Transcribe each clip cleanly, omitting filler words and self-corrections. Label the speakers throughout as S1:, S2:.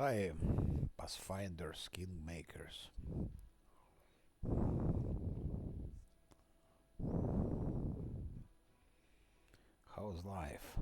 S1: Hi, Pathfinder skin makers. How's life?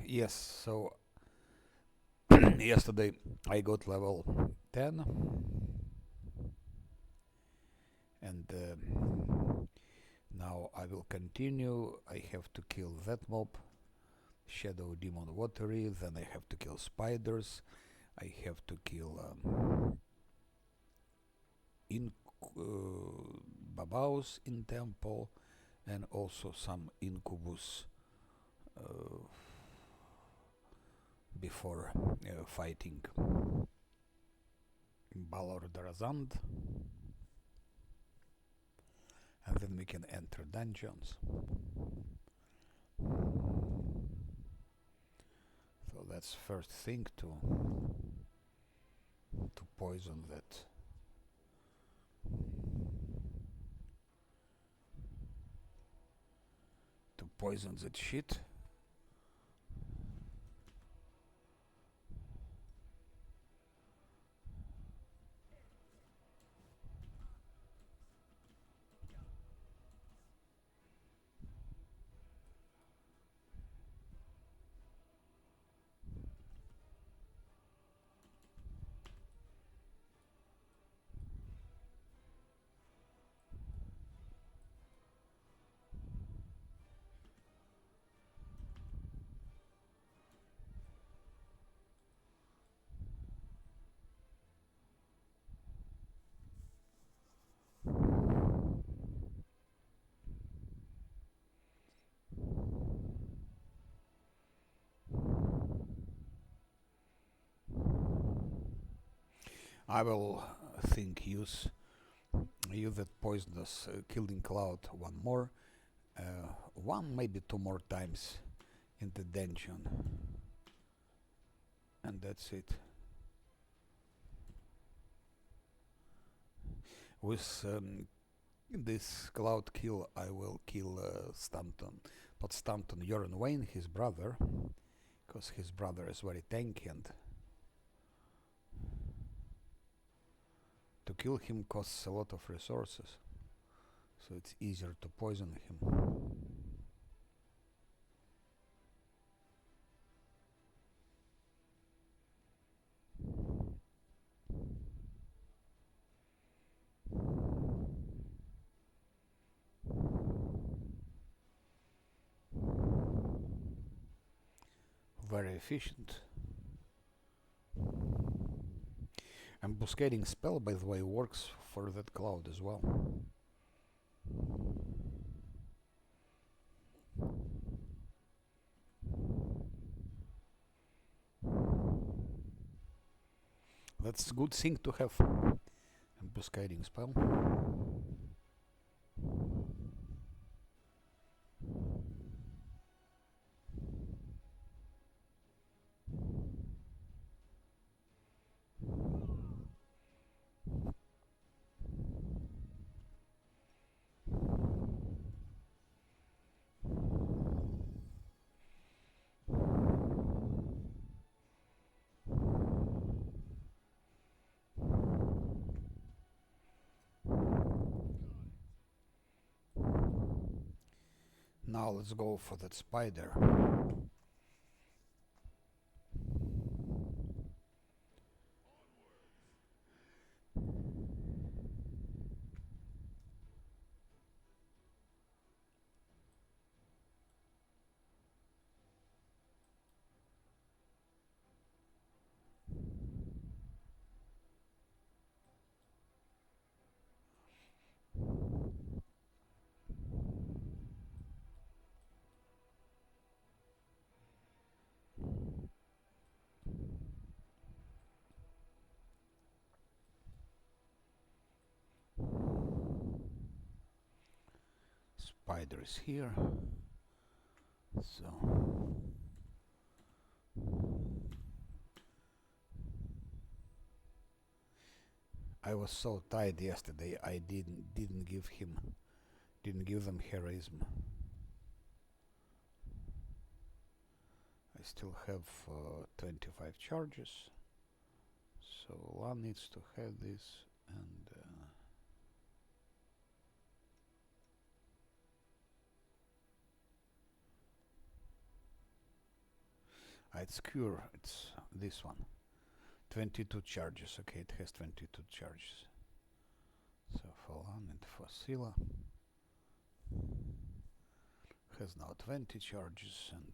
S1: Yes, so yesterday I got level 10 and now I will continue. I have to kill that mob, Shadow Demon Watery, then I have to kill spiders, I have to kill babaus in temple and also some incubus before fighting Balor Darazand, and then we can enter dungeons. So that's first thing to poison that shit. I will think use that poisonous killing cloud one more, one maybe two more times in the dungeon, and that's it. With this cloud kill, I will kill Stanton, not Stanton, Joran Wayne, his brother, because his brother is very tanky, and to kill him costs a lot of resources, so it's easier to poison him. Very efficient. Ambuscading spell, by the way, works for that cloud as well. That's a good thing to have. Ambuscading spell. Now let's go for that spider. Spider is here. So I was so tired yesterday I didn't give them heroism. I still have 25 charges, so one needs to have this, and it's cure, it's this one. 22 charges, okay, it has 22 charges. So Falan and Fossila has now 20 charges, and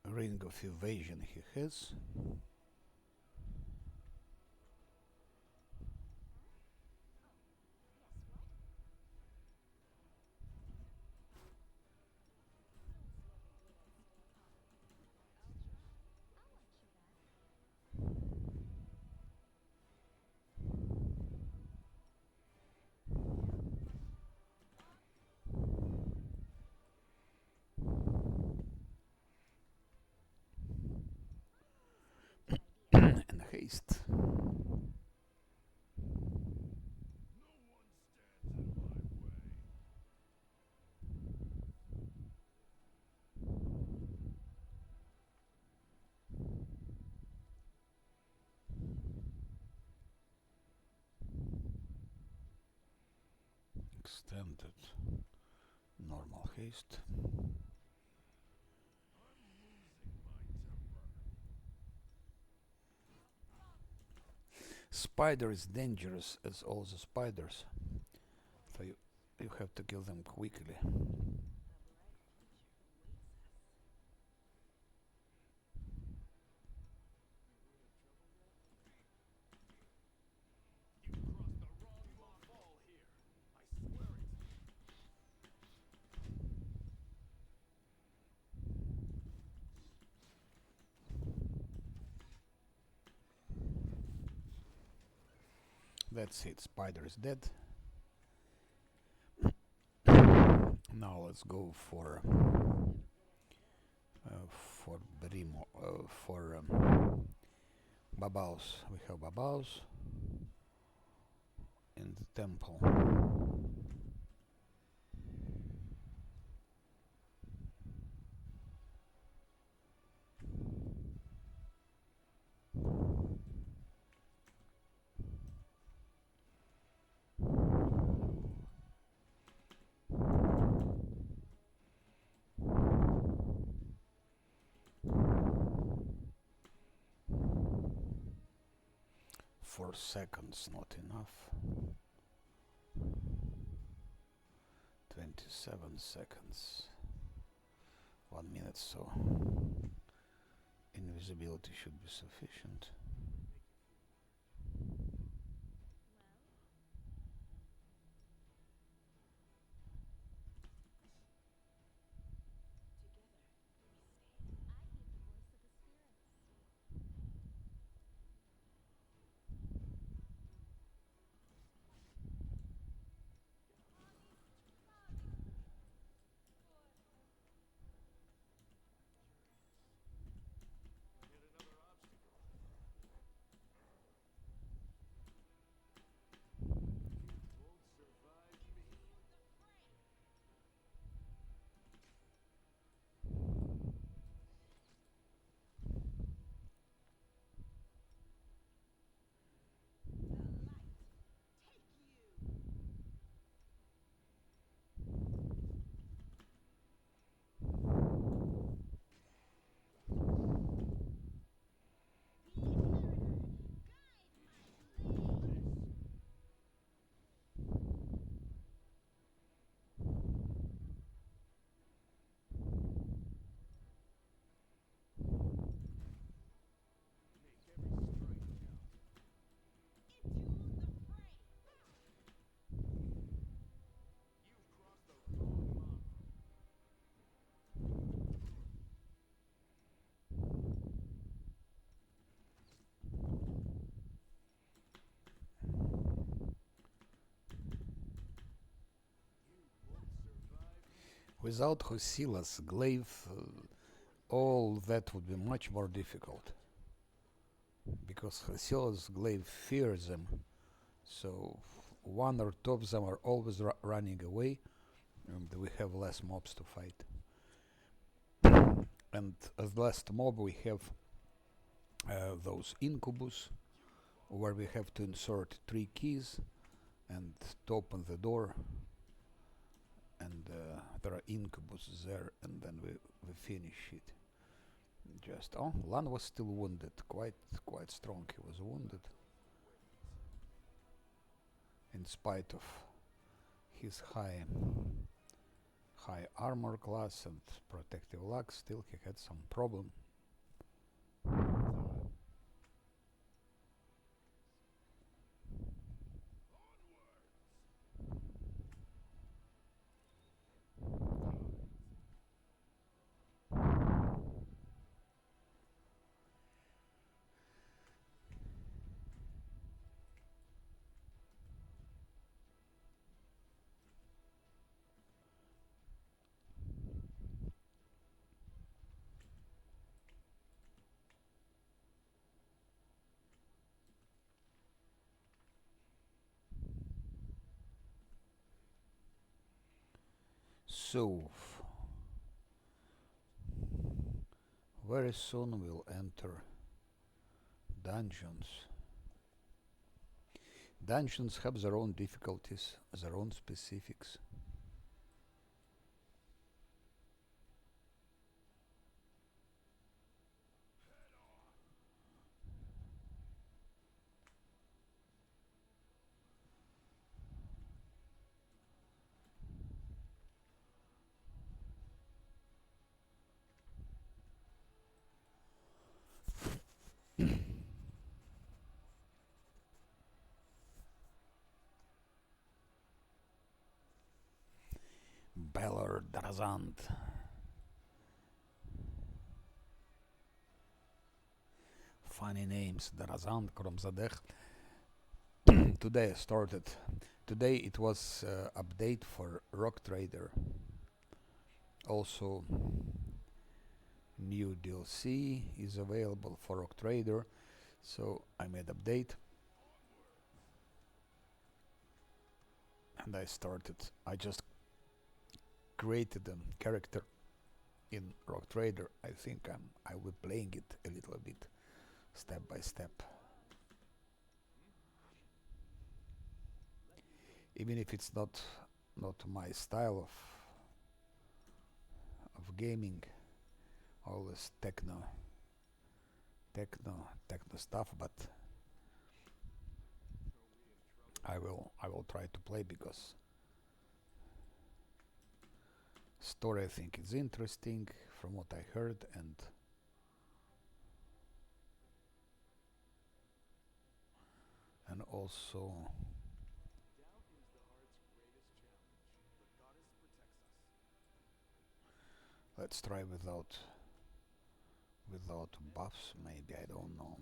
S1: a ring of evasion he has. And haste. Extended normal haste. Spider is dangerous as all the spiders, so you have to kill them quickly. That's it, Spider is dead. Now let's go for Brimo, for Babaus. We have Babaus in the temple. Four seconds, not enough. 27 seconds. 1 minute, so invisibility should be sufficient. Without Hosila's glaive, all that would be much more difficult. Because Hosila's glaive fears them, so one or two of them are always running away, and we have less mobs to fight. And as last mob we have those incubus, where we have to insert 3 keys and to open the door, and there are incubus there, and then we finish it. Just Lan was still wounded, quite strong. He was wounded, in spite of his high armor class and protective luck. Still, he had some problem. So, very soon we'll enter dungeons. Dungeons have their own difficulties, their own specifics. Belor Drazant. Funny names, Drazant, Kromzadeh. Today I started. Today it was update for Rock Trader. Also, new DLC is available for Rock Trader, so I made update and I started. I just created a character in Rock Trader. I think I will be playing it a little bit, step by step. Even if it's not my style of gaming, all this techno stuff, but I will try to play because story I think is interesting from what I heard, and also let's try without buffs, maybe, I don't know.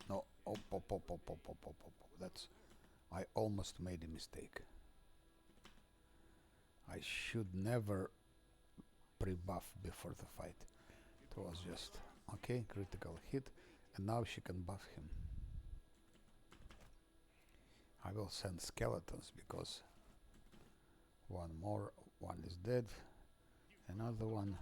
S1: No, that's, I almost made a mistake. I should never pre-buff before the fight. It was just, okay, critical hit, and now she can buff him. I will send skeletons because one is dead, another one.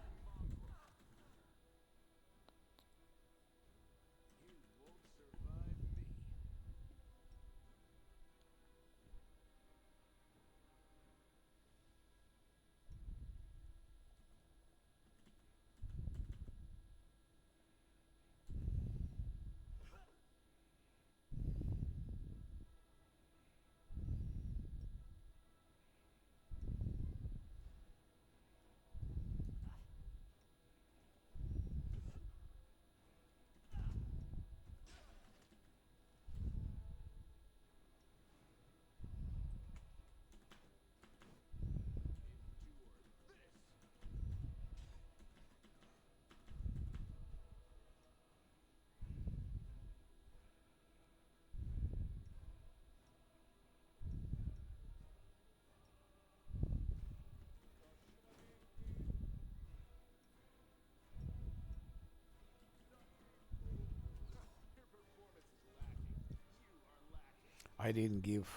S1: I didn't give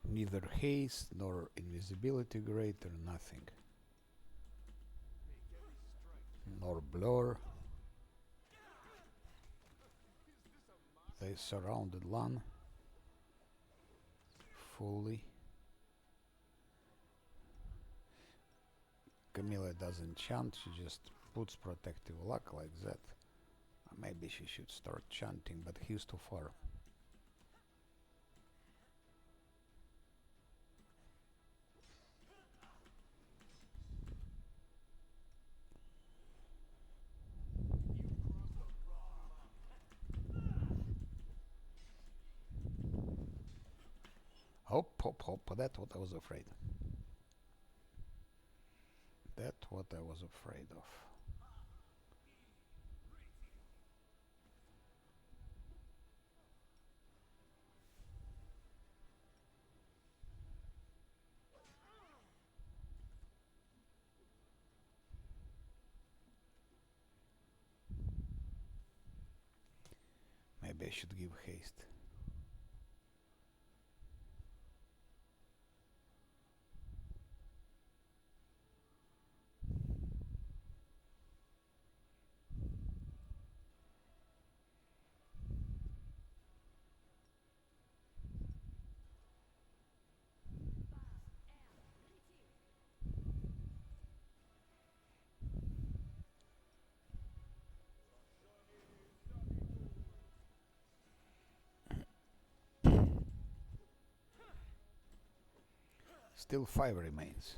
S1: neither haste nor invisibility greater, nothing. Nor blur. They surrounded Lan fully. Camilla doesn't chant, she just puts protective luck like that. Maybe she should start chanting, but he's too far. Hop, hop, hop. That's what I was afraid. That's what I was afraid of. Maybe I should give haste. Still 5 remains.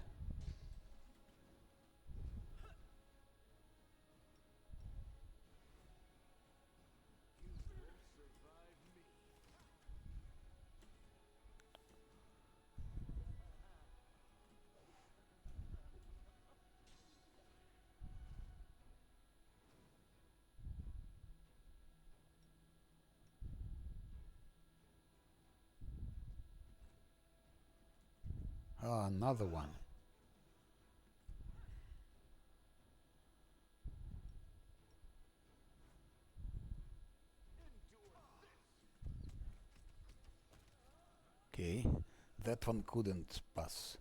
S1: Ah, another one. Okay, that one couldn't pass.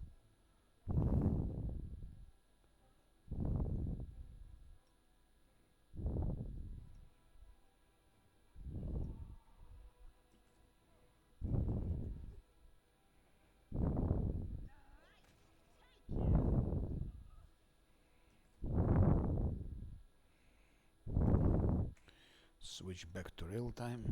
S1: Switch back to real time.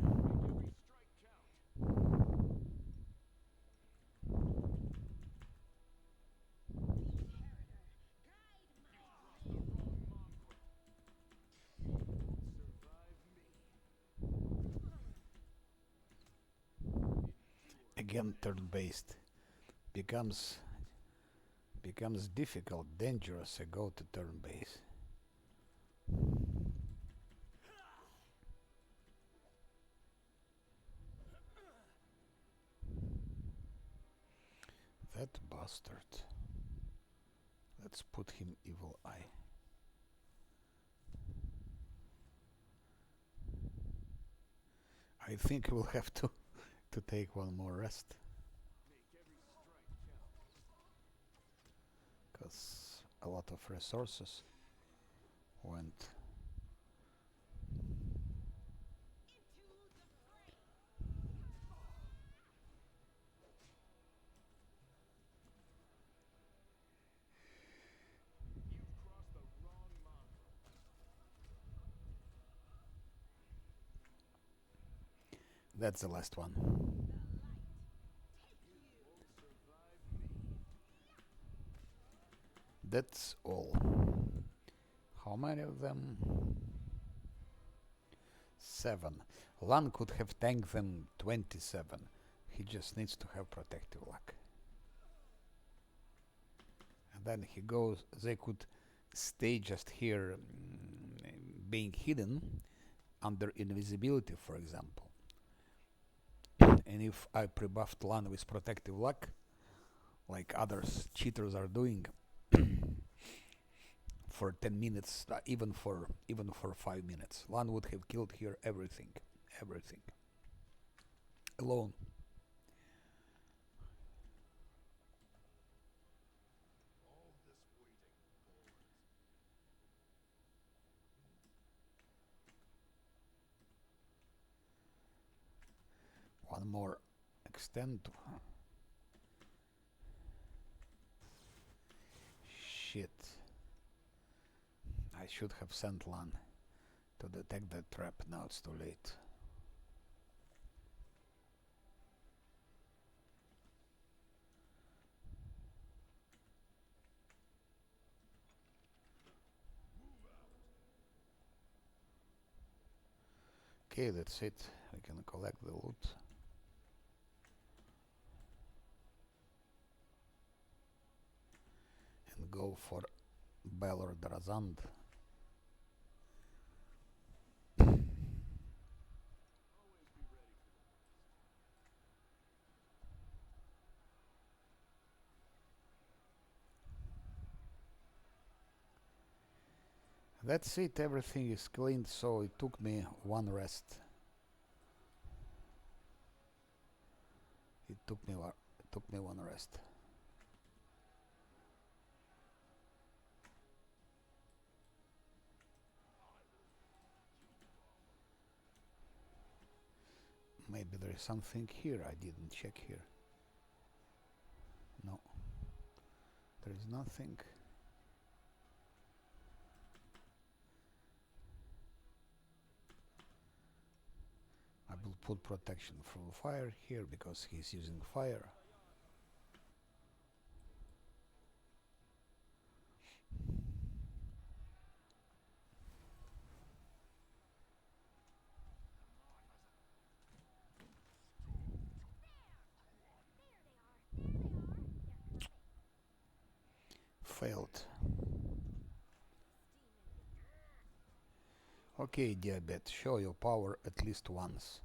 S1: Again, turn-based becomes difficult, dangerous. I go to turn-based. That bastard. Let's put him evil eye. I think we'll have to take one more rest. Because a lot of resources went. That's the last one. That's all. How many of them? 7. Lan could have tanked them 27. He just needs to have protective luck. And then he goes, they could stay just here being hidden under invisibility, for example. And if I pre-buffed Lan with protective luck, like others cheaters are doing, for 10 minutes, even for 5 minutes, Lan would have killed here everything alone. one more extend. Shit. I should have sent Lan to detect that trap. Now it's too late. Okay, that's it. We can collect the loot. And go for Belor Drazand. That's it, everything is cleaned, so it took me one rest. It took me one rest. Maybe there is something here I didn't check here. No. There is nothing. I will put protection from fire here because he's using fire. Failed. Okay, Diabet, show your power at least once.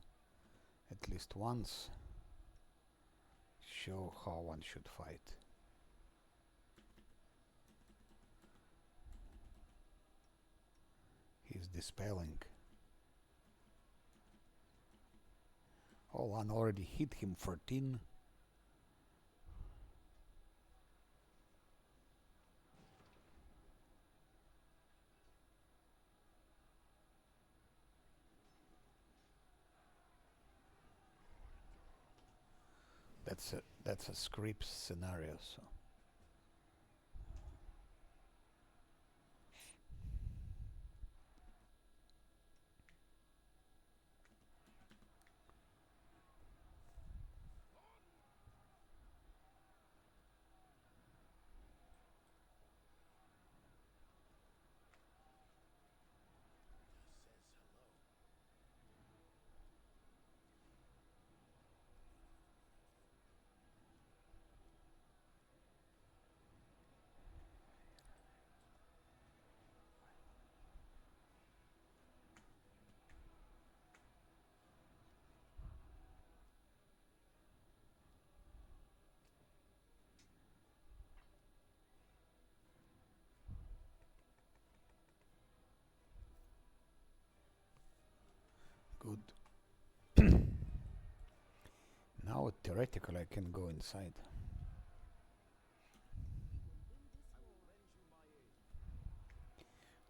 S1: At least once. Show how one should fight. He's dispelling. Oh, one already hit him 14. That's a script scenario, so good. Now theoretically I can go inside.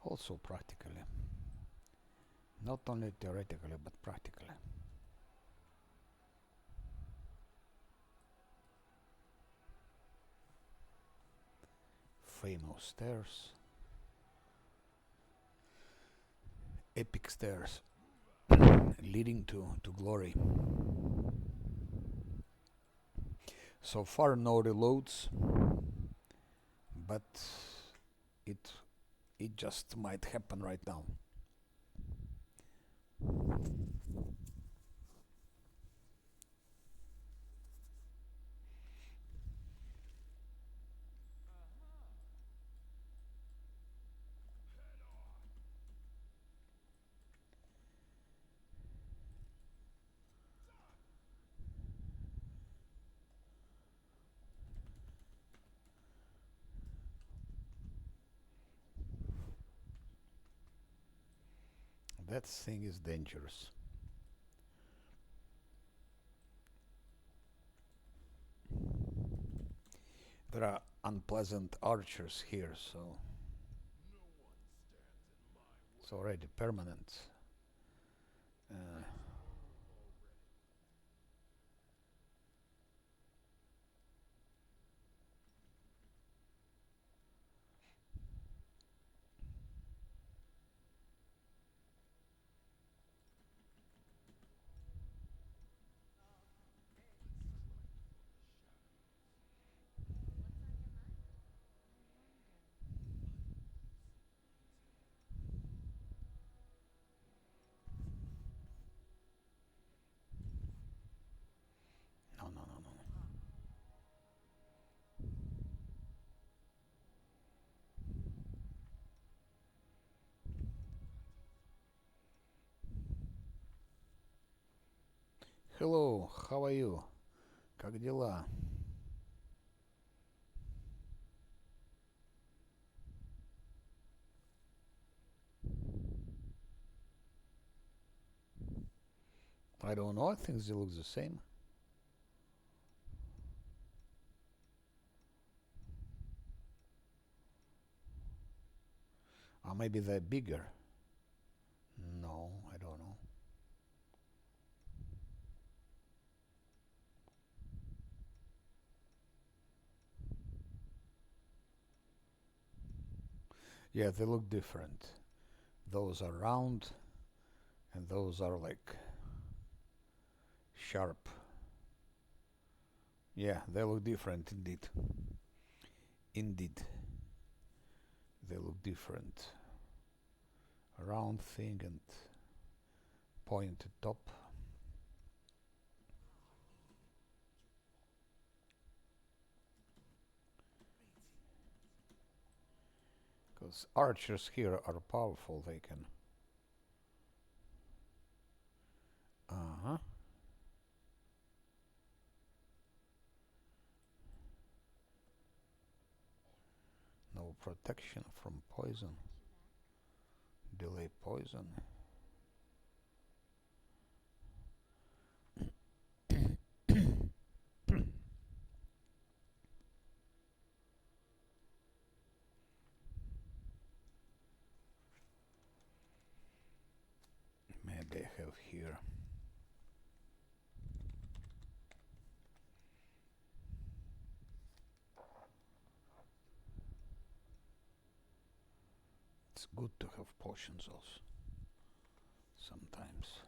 S1: Also practically. Not only theoretically but practically. Famous stairs. Epic stairs leading to glory. So far no reloads, but it just might happen right now. That thing is dangerous. There are unpleasant archers here, so it's already permanent. Hello, how are you? Как дела? I don't know, I think they look the same. Or maybe they're bigger. No, I don't know. Yeah, they look different. Those are round and those are like sharp. Yeah, they look different indeed. Indeed, they look different. A round thing and pointed top. Because archers here are powerful, they can. Uh-huh. No protection from poison. Delay poison. Maybe I have here. It's good to have potions also. Sometimes.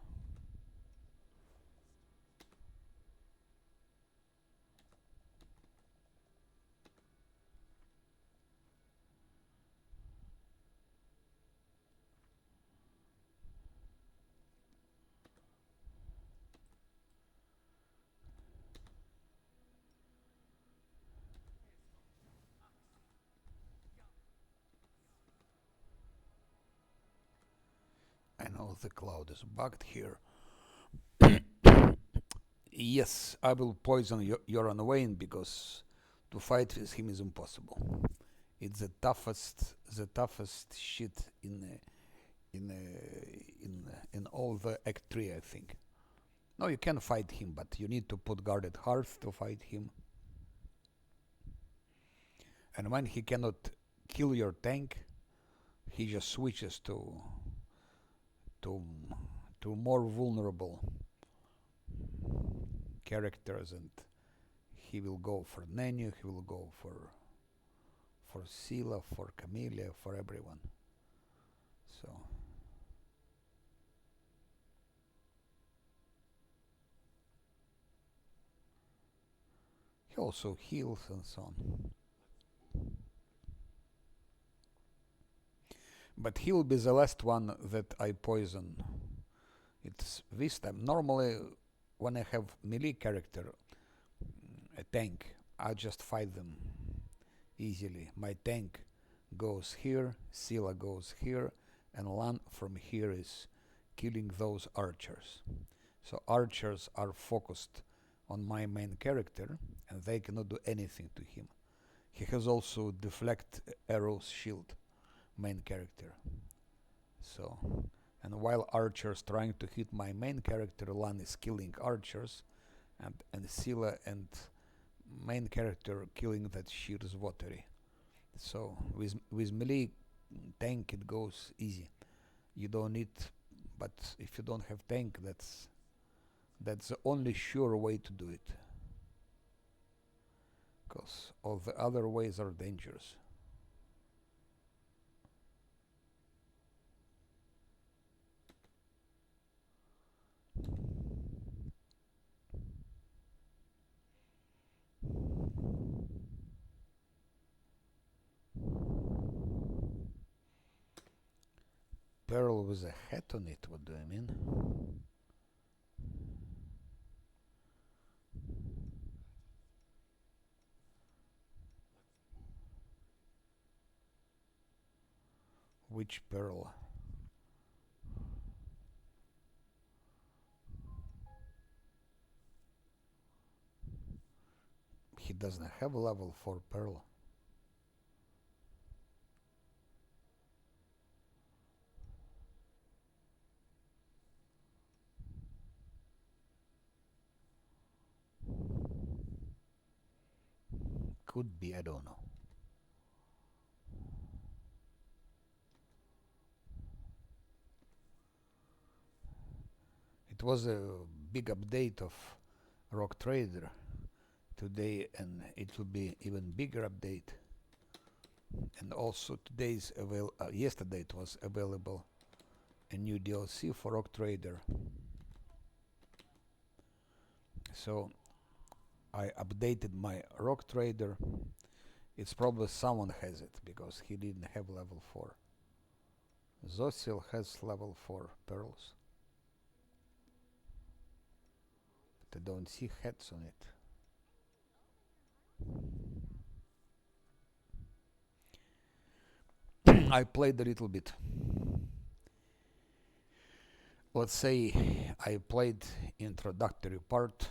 S1: I know the cloud is bugged here. Yes, I will poison Yoran Wayne because to fight with him is impossible. It's the toughest shit in all the Act 3, I think. No, you can fight him, but you need to put guarded hearth to fight him. And when he cannot kill your tank, he just switches to to more vulnerable characters, and he will go for Nenu, he will go for Scylla, for Camellia, for everyone. So he also heals and so on. But he will be the last one that I poison. It's this time. Normally, when I have melee character, a tank, I just fight them easily. My tank goes here, Scylla goes here, and Lan from here is killing those archers. So archers are focused on my main character, and they cannot do anything to him. He has also deflect arrows shield, main character. So, and while archers trying to hit my main character, Lan is killing archers, and Scylla and main character killing that Shear's WoTR. So with melee tank it goes easy. You don't need, but if you don't have tank, that's the only sure way to do it. Because all the other ways are dangerous. Pearl with a hat on it, what do I mean? Which pearl? he doesn't have a level 4 pearl. Could be, I don't know. It was a big update of Rock Trader today, and it will be even bigger update. And also yesterday it was available a new DLC for Rock Trader. So I updated my Rock Trader. It's probably someone has it because he didn't have level 4. Zosil has level 4 pearls, but I don't see heads on it. I played a little bit. Let's say I played introductory part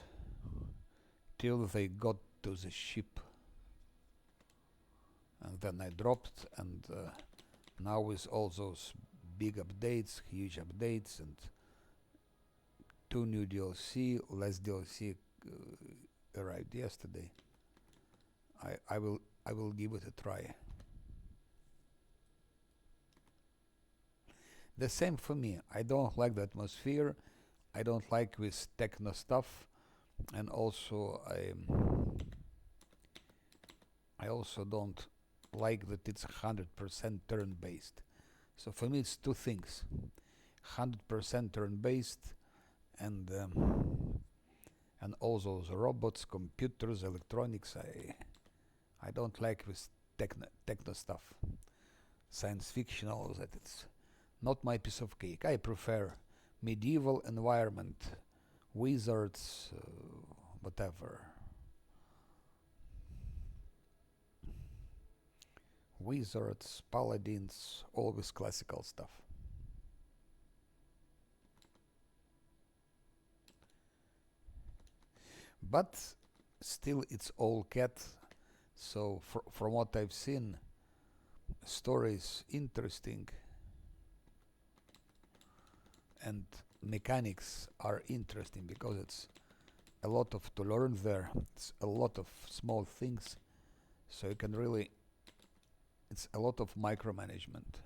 S1: till they got to the ship, and then I dropped, and now with all those big updates, huge updates, and 2 new DLC, less DLC arrived yesterday. I will give it a try. The same for me. I don't like the atmosphere. I don't like with techno stuff, and also I also don't like that it's 100% turn-based. So for me, it's two things: 100% turn-based, and all those robots, computers, electronics. I don't like with techno stuff, science fiction, all of that. It's not my piece of cake. I prefer medieval environment, wizards, whatever. Wizards, paladins, always classical stuff. But still, it's all cat. So from what I've seen, story is interesting, and mechanics are interesting because it's a lot of to learn there. It's a lot of small things, so you can really. It's a lot of micromanagement,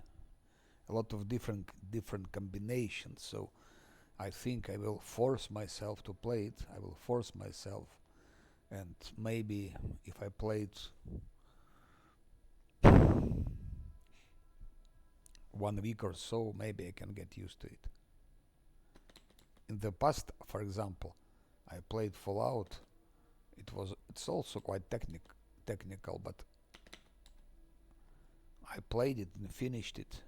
S1: a lot of different combinations. So I think I will force myself to play it. I will force myself, and maybe if I play it 1 week or so, maybe I can get used to it. In the past, for example, I played Fallout. It's also quite technical, but I played it and finished it.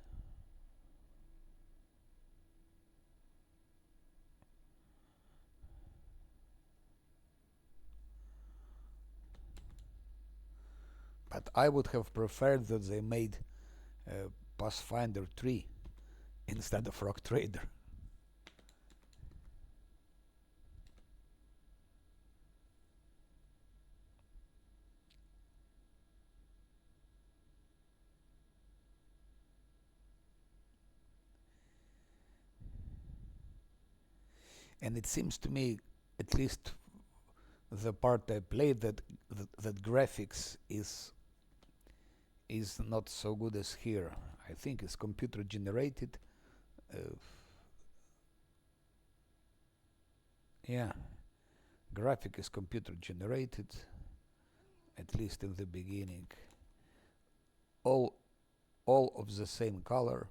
S1: But I would have preferred that they made Pathfinder 3 instead of Rock Trader. And it seems to me, at least the part I played, that graphics is not so good as here. I think it's computer generated. Yeah, graphic is computer generated, at least in the beginning. All of the same color.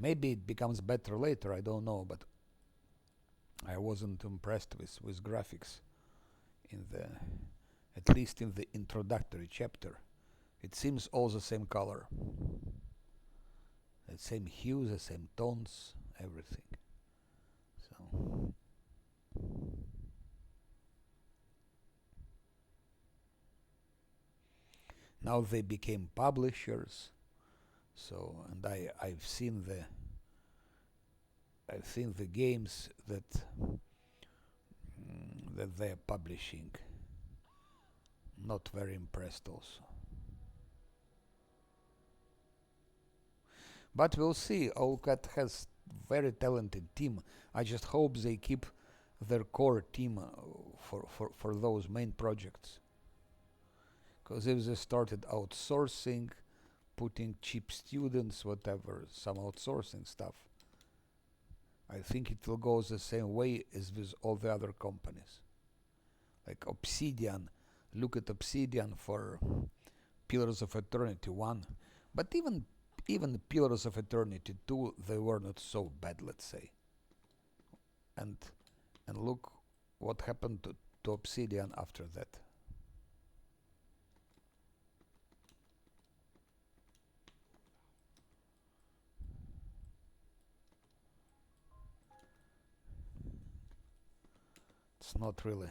S1: Maybe it becomes better later, I don't know, but I wasn't impressed with graphics in the, at least in the introductory chapter. It seems all the same color, the same hues, the same tones, everything. So now they became publishers. So, and I've seen the I think the games that they're publishing, not very impressed also. But we'll see. Owlcat has very talented team. I just hope they keep their core team for those main projects. Because if they started outsourcing, putting cheap students, whatever, some outsourcing stuff, I think it will go the same way as with all the other companies. Like Obsidian, look at Obsidian for Pillars of Eternity 1. But even Pillars of Eternity 2, they were not so bad, let's say. And look what happened to Obsidian after that. It's not really.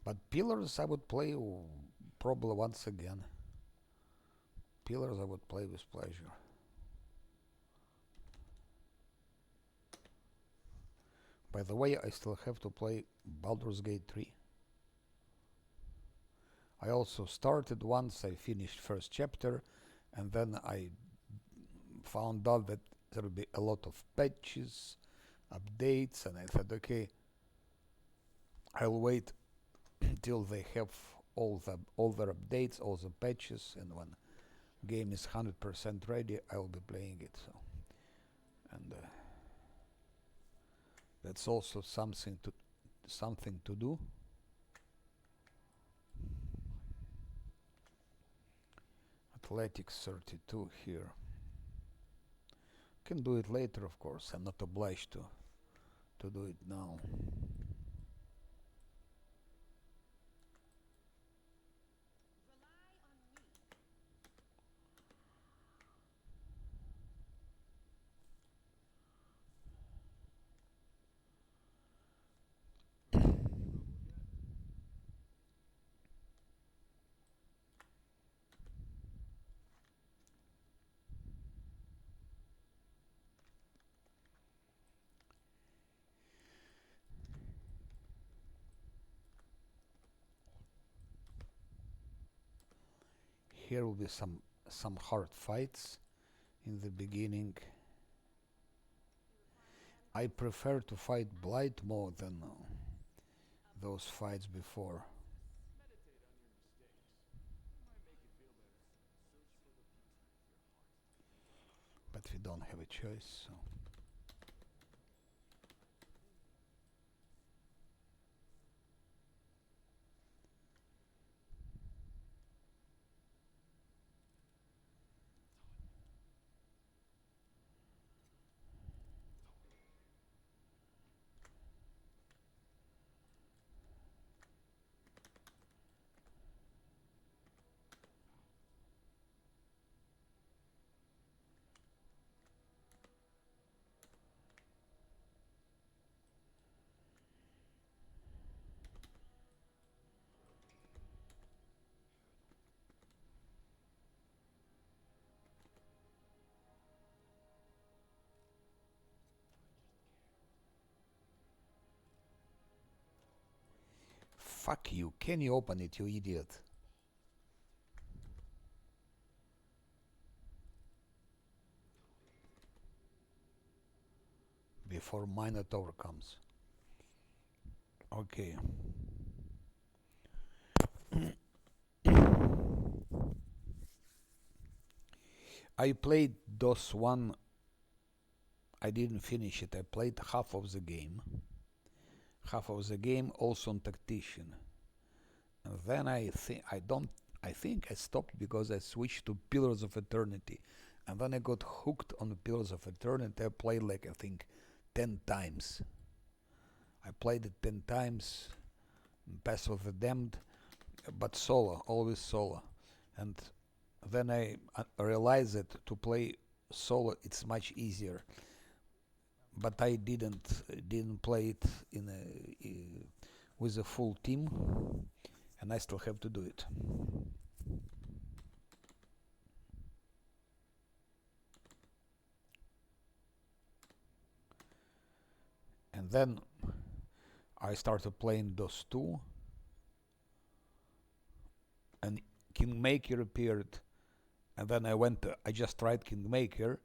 S1: But Pillars I would play probably once again. Pillars I would play with pleasure. By the way, I still have to play Baldur's Gate 3. I also started once, I finished first chapter, and then I found out that there will be a lot of patches, updates, and I said, okay, I'll wait until they have all their updates, all the patches, and when game is 100% ready, I'll be playing it. So, and that's also something to do. Athletics 32 here. Can do it later, of course. I'm not obliged to do it now. Here will be some hard fights in the beginning. I prefer to fight Blight more than those fights before. But we don't have a choice, so. Fuck you, can you open it, you idiot? Before Minotaur comes. Okay. I played DOS 1. I didn't finish it. I played half of the game. Half of the game also on Tactician. And then I I think I stopped because I switched to Pillars of Eternity. And when I got hooked on the Pillars of Eternity, I played like I think 10 times. I played it 10 times, Path of the Damned, but solo, always solo. And then I realized that to play solo it's much easier. But I didn't play it with a full team, and I still have to do it. And then I started playing those two, and Kingmaker appeared, and then I just tried Kingmaker,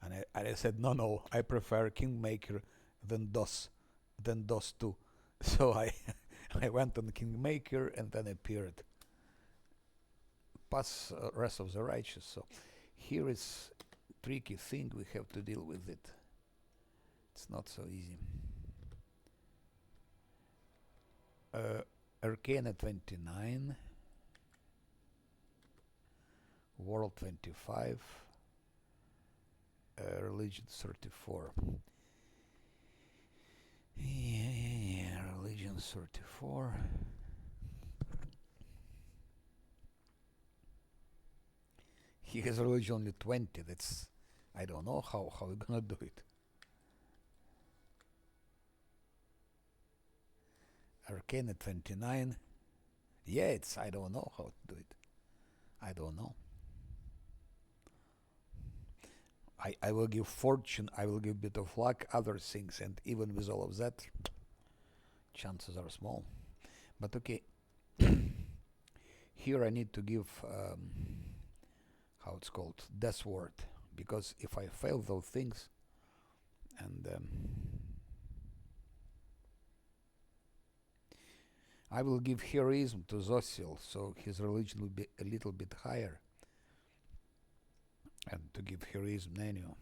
S1: and I said no, I prefer Kingmaker than DOS 2. So I went on Kingmaker and then appeared Pass Rest of the Righteous. So here is tricky thing, we have to deal with it. It's not so easy. Arcana 29, World 25, Religion 34. Yeah, Religion 34. He has religion only 20. That's, I don't know how we're gonna do it. Arcana 29. Yeah, it's, I don't know how to do it. I don't know. I will give fortune, I will give bit of luck, other things, and even with all of that, chances are small. But okay, here I need to give, how it's called, Death Word, because if I fail those things, and I will give heroism to Zosil, so his religion will be a little bit higher, and to give heroism Nanu.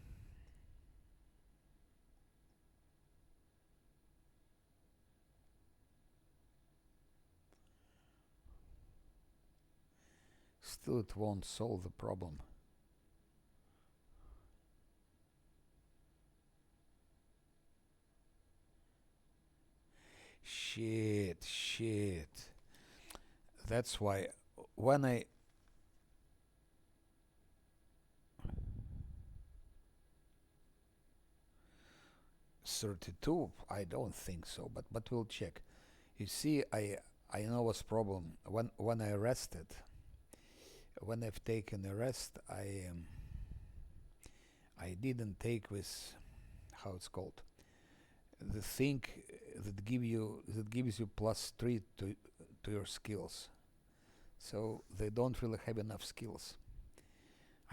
S1: Still it won't solve the problem. Shit. That's why when I 32, I don't think so, but we'll check. You see, I know what's problem when I rested. When I've taken a rest, I didn't take with, how it's called, the thing that gives you +3 to your skills. So they don't really have enough skills.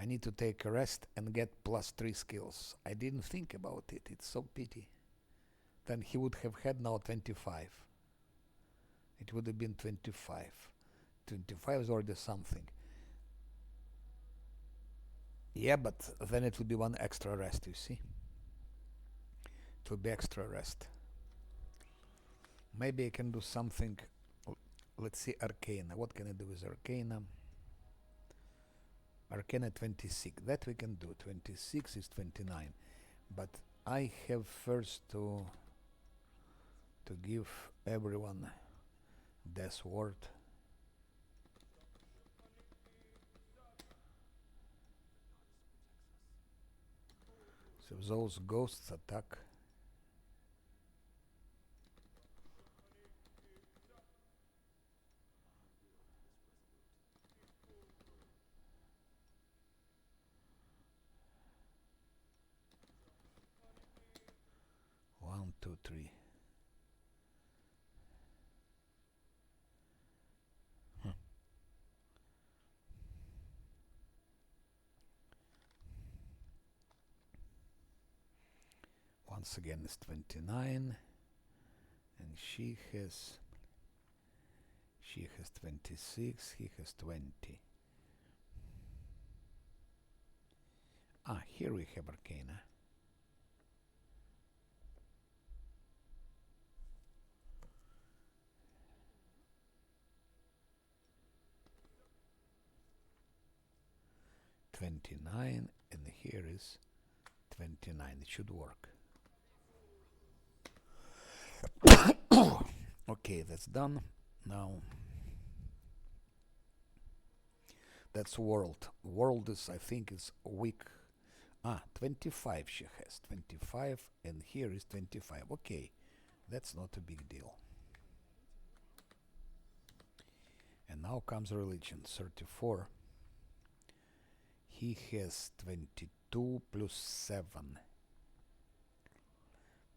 S1: I need to take a rest and get +3 skills. I didn't think about it. It's so pity. Then he would have had now 25. It would have been 25. 25 is already something. Yeah, but then it would be one extra rest, you see. It would be extra rest. Maybe I can do something. Let's see, Arcana. What can I do with Arcana? Arcana 26. That we can do. 26 is 29. But I have first to give everyone Death Word. So those ghosts attack. One, two, three. Once again is 29, and she has 26, he has 20. Here we have Arcana. 29 and here is 29. It should work. Okay, that's done. Now that's world. World is, I think, is weak. 25 she has. 25 and here is 25. Okay, that's not a big deal. And now comes religion. 34. He has 22 plus 7.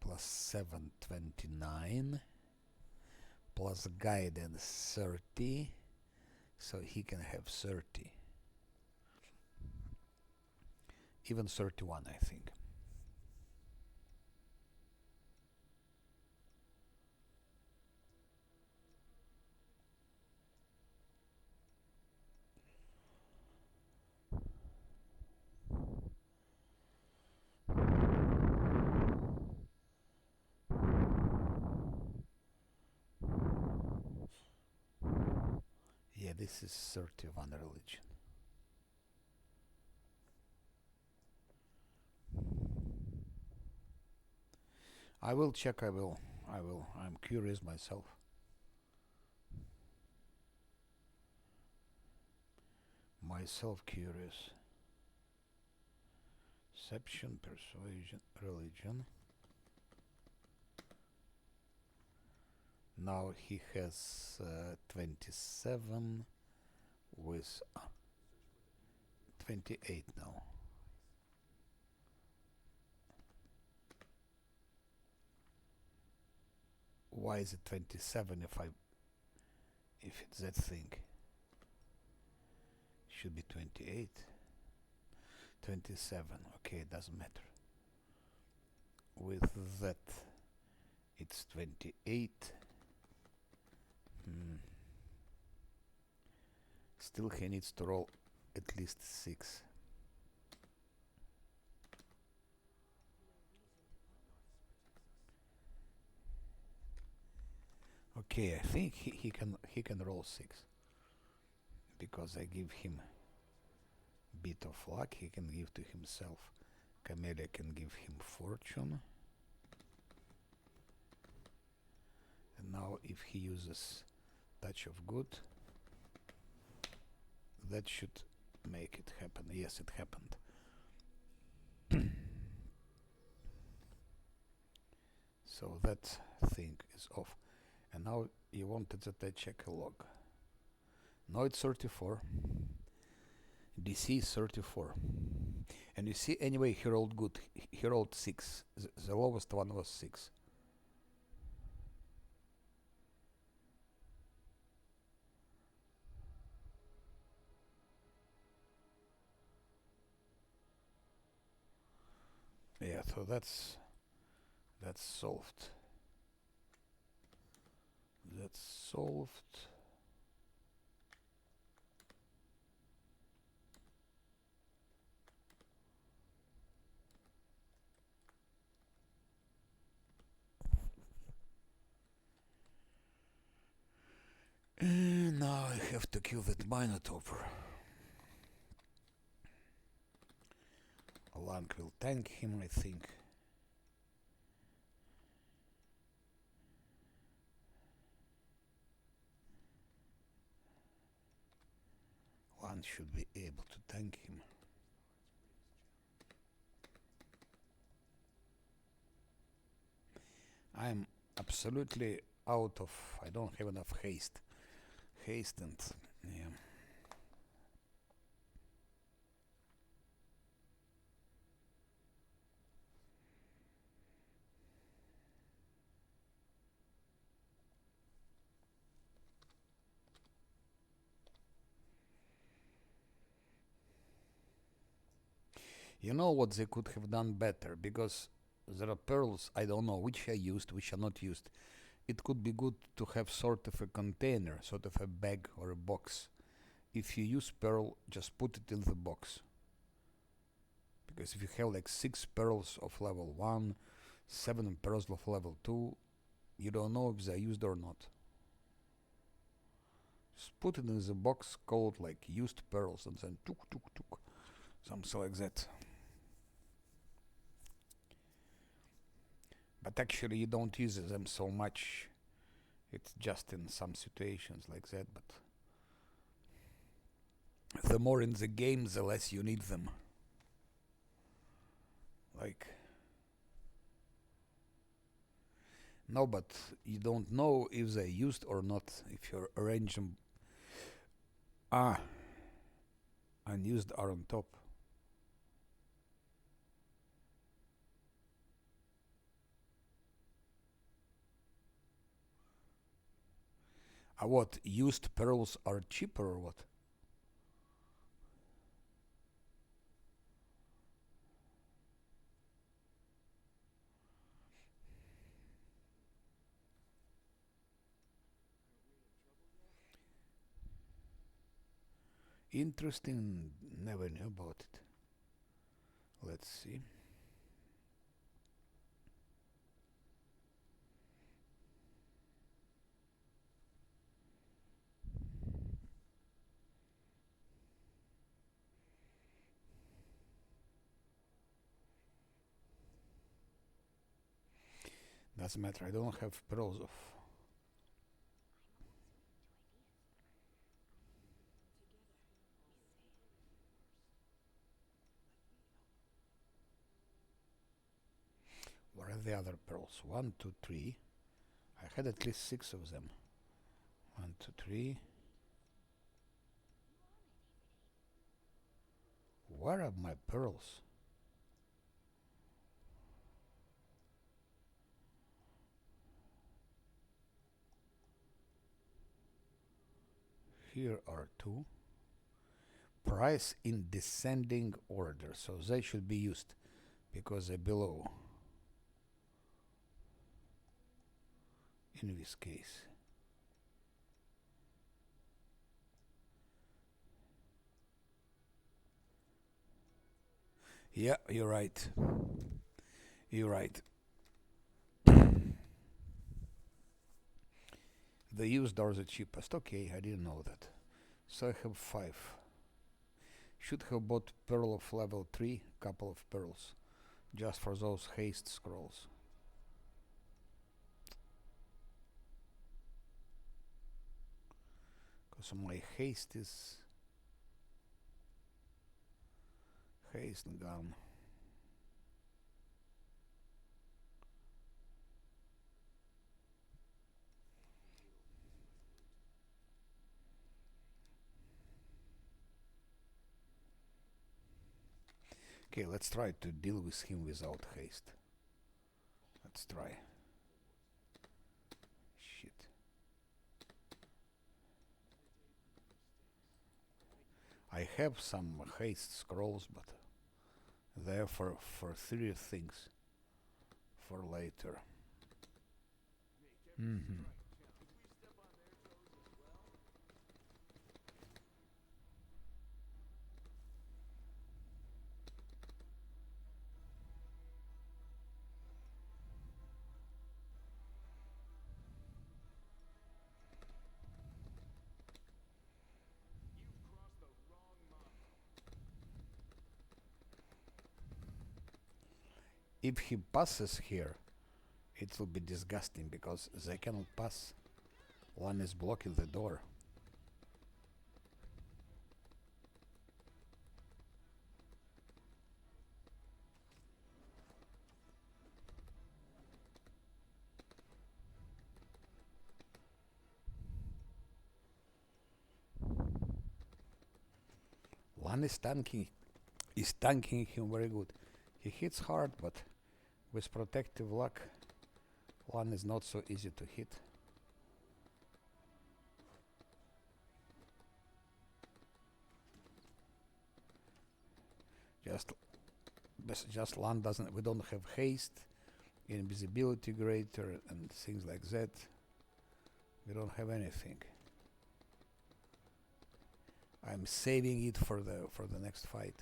S1: Plus 7, 29. Plus guidance 30. So he can have 30. Even 31, I think. Yeah, this is 31 religion. I will check, I will. I'm curious myself. Myself curious. Perception, persuasion, religion. Now he has 27 with 28 now. Why is it 27 if it's that thing? Should be 28. 27. Okay, it doesn't matter. With that, it's 28. Still he needs to roll at least 6. Okay, I think he can roll 6 because I give him bit of luck. He can give to himself. Camellia can give him fortune. And now if he uses touch of good, that should make it happen. Yes, it happened. So that thing is off. And now you wanted that I check a log. Now it's 34. DC is 34. And you see, anyway, he rolled good. He rolled 6. The lowest one was 6. Yeah, so that's solved. That's solved. And now I have to kill that Minotaur. Lang will tank him, I think. Lang should be able to tank him. I'm absolutely out of... I don't have enough haste. Haste and... yeah. You know what they could have done better, because there are pearls, I don't know which I used, which are not used. It could be good to have sort of a container, sort of a bag or a box. If you use pearl, just put it in the box. Because if you have like 6 pearls of level 1, 7 pearls of level 2, you don't know if they're used or not. Just put it in the box, call it like used pearls, and then tuk tuk tuk. something like that. But actually you don't use them so much. It's just in some situations like that, but the more in the game, the less you need them. Like, no, but you don't know if they're used or not if you arrange them. Unused are on top. What, used pearls are cheaper or what? Interesting, never knew about it. Let's see. Doesn't matter, I don't have pearls of. Where are the other pearls? 1, 2, 3. I had at least 6 of them. 1, 2, 3. Where are my pearls? Here are 2. Price in descending order, so they should be used because they're below. In this case. Yeah, you're right. You're right. The used are the cheapest. Okay, I didn't know that. So I have 5. Should have bought pearl of level 3, couple of pearls, just for those haste scrolls. Because my haste is haste gone. Okay, let's try to deal with him without haste. Let's try. Shit. I have some haste scrolls, but they're for 3 things for later. If he passes here, it will be disgusting because they cannot pass. One is blocking the door. One is tanking him very good. He hits hard, but with protective luck, one is not so easy to hit. Just one doesn't. We don't have haste, invisibility greater, and things like that. We don't have anything. I'm saving it for the next fight.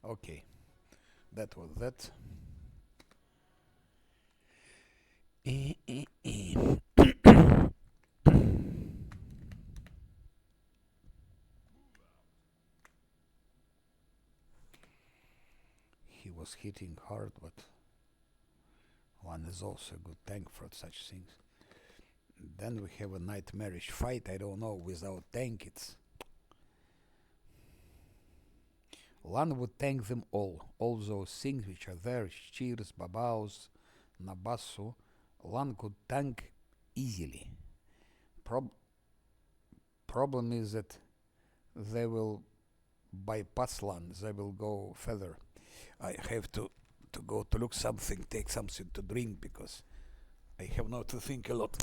S1: Okay, that was that. He was hitting hard, but one is also a good tank for such things. Then we have a nightmarish fight, I don't know, without tank it's... Lan would tank them all those things which are there, Shears, Babaus, Nabasu. Lan could tank easily. Problem is that they will bypass Lan, they will go further. I have to go to look something, take something to drink, because I have now to think a lot.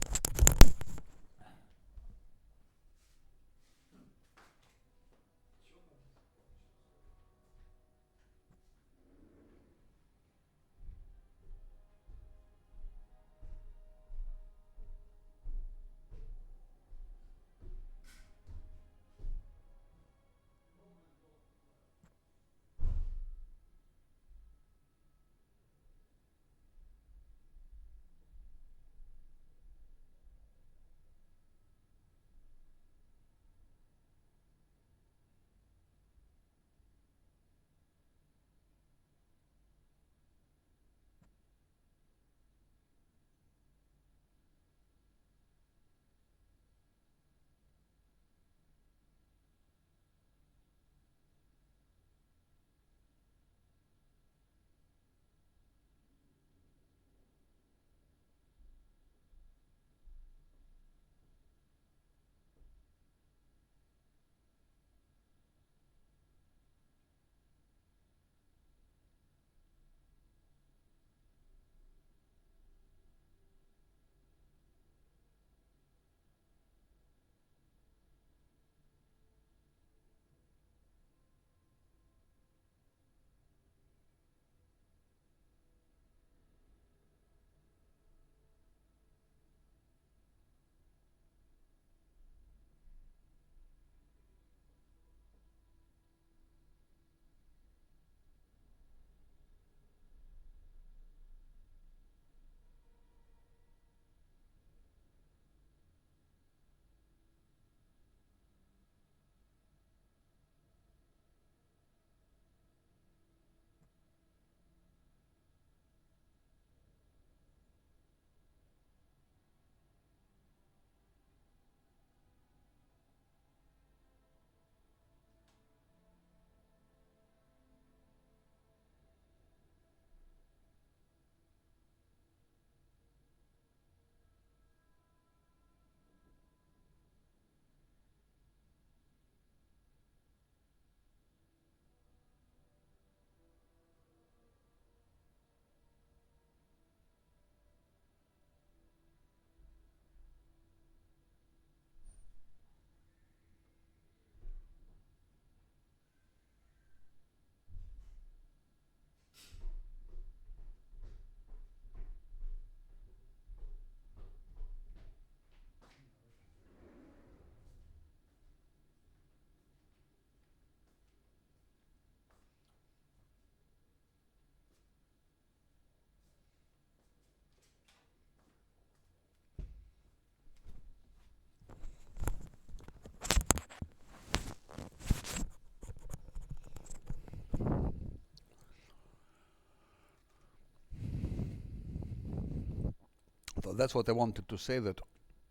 S1: So that's what I wanted to say, that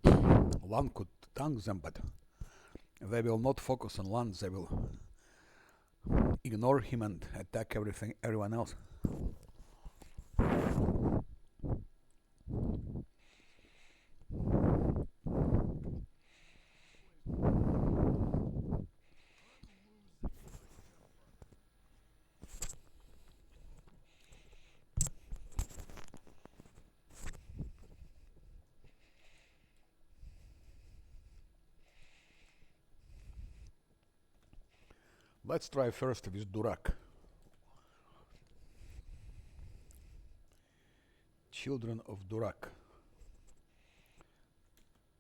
S1: Lan could tank them, but they will not focus on Lan, they will ignore him and attack everyone else. Let's try first with Durak. Children of Durak.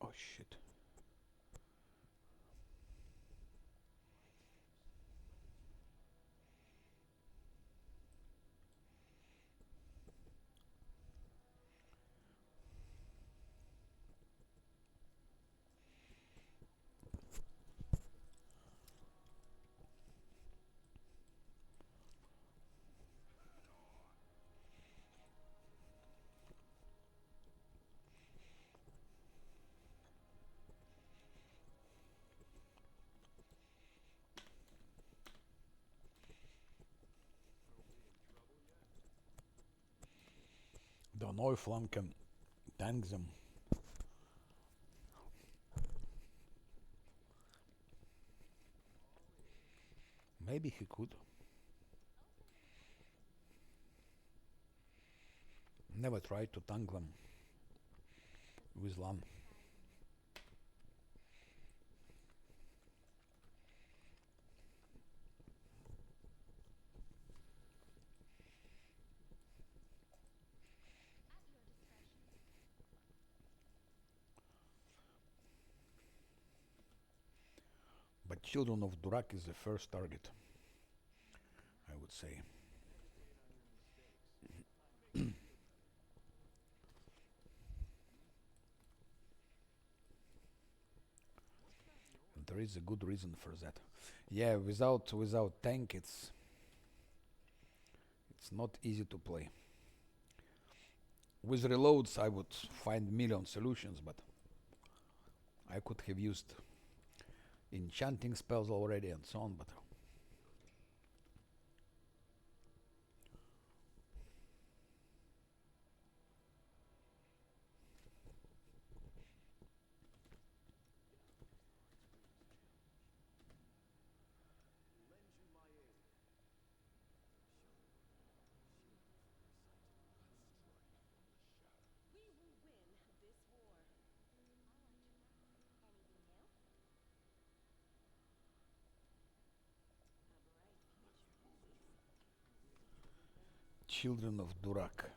S1: Oh shit. Don't know if Lam can tank them. Maybe he could. Never tried to tank them with Lam. But Children of Durak is the first target, I would say. And there is a good reason for that. Yeah, without tank, it's not easy to play. With reloads, I would find million solutions, but I could have used enchanting spells already and so on. But Children of Durak.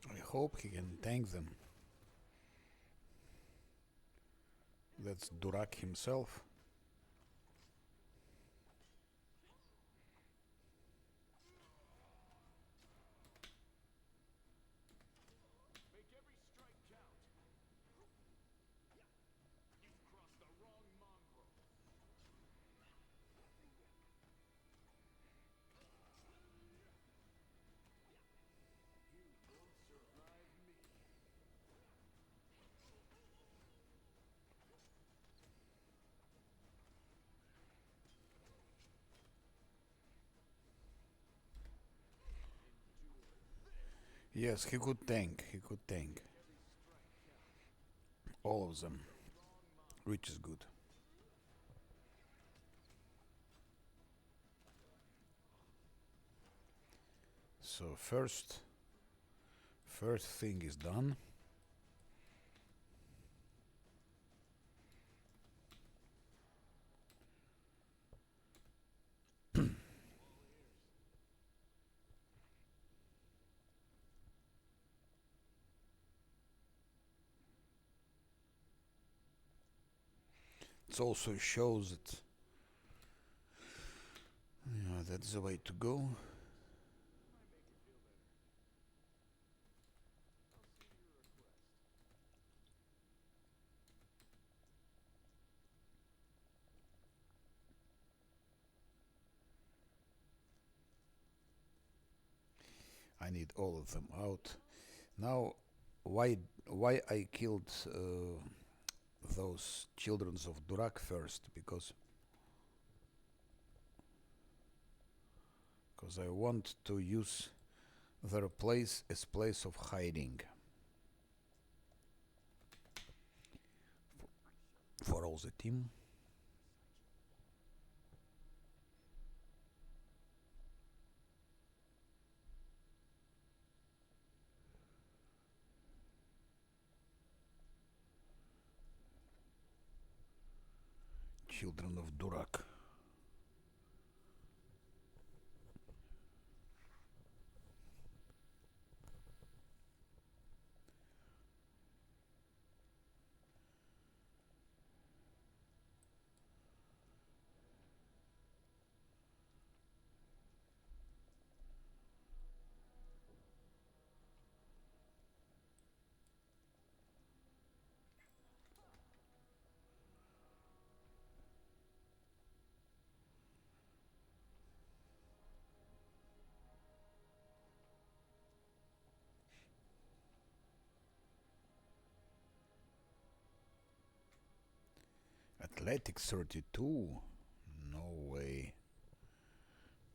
S1: I hope he can tank them. That's Durak himself. Yes, he could tank. He could tank all of them, which is good. So first thing is done. It also shows that that's the way to go. I need all of them out. Now, why I killed those children of Durak first? Because I want to use their place as place of hiding for all the team. Children of Durak. Athletics 32? No way.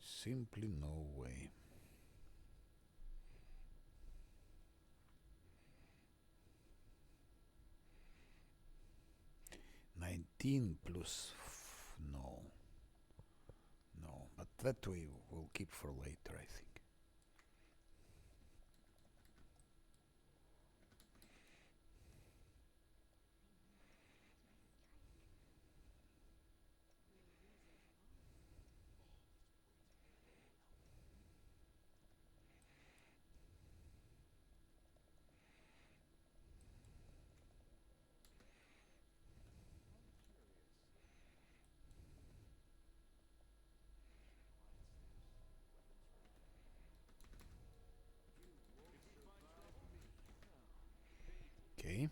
S1: Simply no way. 19 plus... no. No, but that we will keep for later, I think. Okay.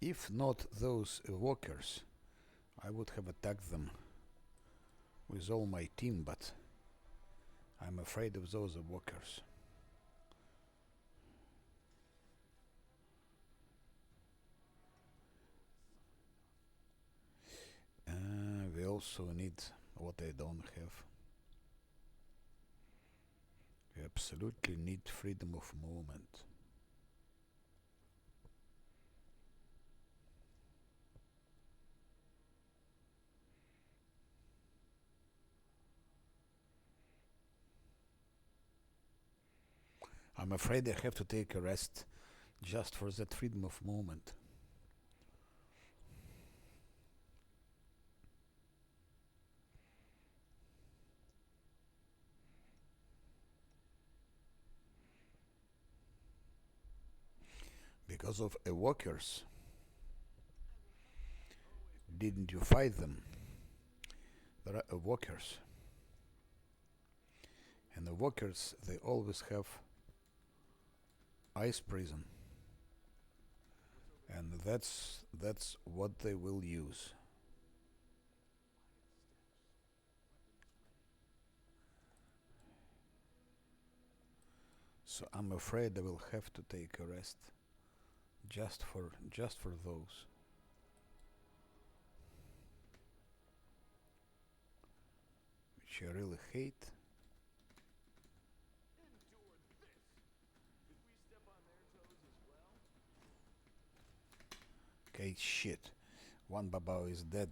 S1: If not those walkers, I would have attacked them with all my team, but I'm afraid of those walkers. We also need what I don't have. We absolutely need freedom of movement. I'm afraid I have to take a rest just for that freedom of movement. Because of walkers. Didn't you fight them? There are walkers. And the walkers, they always have ice prison. And that's what they will use. So I'm afraid I will have to take a rest just for those. Which I really hate. Okay, shit. One Babao is dead.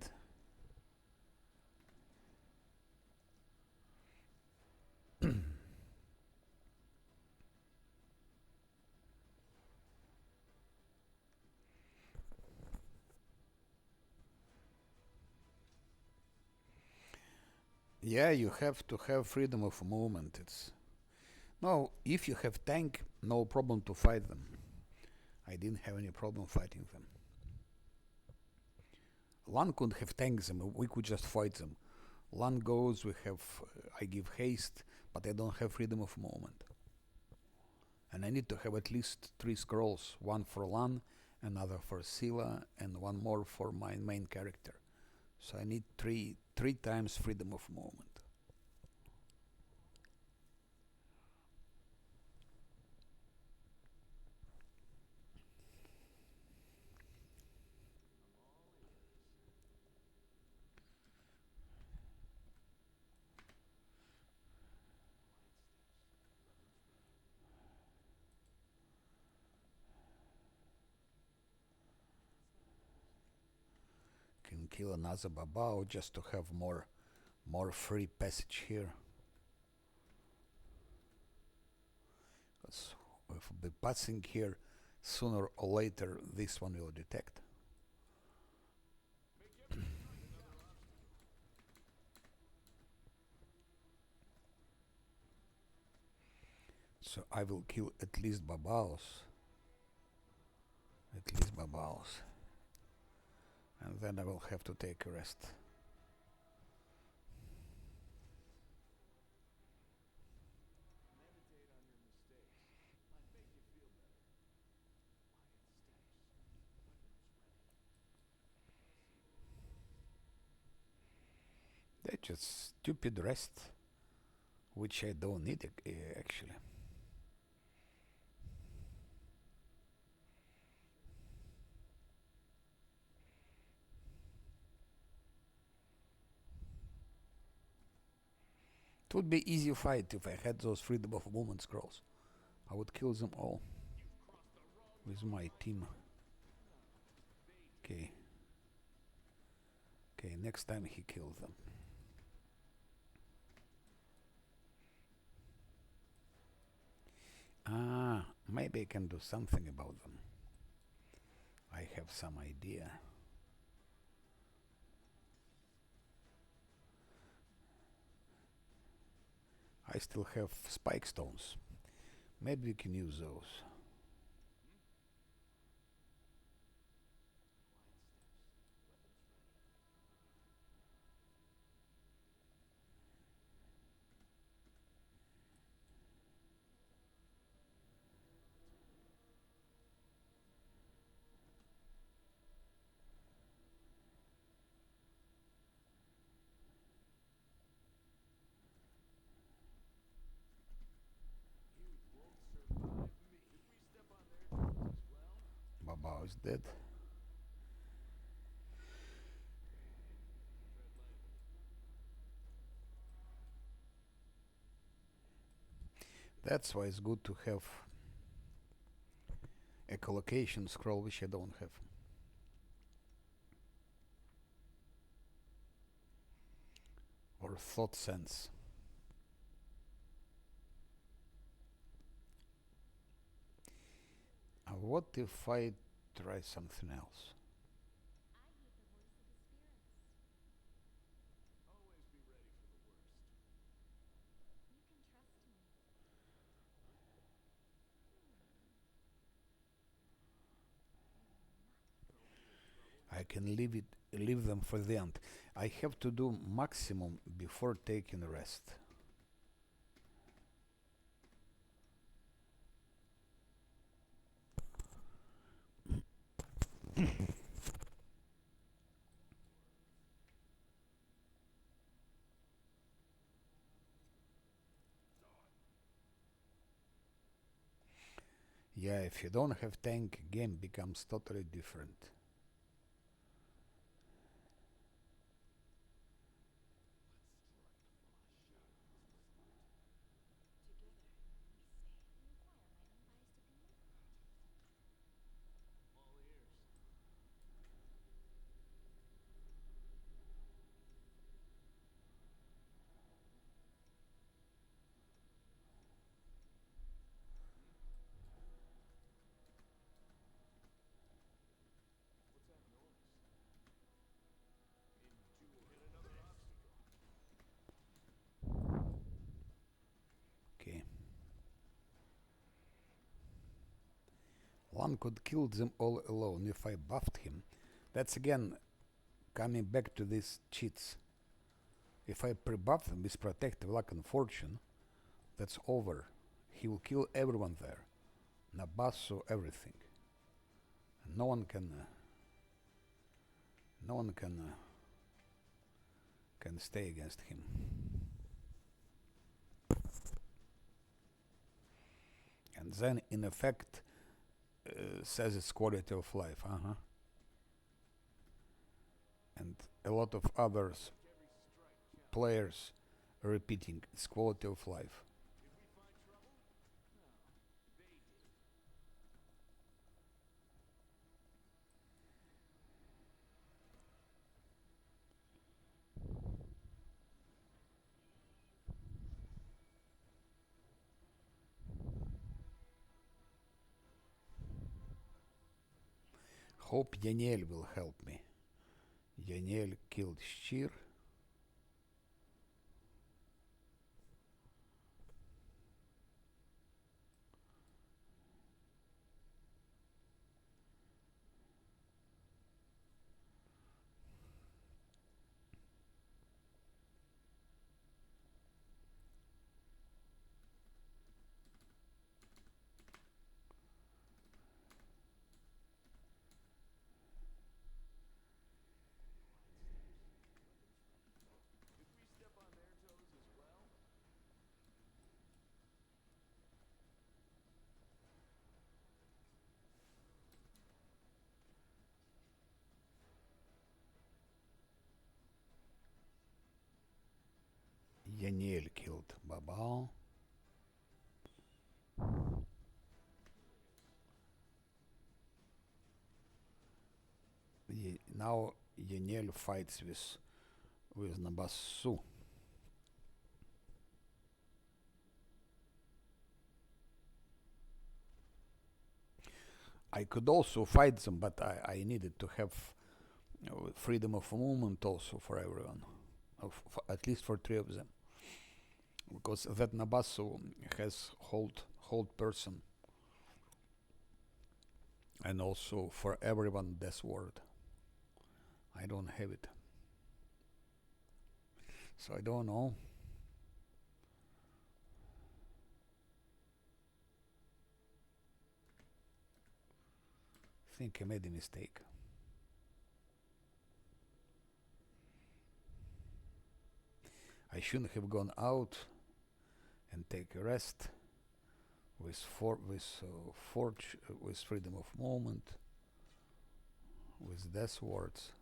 S1: Yeah, you have to have freedom of movement. It's no, if you have tank, no problem to fight them. I didn't have any problem fighting them. Lan could have tanked them. We could just fight them. Lan goes. We have. I give haste, but I don't have freedom of movement. And I need to have at least 3 scrolls. One for Lan, another for Scylla, and one more for my main character. So I need three times freedom of movement. Can kill another Babao just to have more free passage here. Because if we passing here, sooner or later this one will detect. So I will kill at least Babaos. At least Babaos. And then I will have to take a rest. That's just stupid rest, which I don't need actually. It would be easy fight if I had those freedom of movement scrolls. I would kill them all with my team. Okay. Okay, next time he kills them. Maybe I can do something about them. I have some idea. I still have spike stones. Maybe we can use those. Baba is dead. That's why it's good to have echolocation scroll, which I don't have. Or thought sense. What if I try something else? I can leave them for the end. I have to do maximum before taking rest. Yeah, if you don't have tank, game becomes totally different. Okay. One could kill them all alone if I buffed him. That's again coming back to these cheats. If I pre-buff them with protective luck and fortune, that's over. He will kill everyone there. Nabasso, everything. No one can stay against him. And then in effect says it's quality of life. And a lot of others players repeating it's quality of life. Hope Yaniel will help me. Yaniel killed Shir. Yaniel killed Babal. Now Yaniel fights with Nabassu. I could also fight them, but I needed to have freedom of movement also for everyone, at least for 3 of them, because that Nabasu has hold person, and also for everyone Death Ward. I don't have it, so I don't know. I think I made a mistake. I shouldn't have gone out and take a rest with with freedom of movement, with Death Wards.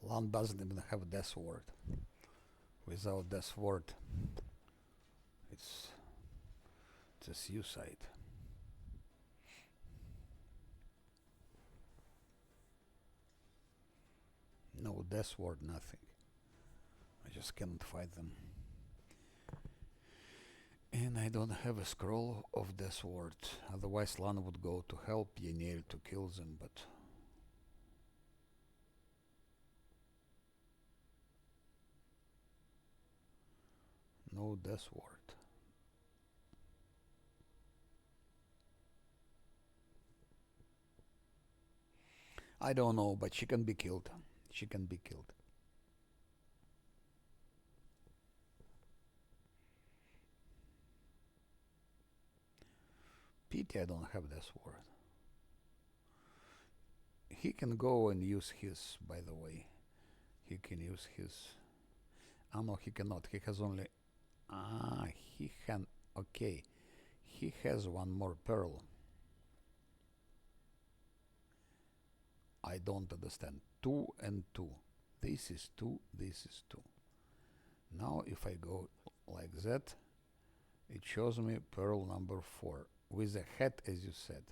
S1: Land doesn't even have a Death Ward. Without Death Ward, it's a suicide. No Death Ward, nothing. I just cannot fight them. And I don't have a scroll of Death Ward. Otherwise Lan would go to help Yaniel to kill them, but no Death Ward. I don't know, but she can be killed. She can be killed. Pity I don't have Death Ward. he can go and use his, by the way. He can use his. Ah, no, he cannot. He has only. Ah, he can. Okay. He has one more pearl. I don't understand. 2 and 2. This is 2, this is 2. Now if I go like that, it shows me pearl number 4 with a hat, as you said.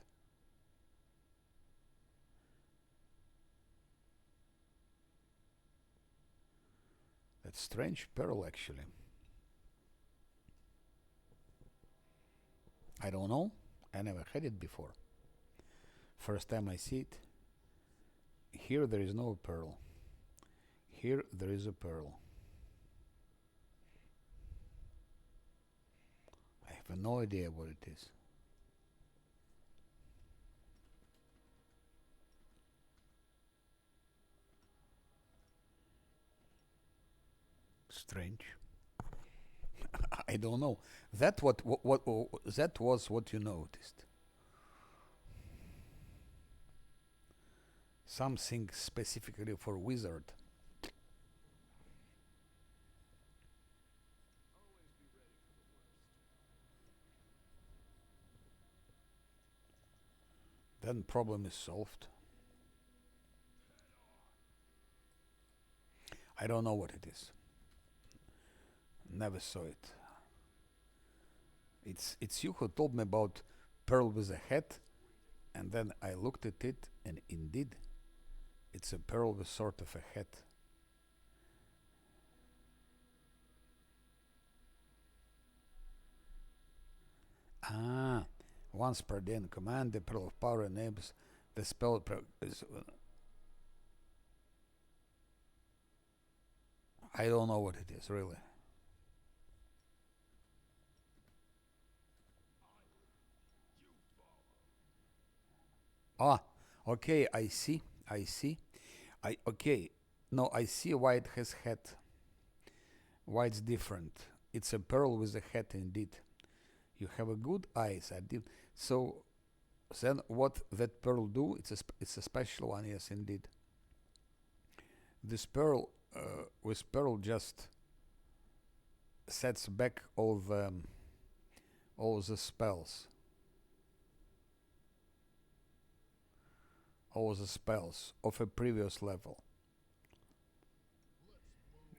S1: That's strange pearl, actually. I don't know. I never had it before. First time I see it. Here there is no pearl. Here there is a pearl. I have no idea what it is. Strange. I don't know. That that was what you noticed. Something specifically for wizard. Then problem is solved. I don't know what it is. Never saw it. It's you who told me about pearl with a hat, and then I looked at it, and indeed, it's a pearl with sort of a hat. Ah, once per day in command, the pearl of power enables the spell. I don't know what it is, really. Ah, okay, I see. I see. Okay. No, I see why it has hat. Why it's different. It's a pearl with a hat, indeed. You have a good eyes. I did. So then, what that pearl do? It's a special one. Yes, indeed. This pearl, with pearl, just sets back all the spells. All the spells of a previous level.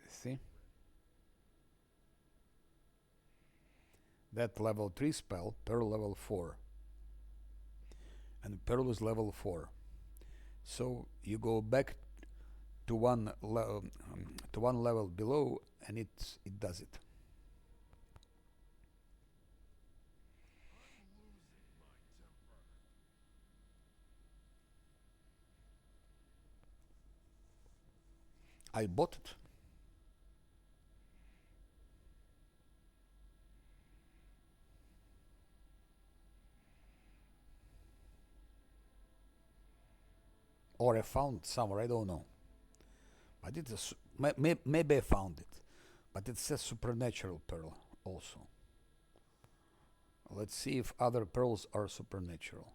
S1: See? That level 3 spell, Pearl level 4. And Pearl is level 4. So you go back to one level below, and it does it. I bought it. Or I found somewhere, I don't know. But it's maybe I found it. But it says supernatural pearl also. Let's see if other pearls are supernatural.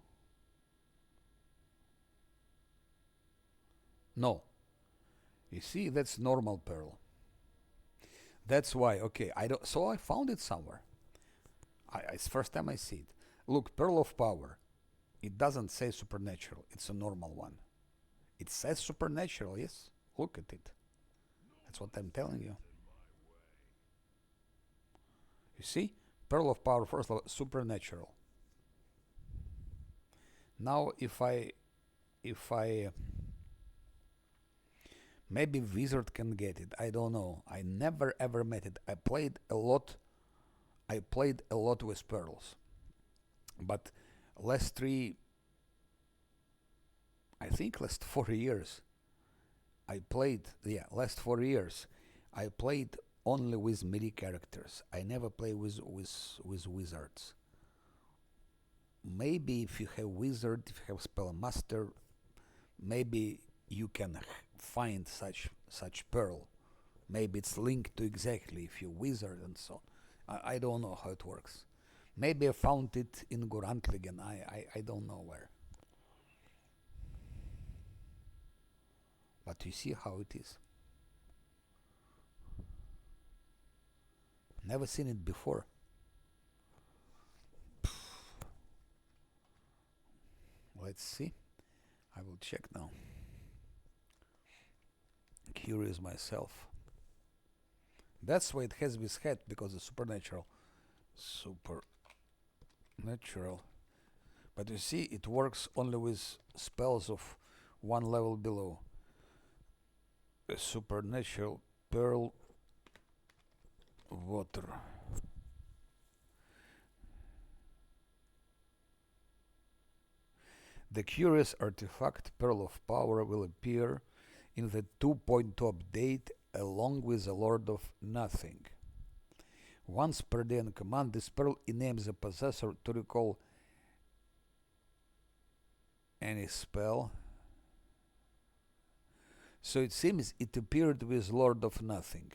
S1: No. You see, that's normal pearl. That's why. Okay, I don't. So I found it somewhere. It's first time I see it. Look, pearl of power. It doesn't say supernatural. It's a normal one. It says supernatural. Yes. Look at it. That's what I'm telling you. You see, pearl of power first level supernatural. Now, if I maybe wizard can get it. I don't know. I never ever met it. I played a lot with pearls. But last 4 years, last 4 years, I played only with melee characters. I never play with wizards. Maybe if you have wizard, if you have spellmaster, maybe you can find such pearl. Maybe it's linked to exactly if you wizard and so on. I don't know how it works. Maybe I found it in Gorantligen. I don't know where. But you see how it is. Never seen it before. Let's see. I will check now. Curious myself. That's why it has this hat, because it's supernatural. Supernatural. But you see, it works only with spells of one level below. A supernatural pearl WoTR. The curious artifact Pearl of Power will appear in the 2.2 update along with the Lord of Nothing. Once per day on command, this pearl enables the possessor to recall any spell. So it seems it appeared with Lord of Nothing.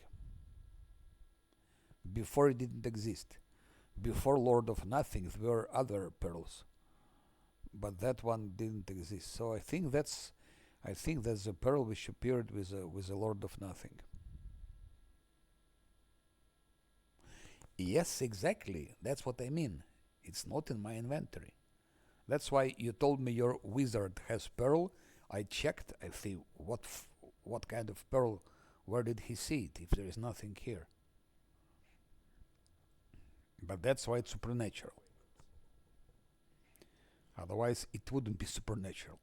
S1: Before it didn't exist. Before Lord of Nothing there were other pearls. But that one didn't exist. So I think that's the pearl which appeared with the Lord of Nothing. Yes, exactly. That's what I mean. It's not in my inventory. That's why you told me your wizard has pearl. I checked. I see what kind of pearl. Where did he see it? If there is nothing here. But that's why it's supernatural. Otherwise, it wouldn't be supernatural.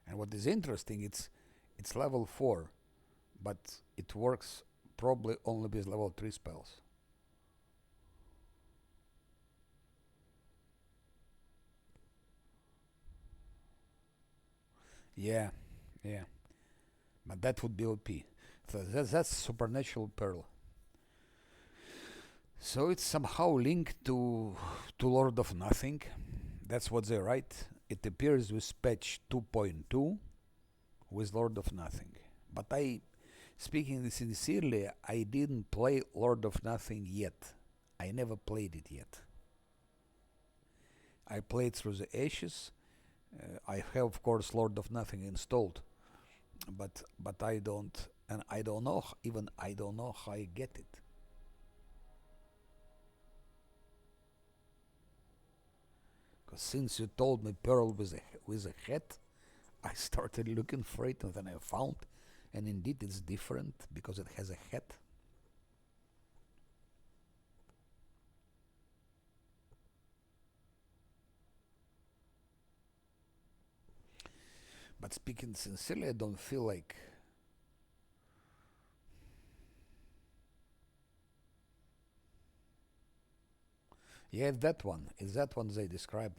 S1: And what is interesting, it's level 4, but it works probably only with level 3 spells. Yeah, yeah. But that would be OP. So that's supernatural pearl. So it's somehow linked to Lord of Nothing. That's what they write. It appears with patch 2.2 with Lord of Nothing. But speaking sincerely, I didn't play Lord of Nothing yet. I never played it yet. I played Through the Ashes. I have, of course, Lord of Nothing installed, but I don't, and I don't know how I get it. Because since you told me pearl with a head, I started looking for it, and then I found, and indeed it's different because it has a head. But speaking sincerely, I don't feel like. Yeah, it's that one. It's that one they describe.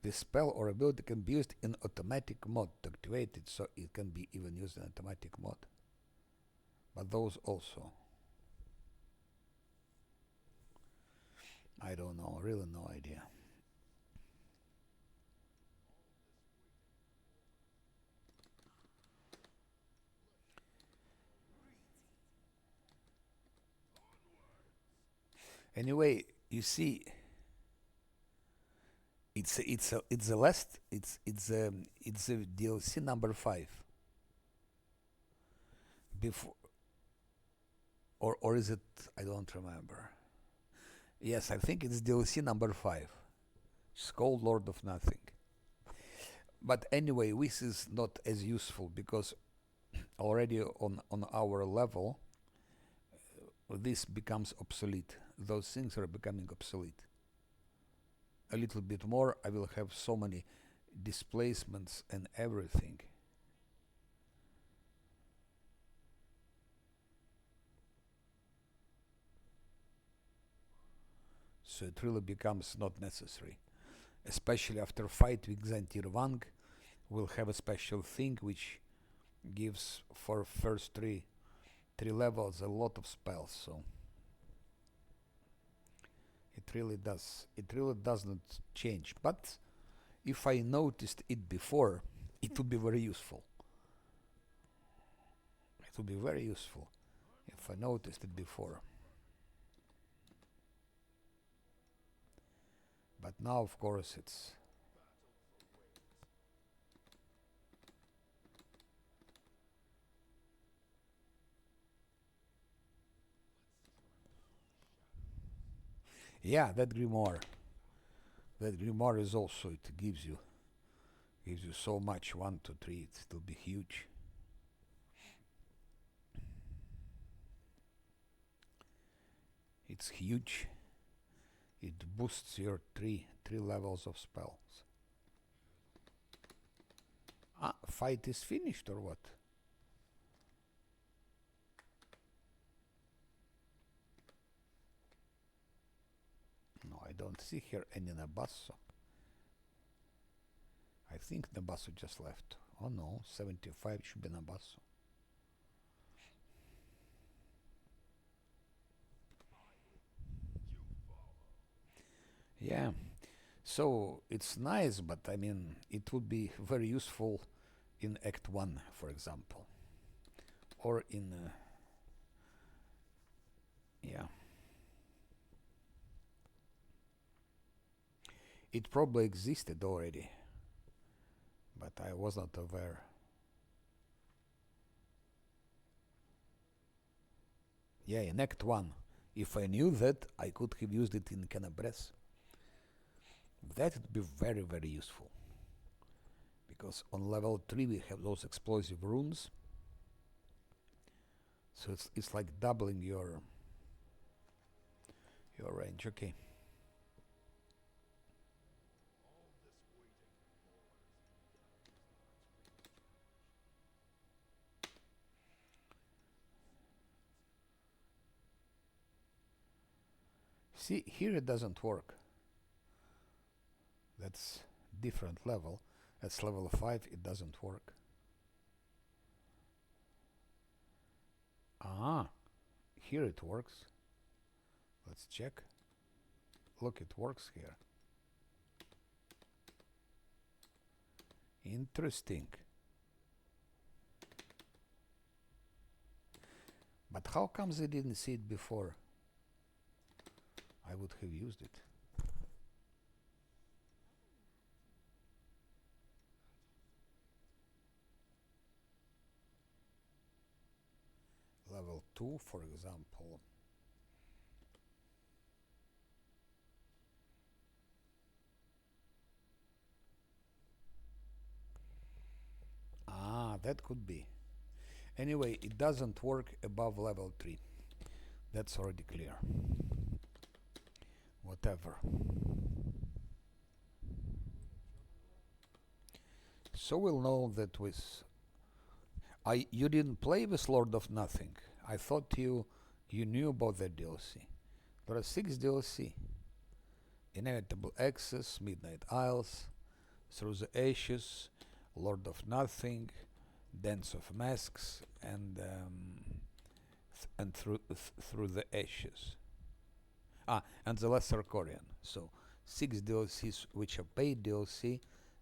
S1: This spell or ability can be used in automatic mode to activate it, so it can be even used in automatic mode. But those also. I don't know, really no idea. Anyway, you see, it's the last it's DLC number 5. Before or is it? I don't remember. Yes, I think it's DLC number 5. It's called Lord of Nothing. But anyway, this is not as useful because already on our level, this becomes obsolete. Those things are becoming obsolete. A little bit more, I will have so many displacements and everything. So it really becomes not necessary. Especially after fight with Xantir Wang, we'll have a special thing which gives for first three levels a lot of spells. So it really doesn't change. But if I noticed it before, it would be very useful. It would be very useful if I noticed it before. But now, of course, it's... Yeah, that grimoire. That grimoire is also, it gives you so much. 1 to 3, it will be huge. It's huge. It boosts your three levels of spells. Ah, fight is finished or what? No, I don't see here any Nabasso. I think Nabasso just left. Oh no, 75 should be Nabasso. Yeah, so it's nice, but I mean, it would be very useful in Act 1, for example. Or in... yeah. It probably existed already, but I was not aware. Yeah, in Act 1. If I knew that, I could have used it in Canabres. That would be very, very useful. Because on level 3 we have those explosive runes. So it's like doubling your range. Okay. See, here it doesn't work. That's different level. That's level 5, it doesn't work. Ah, here it works. Let's check. Look, it works here. Interesting. But how comes I didn't see it before? I would have used it. Level 2, for example. Ah, that could be. Anyway, it doesn't work above level 3. That's already clear. Whatever. So we'll know that with... you didn't play with Lord of Nothing. I thought you knew about that DLC. There are 6 DLC. Inevitable Access, Midnight Isles, Through the Ashes, Lord of Nothing, Dance of Masks, and through the Ashes. And the Lesser Korean. So 6 DLCs which are paid DLC,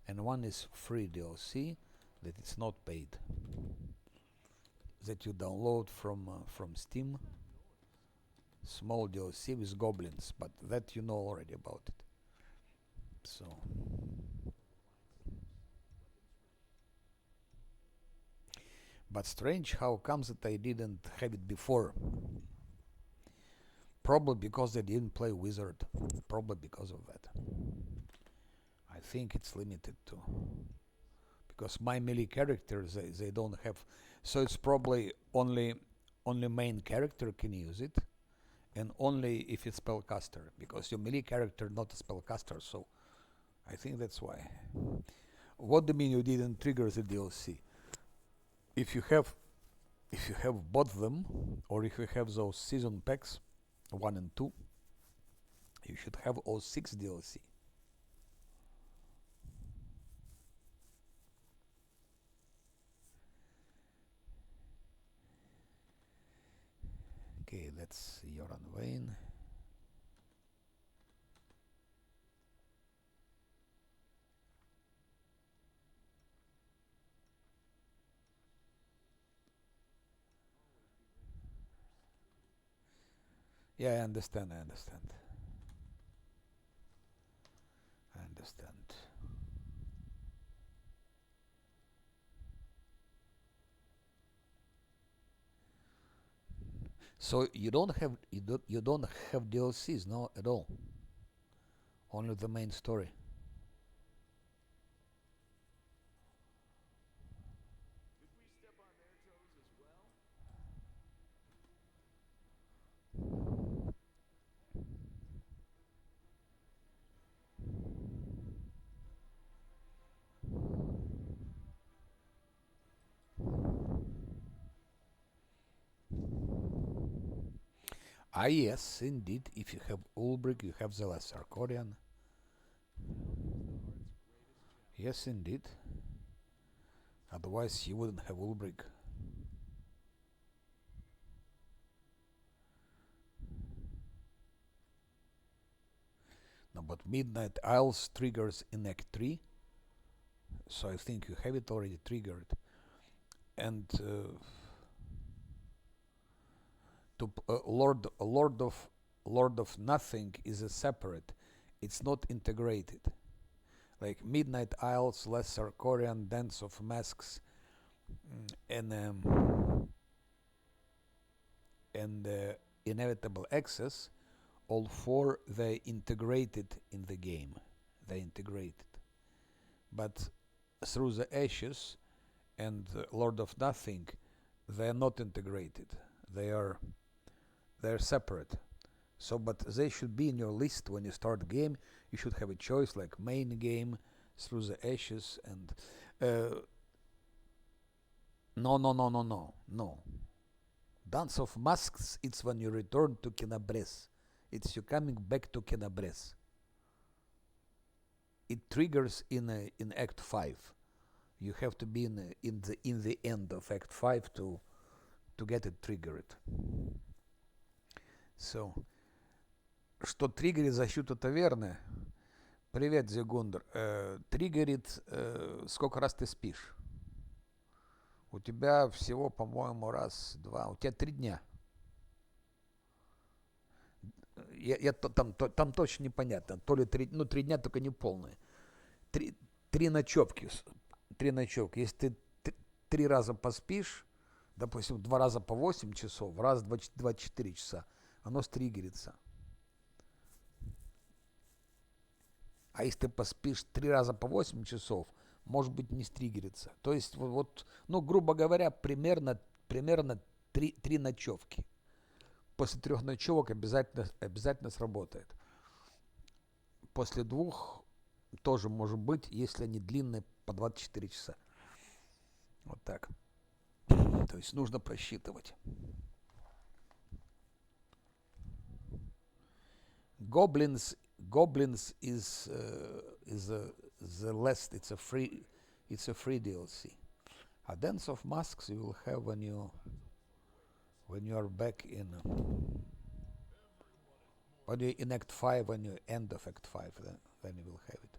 S1: and 1 is free DLC that is not paid, that you download from Steam. Small DLC with goblins, but that you know already about it. So but strange how comes that I didn't have it before. Probably because I didn't play Wizard. Probably because of that. I think it's limited to... because my melee characters, they don't have... so it's probably only main character can use it, and only if it's spellcaster, because your melee character not a spellcaster, so I think that's why. What do you mean you didn't trigger the DLC? If you have bought them, or if you have those season packs 1 and 2, you should have all 6 DLC. Okay, that's Joran Wayne. Yeah, I understand. I understand. I understand. So you don't have DLCs, no, at all. Only the main story. Ah, yes, indeed. If you have Ulbrich, you have the Lesser Korean. Yes, indeed. Otherwise, you wouldn't have Ulbrich. No, but Midnight Isles triggers in Act 3, so I think you have it already triggered. And Lord of Nothing is a separate. It's not integrated. Like Midnight Isles, Lesser Korean, Dance of Masks, and Inevitable Access, all four they integrated in the game. They integrated, but through the Ashes and Lord of Nothing, they are not integrated. They are they're separate. So, but they should be in your list when you start the game. You should have a choice like main game, Through the Ashes, and no. Dance of Masks. It's when you return to Kenabres. It's you coming back to Kenabres. It triggers in Act 5. You have to be in the end of Act 5 to get it triggered. So, что триггерит защиту таверны? Привет, Зигундер. Триггерит, сколько раз ты спишь? У тебя всего, по-моему, раз, два. У тебя 3 дня. Там точно непонятно. То ли 3 дня, только не полные. Три ночевки. 3 ночевки. Если ты 3 раза поспишь, допустим, 2 раза по 8 часов, раз 24 часа, оно стриггерится. А если ты поспишь 3 раза по 8 часов, может быть, не стриггерится. То есть, ну, грубо говоря, примерно 3 ночевки. После 3 ночевок обязательно сработает. После 2 тоже может быть, если они длинные, по 24 часа. Вот так. То есть нужно просчитывать. Goblins is the last. It's a free DLC. A Dance of Masks you will have when you are back in Act 5, when you end of Act 5, then you will have it.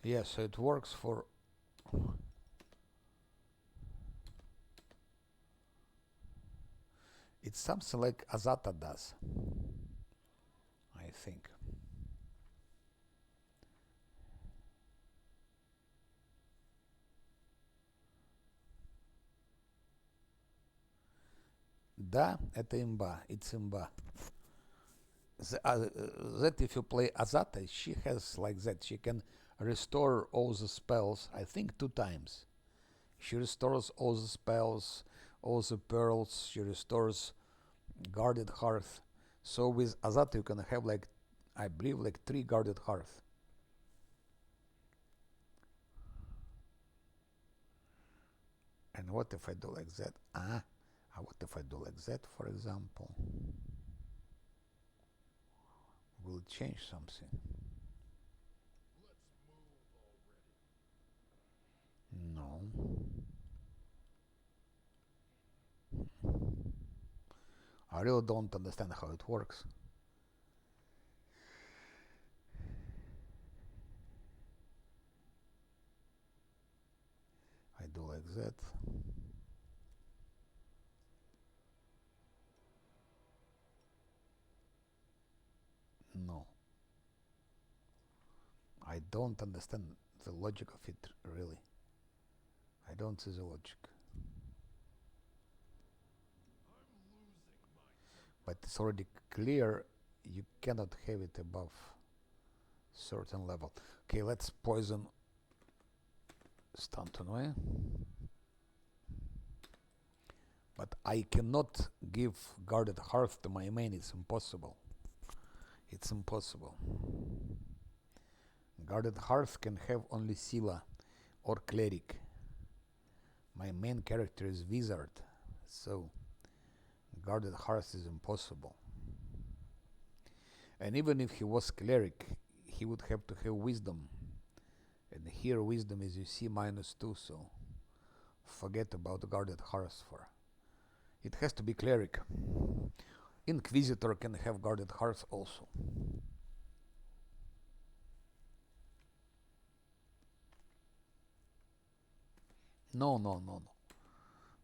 S1: Yes, so it works for it's something like Azata does, I think. Да, это имба. It's имба. That if you play Azata, she has like that. She can restore all the spells, I think 2 times. She restores all the spells, all the pearls. She restores Guarded Hearth. So with Azata you can have like, I believe, like 3 Guarded Hearth. And what if I do like that? What if I do like that, for example? Will it change something? No. I really don't understand how it works. that. No. I don't understand the logic of it, really. I don't see the logic. But it's already clear you cannot have it above certain level. Okay, let's poison Stantonway. But I cannot give Guarded Hearth to my main, it's impossible. It's impossible. Guarded Hearth can have only Sila or Cleric. My main character is Wizard, so Guarded Hearth is impossible. And even if he was Cleric, he would have to have Wisdom. And here Wisdom is, you see, -2, so forget about Guarded Hearth for. It has to be Cleric. Inquisitor can have Guarded Hearth also. No, no, no, no.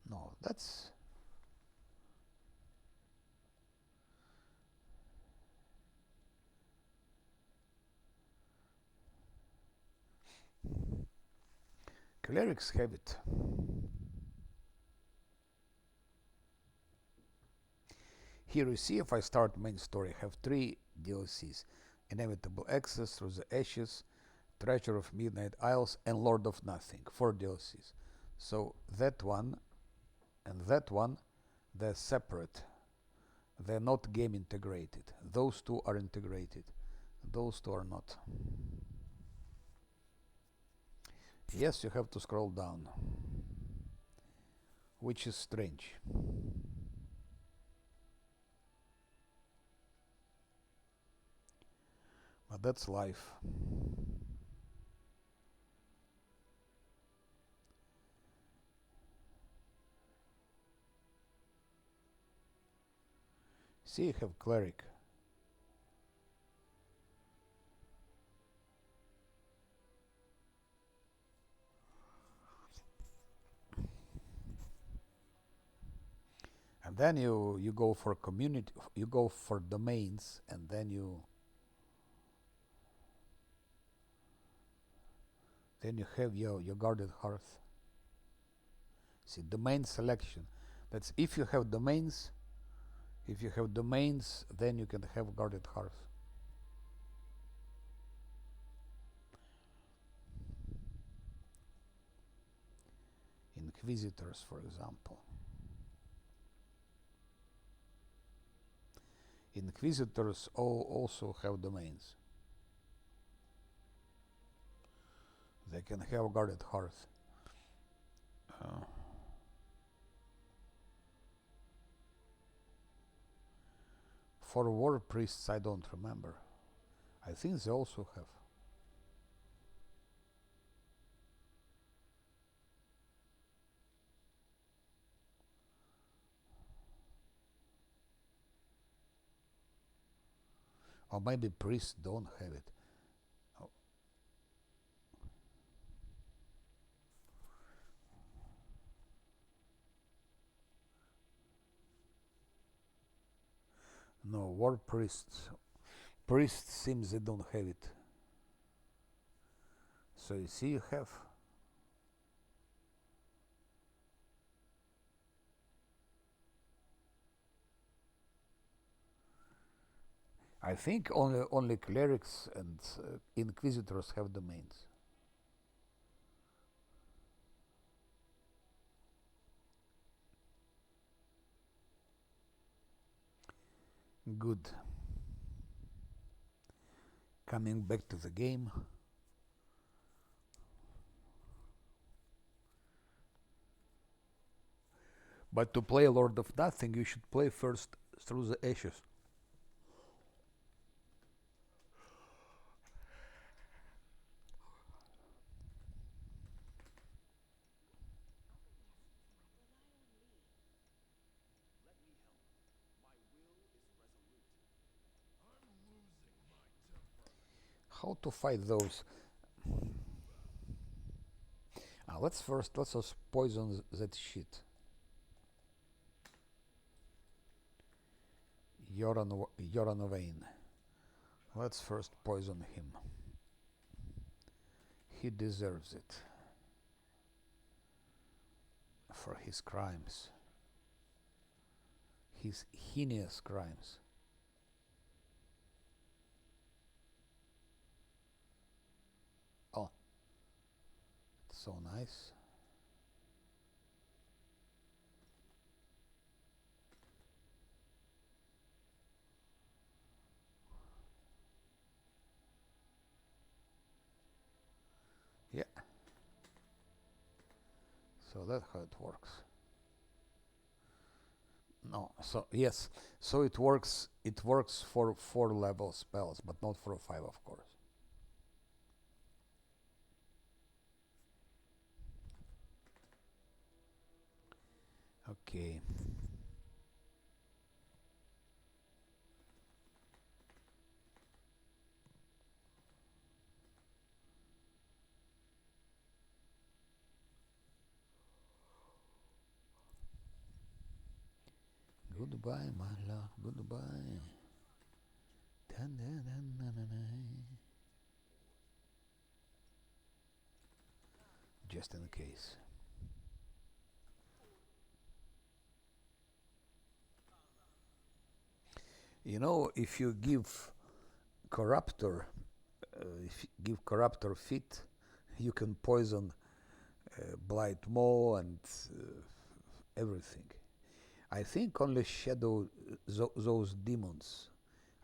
S1: No, that's... Clerics have it. Here you see, if I start main story, I have 3 DLCs. Inevitable Access, Through the Ashes, Treasure of Midnight Isles, and Lord of Nothing. 4 DLCs. So that one and that one, they're separate. They're not game integrated. Those 2 are integrated. Those 2 are not. Yes, you have to scroll down, which is strange. But that's life. See, you have Cleric. And then you go for community, you go for domains, and then you have your Guarded Hearth. See, domain selection. That's if you have domains. If you have domains, then you can have Guarded Hearth. Inquisitors, for example. Inquisitors also have domains. They can have Guarded Hearth. For War Priests, I don't remember. I think they also have. Or maybe priests don't have it. Oh. No, war priests. Priests seems they don't have it. So you see, you have. I think only clerics and inquisitors have domains. Good. Coming back to the game. But to play Lord of Nothing, you should play first Through the Ashes. How to fight those? let's us poison that shit. Yoranovain. Let's first poison him. He deserves it for his crimes, his heinous crimes. Oh, so nice. Yeah. So that's how it works. No, so yes, so it works. It works for 4 level spells, but not for 5, of course. Okay. Goodbye, my love. Goodbye. Just in case. You know, if you give corruptor, if you give corruptor fit, you can poison blight maw and everything. I think only shadow those demons.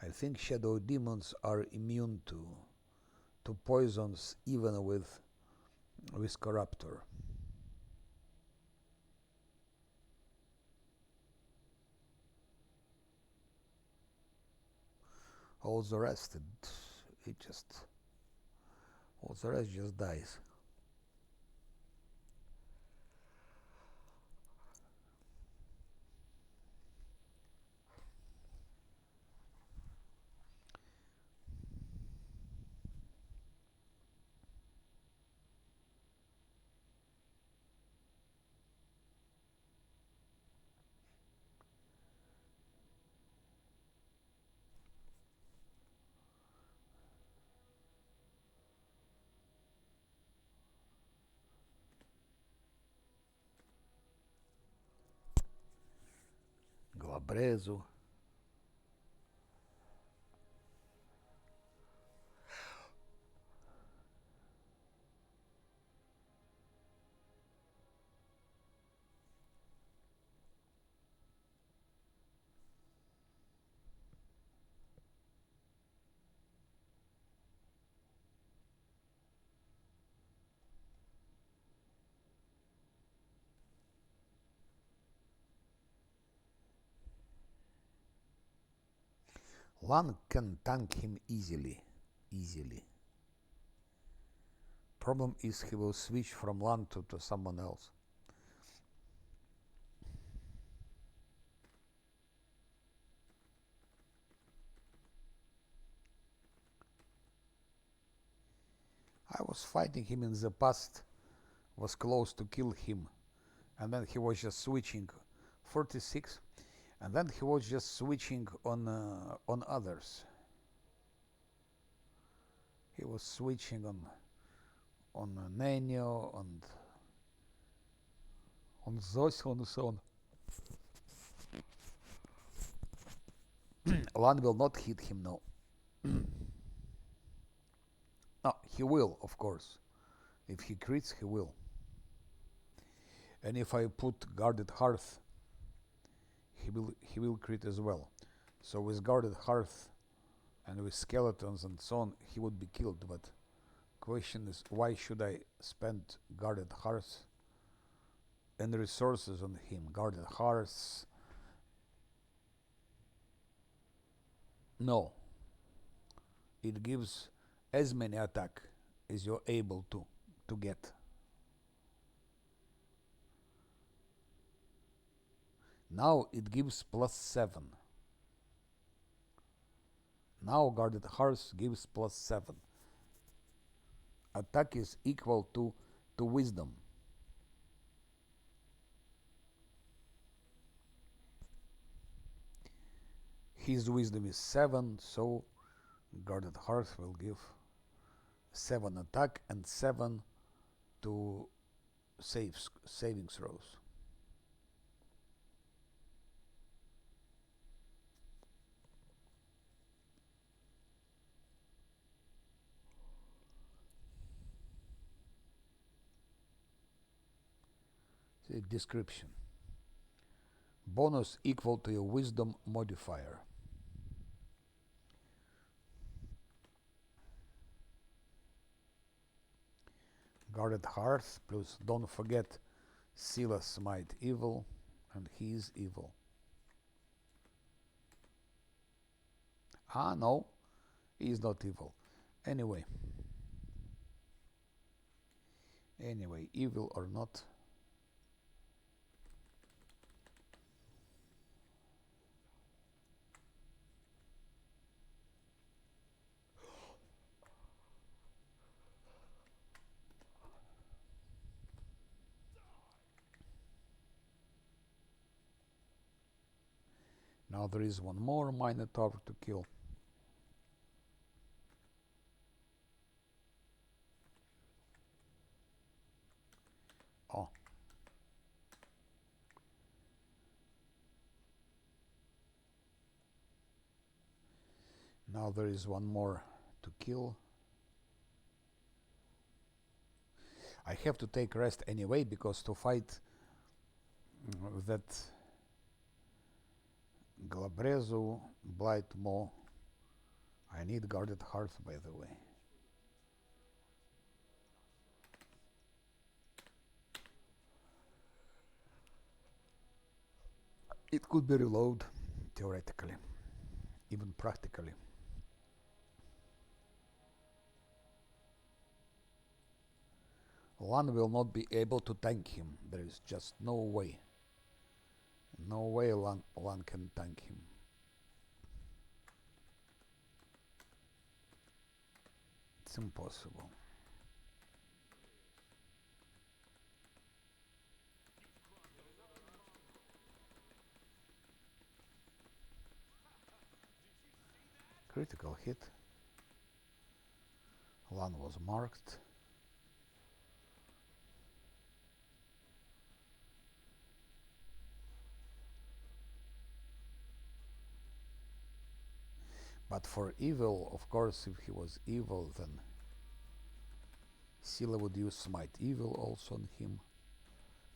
S1: I think shadow demons are immune to poisons even with corruptor. All the rest, it just all the rest just dies. Glabrezo. Lan can tank him easily. Easily. Problem is he will switch from Lan to someone else. I was fighting him in the past, was close to kill him, and then he was just switching 46, and then he was just switching on others. He was switching on Nenio and on Zosil and so on. Lan will not hit him now. No, he will, of course. If he crits, he will. And if I put guarded hearth, he will crit as well. So with guarded hearth and with skeletons and so on, he would be killed. But question is, why should I spend guarded hearth and resources on him? Guarded hearth. No. It gives as many attack as you're able to get. Now it gives +7. Now guarded hearth gives +7. Attack is equal to wisdom. His wisdom is 7, so guarded heart will give 7 attack and 7 to saving throws. The description. Bonus equal to your wisdom modifier. Guarded heart, plus don't forget Sila smite evil, and he is evil. Ah, no, he is not evil. Anyway, evil or not. Now there is one more Minotaur to kill. Oh. Now there is one more to kill. I have to take rest anyway because to fight that Glabrezu Blightmaw, I need guarded heart, by the way. It could be reload, theoretically, even practically. Lan will not be able to tank him. There is just no way. No way Lan can tank him. It's impossible. Critical hit. Lan was marked. But for evil, of course, if he was evil, then Sila would use Smite Evil also on him.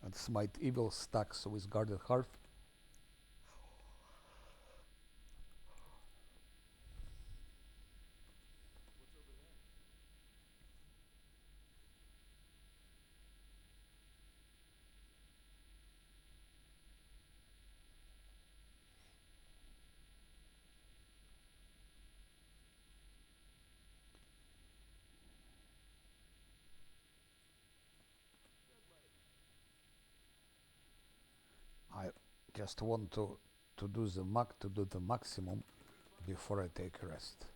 S1: And Smite Evil stacks with Guarded Heart. I just want to do the maximum before I take a rest.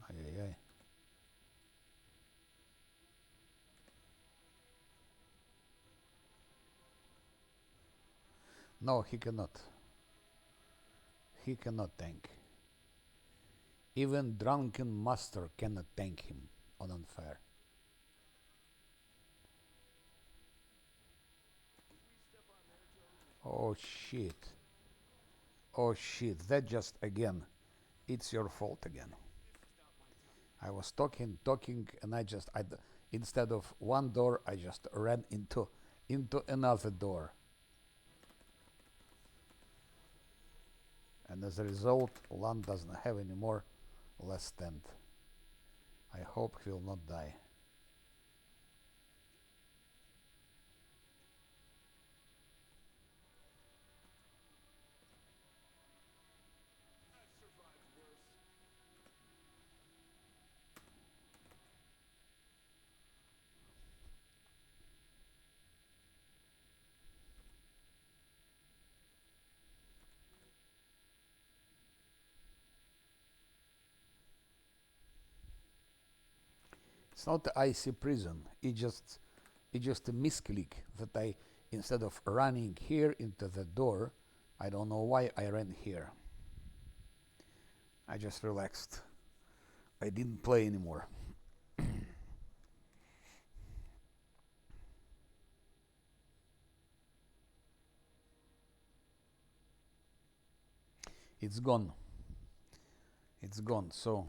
S1: Ay, ay, ay. No, he cannot. He cannot tank. Even Drunken Master cannot tank him on Unfair. Oh shit. Oh shit, that just again, it's your fault again. I was talking, and instead of one door, I just ran into another door. And as a result, Lan doesn't have any more last stand. I hope he will not die. It's not the icy prison. It's just a misclick that I, instead of running here into the door, I don't know why I ran here. I just relaxed. I didn't play anymore. It's gone. It's gone, so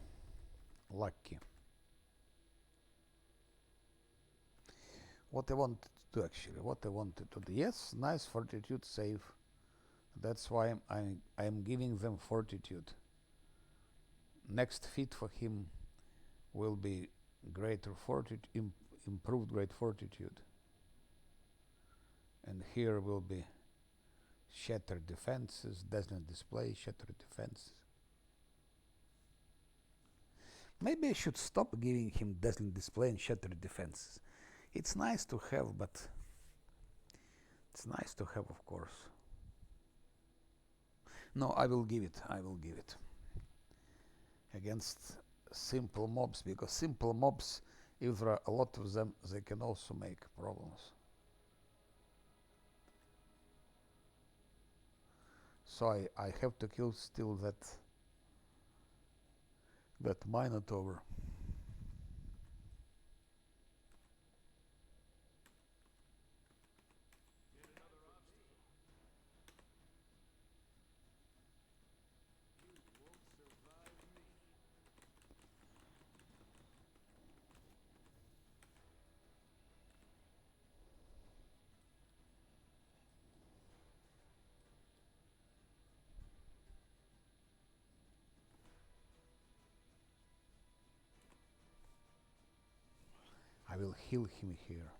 S1: lucky. What I wanted to do actually, what I wanted to do. Yes, nice fortitude save. That's why I'm giving them fortitude. Next feat for him will be greater fortitude, improved great fortitude. And here will be shattered defenses, dazzling display, shattered defense. Maybe I should stop giving him dazzling display and shattered defenses. It's nice to have, but it's nice to have, of course. No, I will give it. I will give it. Against simple mobs, because simple mobs, if there are a lot of them, they can also make problems. So I have to kill still that Minotaur. I will heal him here.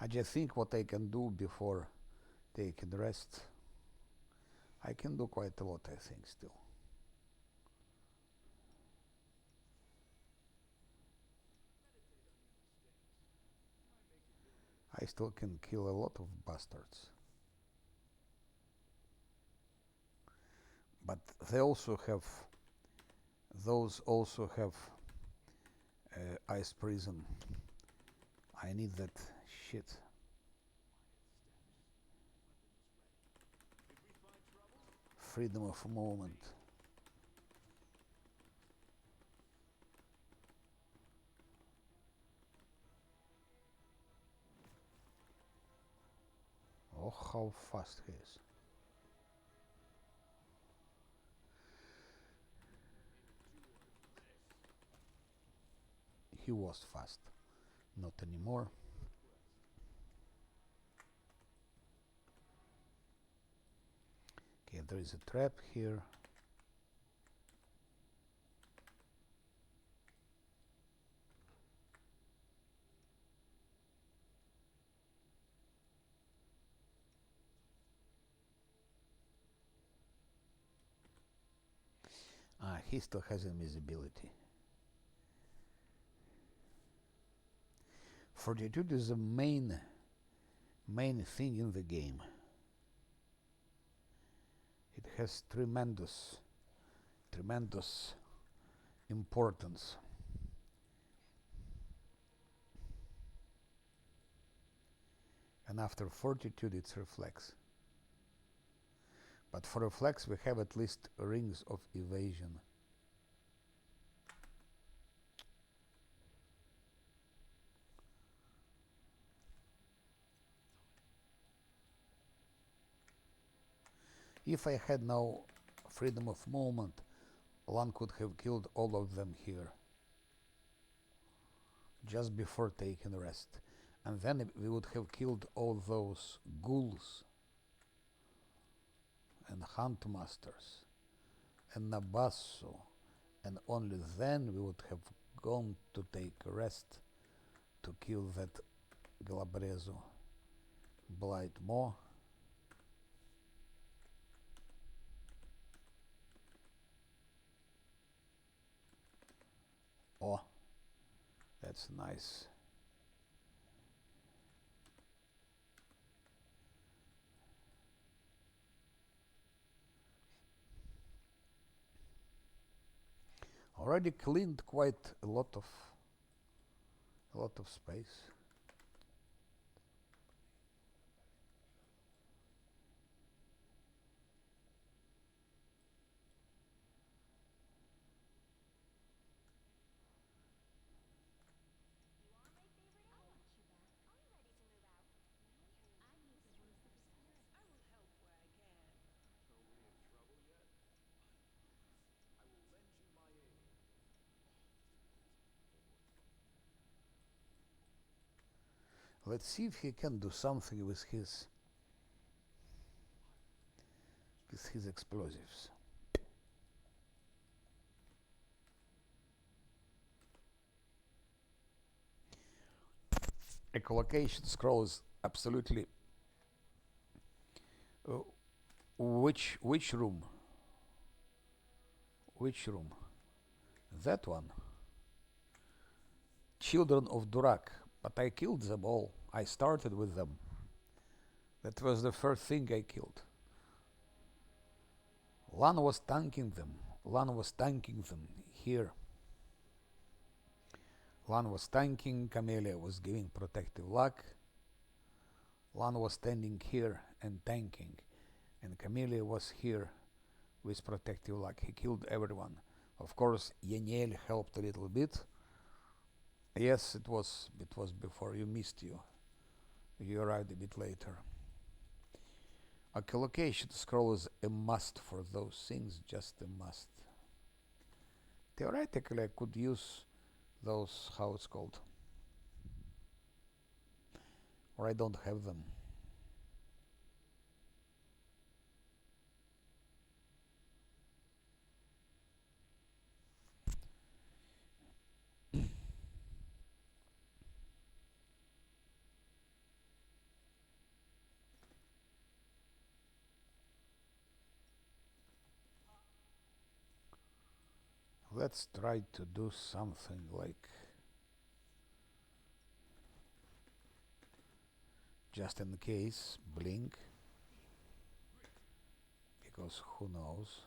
S1: I just think what I can do before taking rest. I can do quite a lot, I think, still. I still can kill a lot of bastards. But they also have, those also have ice prison. I need that shit. Freedom of movement. Oh, how fast he is. He was fast. Not anymore. Okay, there is a trap here. Ah, he still has invisibility. Fortitude is the main thing in the game. It has tremendous importance. And after fortitude it's reflex. But for reflex we have at least rings of evasion. If I had no freedom of movement, one could have killed all of them here, just before taking rest. And then we would have killed all those ghouls and huntmasters and Nabasso, and only then we would have gone to take rest to kill that Glabrezo Blight Maw. Oh, that's nice. already cleaned quite a lot of space. Let's see if he can do something with his explosives. Echolocation scroll is absolutely. Uh, which room? Which room? That one. Children of Durak. But I killed them all. I started with them. That was the first thing I killed. Lan was tanking them. Here. Lan was tanking, Camellia was giving protective luck. Lan was standing here and tanking, and Camellia was here with protective luck. He killed everyone. Of course, Yeniel helped a little bit. Yes, it was before you missed you. You arrived a bit later. A collocation scroll is a must for those things, just a must. Theoretically, I could use those, how it's called, or I don't have them. Let's try to do something like, just in case, blink, because who knows.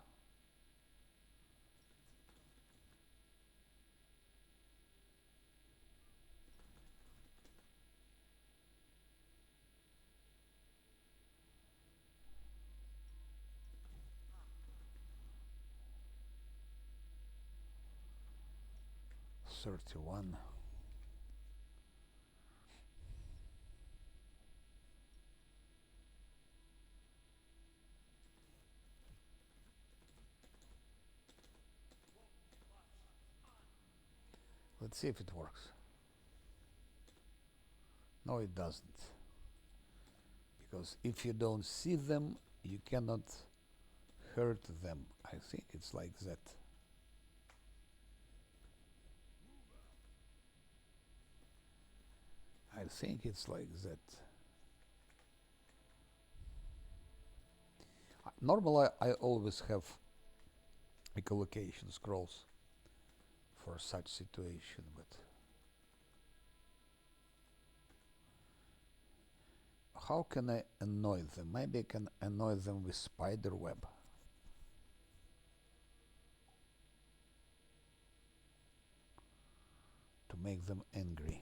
S1: $31. Let's see if it works. No, it doesn't. Because if you don't see them, you cannot hurt them. I think it's like that. I think it's like that. Normally, I always have echolocation scrolls for such situation, but how can I annoy them? Maybe I can annoy them with spider web. To make them angry.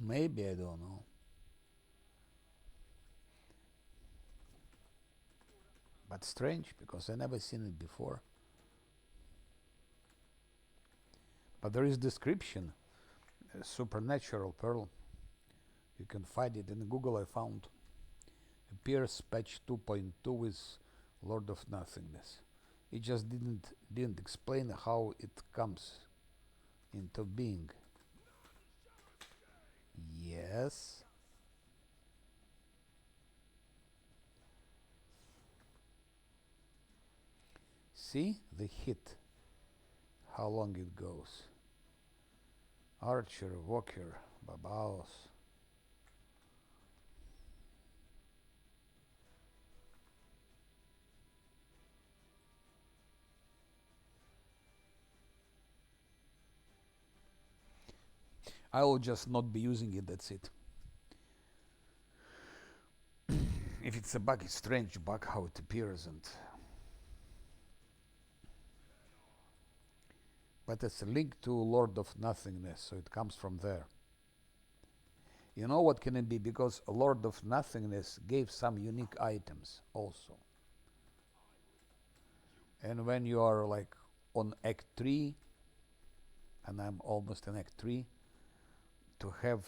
S1: Maybe, I don't know. But strange, because I never seen it before. But there is description, supernatural pearl. You can find it in Google. I found appears patch 2.2 with Lord of Nothingness. It just didn't explain how it comes into being. Yes. See the hit, how long it goes. Archer, Walker, Babaos. I will just not be using it, that's it. If it's a bug, it's strange bug how it appears, and but it's a link to Lord of Nothingness, so it comes from there. You know what can it be? Because Lord of Nothingness gave some unique items also. And when you are like on Act 3, and I'm almost in Act 3, to have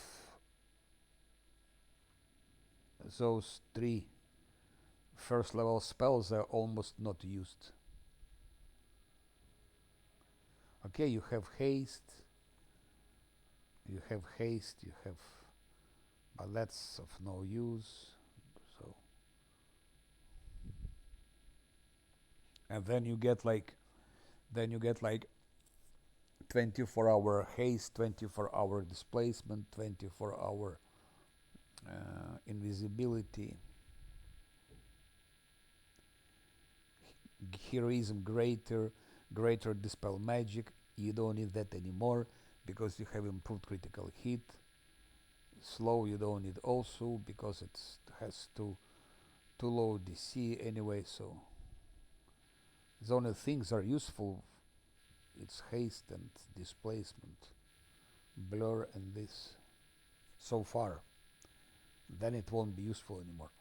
S1: those 3 first level spells are almost not used. Okay, you have haste, you have, but that's of no use. So, and then you get like 24-hour haste, 24-hour displacement, 24-hour invisibility, heroism greater dispel magic. You don't need that anymore because you have improved critical hit. Slow you don't need also because it has too low DC anyway. So the only things are useful, it's haste and displacement, blur and this. So far, then it won't be useful anymore.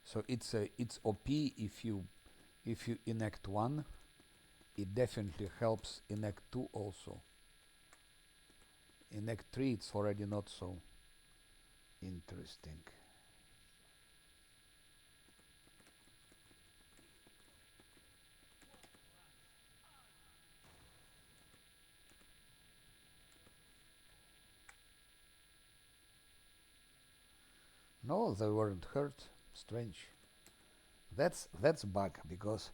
S1: So it's OP if you enact 1. It definitely helps in Act 2 also. In Act 3 it's already not so interesting. No, they weren't hurt. Strange. That's bug because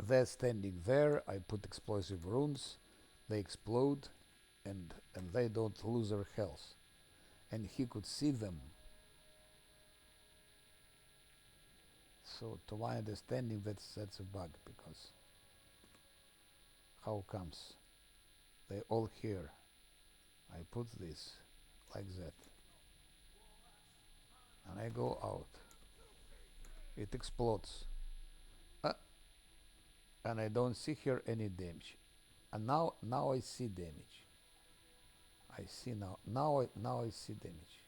S1: they're standing there. I put explosive runes, they explode, and they don't lose their health. And he could see them. So to my understanding, that's a bug because how comes they all here? I put this like that, and I go out. It explodes, uh, and I don't see here any damage. And now I see damage. I see now. Now I see damage.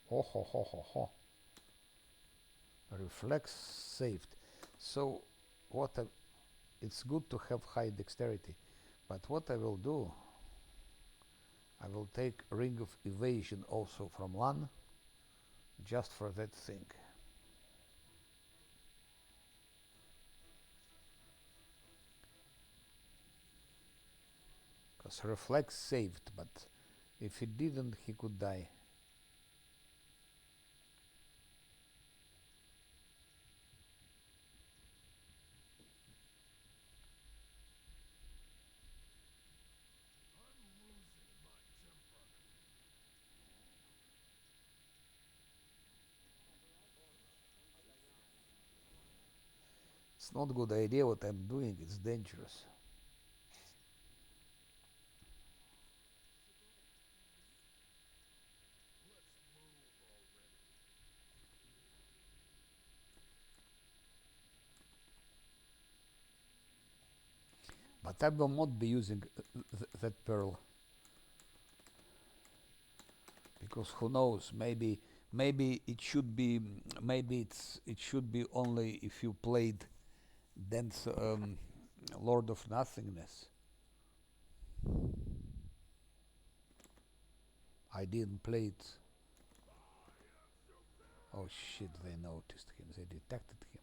S1: Ho ho ho ho ho. Reflex saved. So what it's good to have high dexterity, but what I will do, I will take Ring of Evasion also from 1 just for that thing. Because Reflex saved, but if it didn't, he could die. It's not a good idea what I'm doing, it's dangerous. But I will not be using that pearl, because who knows, maybe it should be, it should be only if you played Dance Lord of Nothingness. I didn't play it. Oh shit, they noticed him, they detected him.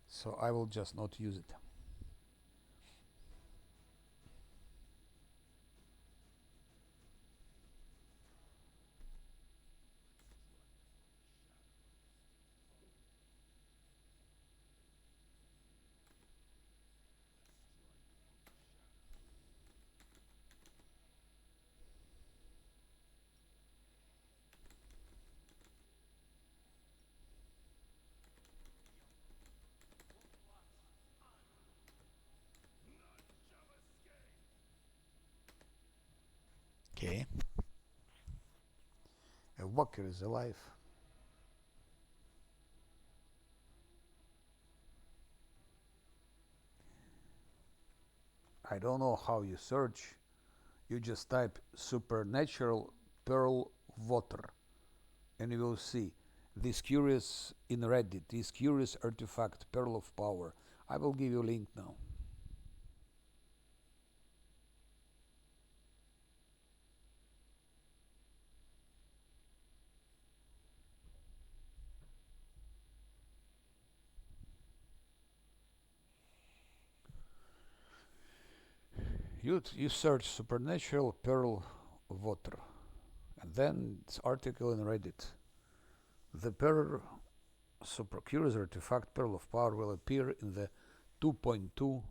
S1: So I will just not use it. Okay. A walker is alive. I don't know how you search. You just type supernatural pearl water and you will see this curious in Reddit, this curious artifact pearl of power. I will give you a link now. You search supernatural pearl water and then this article in Reddit. The pearl super curious artifact pearl of power will appear in the 2.2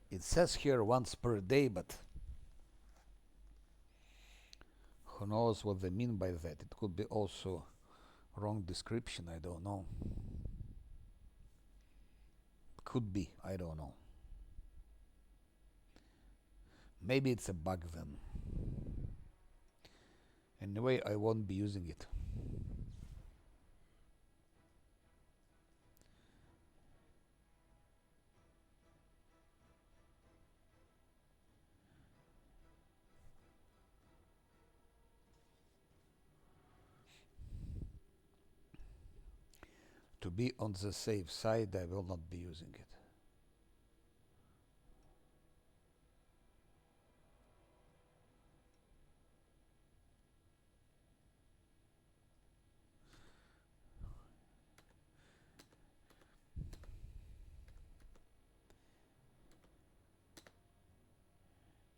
S1: It says here once per day, but who knows what they mean by that? It could be also wrong description, I don't know. Could be, I don't know. Maybe it's a bug then. Anyway, I won't be using it. To be on the safe side, I will not be using it.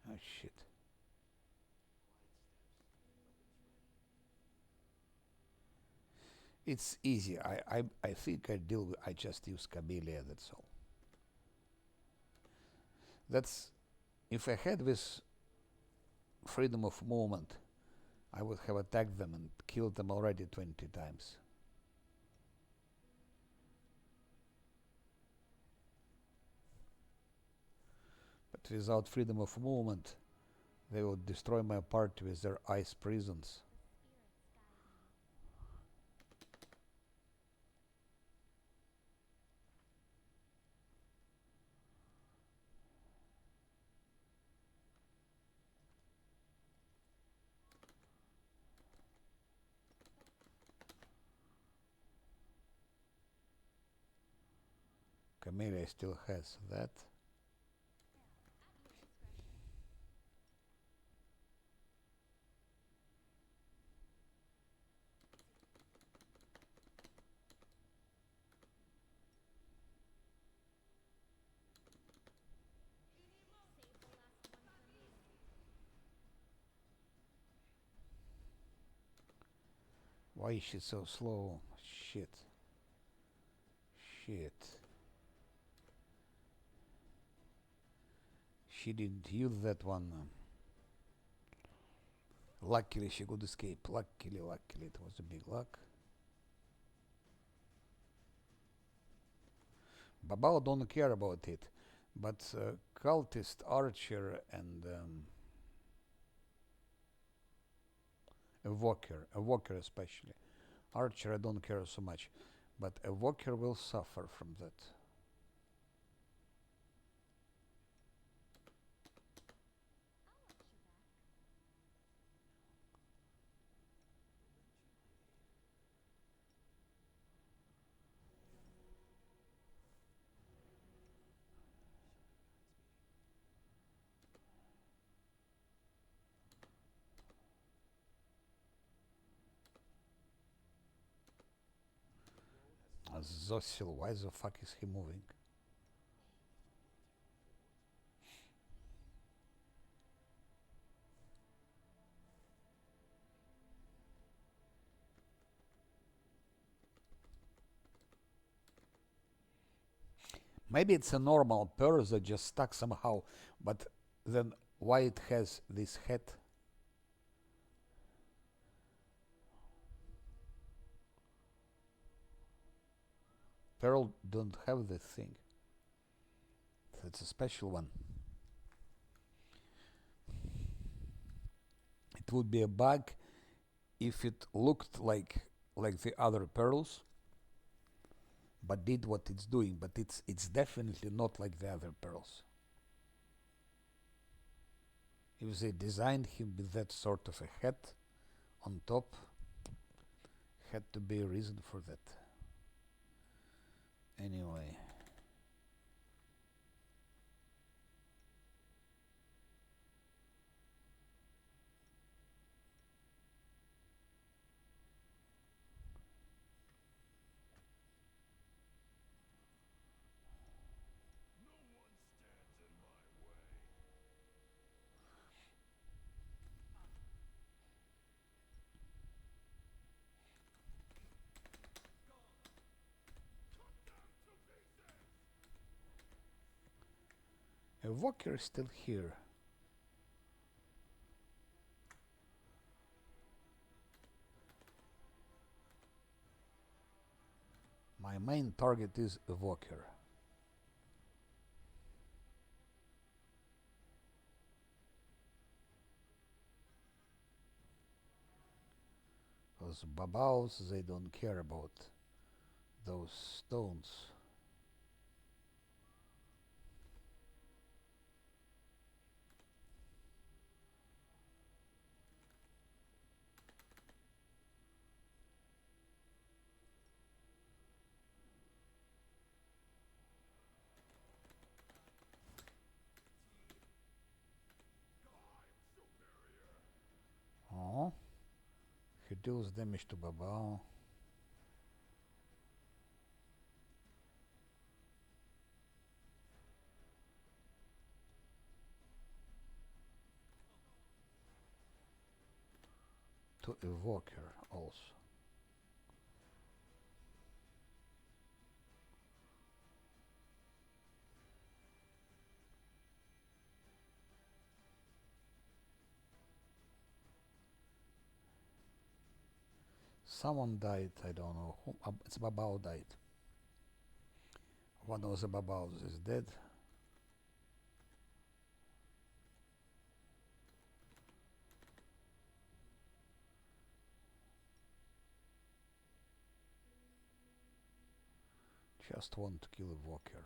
S1: Oh shit. It's easy. I think I just use Camellia, that's all. That's if I had this freedom of movement, I would have attacked them and killed them already 20 times. But without freedom of movement, they will destroy my party with their ice prisons. Camellia still has that. Why is she so slow? Shit. Shit. She didn't use that one. Luckily she could escape. Luckily, it was a big luck. Babao don't care about it. But cultist, archer, and evoker especially. Archer I don't care so much, but evoker will suffer from that. Zosil, why the fuck is he moving? Maybe it's a normal pearl that just stuck somehow, but then why it has this head? Pearl don't have this thing. It's a special one. It would be a bug if it looked like the other pearls, but did what it's doing. But it's definitely not like the other pearls. If they designed him with that sort of a head on top, had to be a reason for that. Anyway. Evoker is still here. My main target is Evoker. Those babaos, they don't care about those stones. Oh, he deals damage to babao. To Evoker also. Someone died, I don't know who. It's babao died. One of the babaos is dead. Just want to kill Evoker.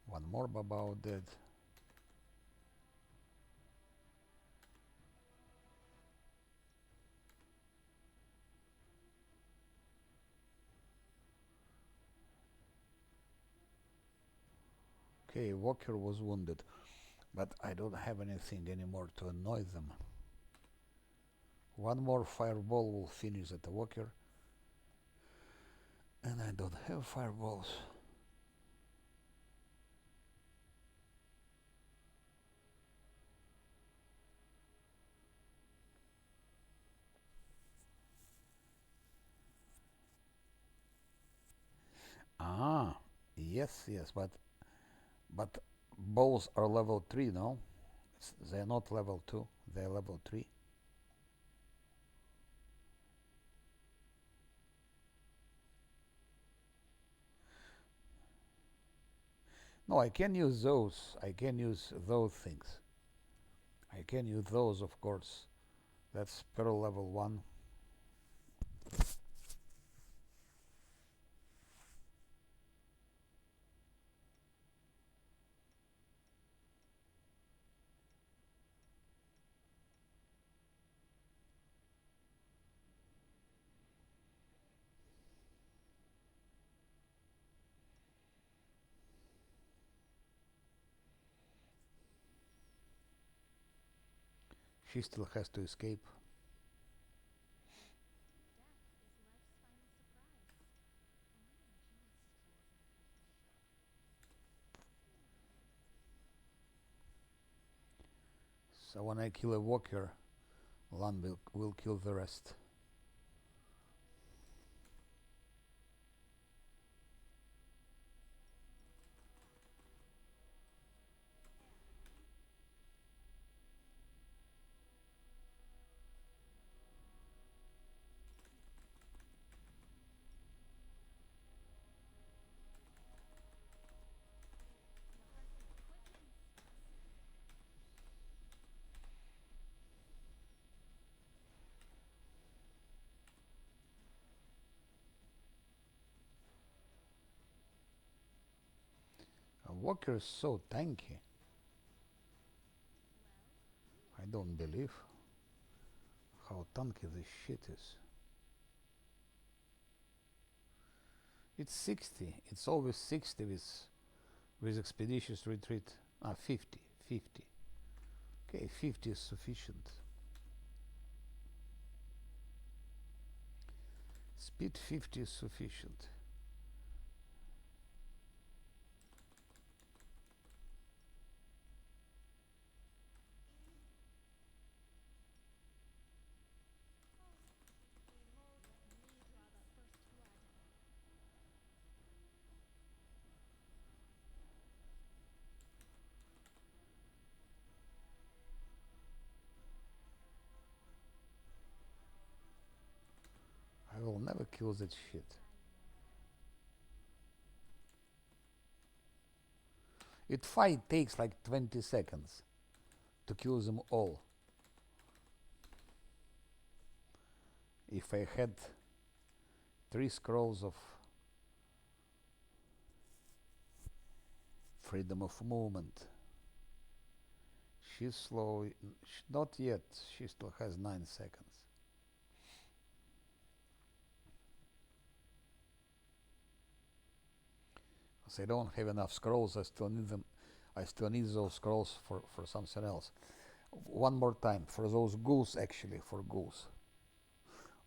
S1: One more babao dead. Okay, Walker was wounded, but I don't have anything anymore to annoy them. One more fireball will finish the Walker, and I don't have fireballs. Yes, yes, but both are level 3, no? They're not level 2, they're level 3. No, I can use those. I can use those things. I can use those, of course. That's per level 1. She still has to escape. So when I kill a walker, Lan will kill the rest. A walker is so tanky. I don't believe how tanky this shit is. It's 60. It's always 60 with expeditious retreat. 50. 50. Okay, 50 is sufficient. Speed 50 is sufficient. I will never kill that shit. It fight takes like 20 seconds to kill them all. If I had 3 scrolls of freedom of movement. She's slow. Not yet. She still has 9 seconds. Because I don't have enough scrolls. I still need them. I still need those scrolls for something else. One more time for those ghouls, actually, for ghouls.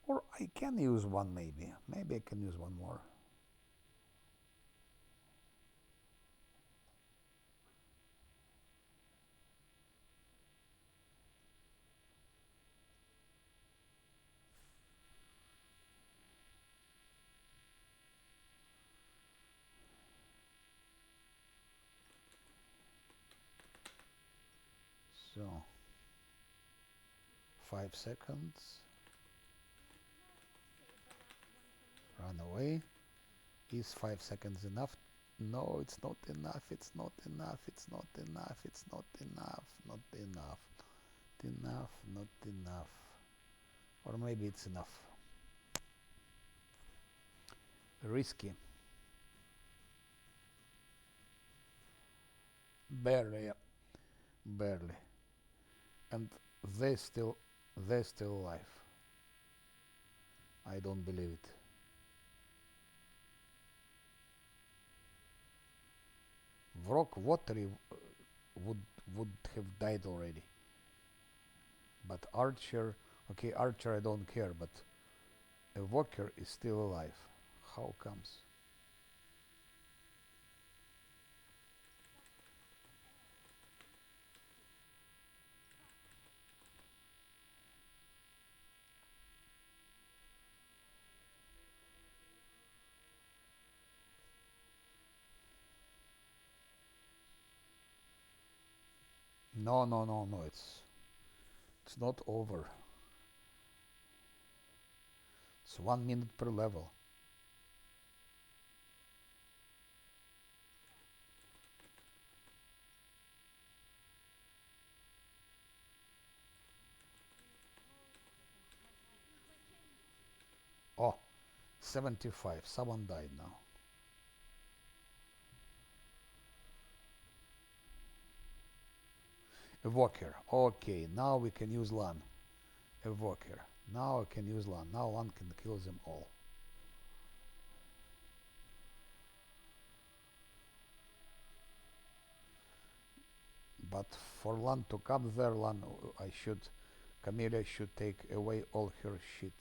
S1: Or I can use one maybe. Maybe I can use one more. So 5 seconds. Run away. Is 5 seconds enough? No, it's not enough. It's not enough. It's not enough. It's not enough. Not enough. Enough. Not enough. Or maybe it's enough. Risky. Barely. Yeah. Barely. And they're still alive. I don't believe it. Vrock WoTR would would have died already. But Archer, okay, Archer I don't care, but Evoker is still alive. How comes? No, no, no, no. It's not over. It's 1 minute per level. Oh, 75. Someone died now. Evoker. Okay, now we can use LAN. Evoker. Now I can use LAN. Now LAN can kill them all. But for LAN to come there, Camellia should take away all her shit.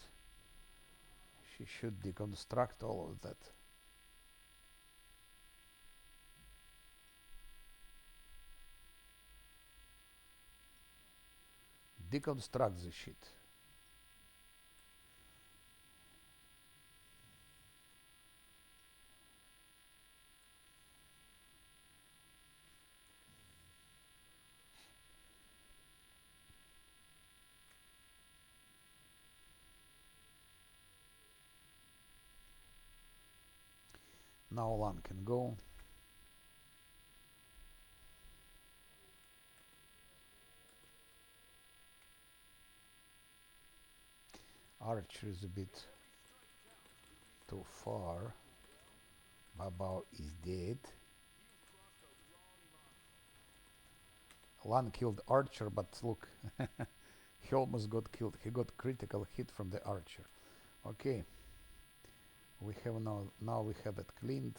S1: She should deconstruct all of that. Deconstruct the shit. Now LAN can go. Archer is a bit too far. Babao is dead. LAN killed Archer, but look, he almost got killed. He got critical hit from the Archer. Okay, we have now we have it cleaned.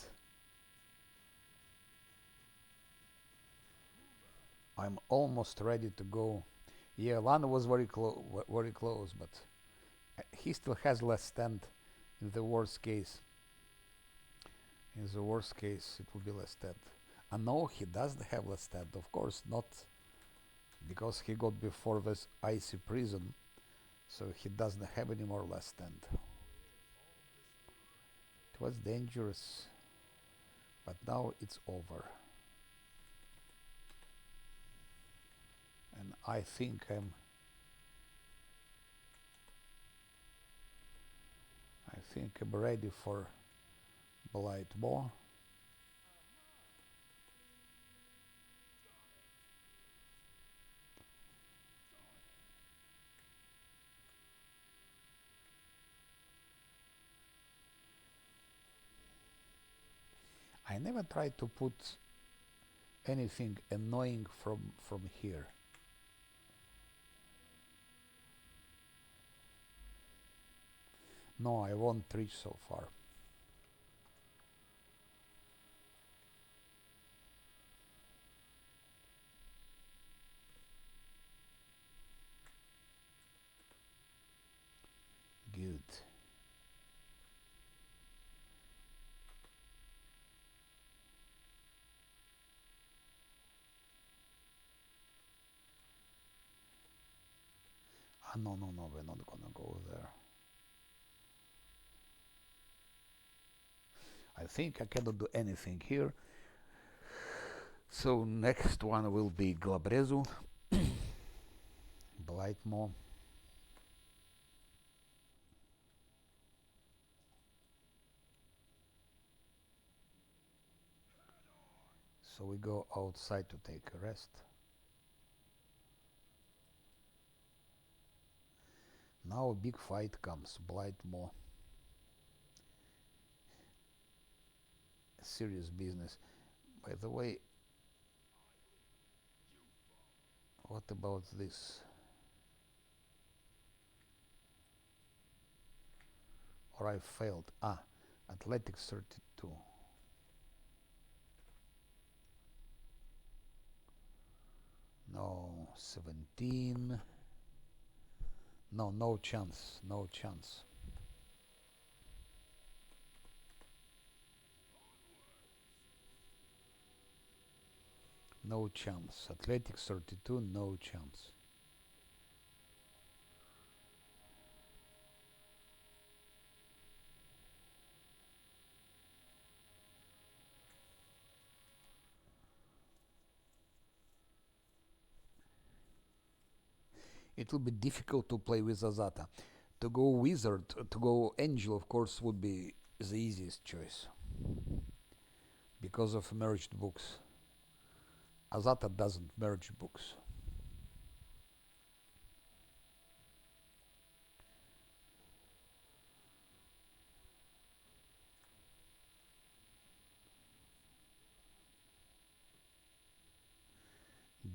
S1: I'm almost ready to go. Yeah, LAN was very close, but he still has less stand. In the worst case, it will be less stand. And no, he doesn't have less stand. Of course not, because he got before this icy prison, so he doesn't have any more less stand. It was dangerous, but now it's over. And I think I'm ready for Blightmore. I never tried to put anything annoying from here. No, I won't reach so far. Good. Ah, no, no, no, we're not gonna go there. I think I cannot do anything here. So next one will be Glabrezu, Blightmore. So we go outside to take a rest. Now a big fight comes, Blightmore. Serious business. By the way, what about this? Or I failed. Ah, Athletics 32. No, 17. No, no chance. No chance. No chance. Athletics 32, no chance. It will be difficult to play with Azata. To go wizard, to go angel, of course, would be the easiest choice because of merged books. Azata doesn't merge books.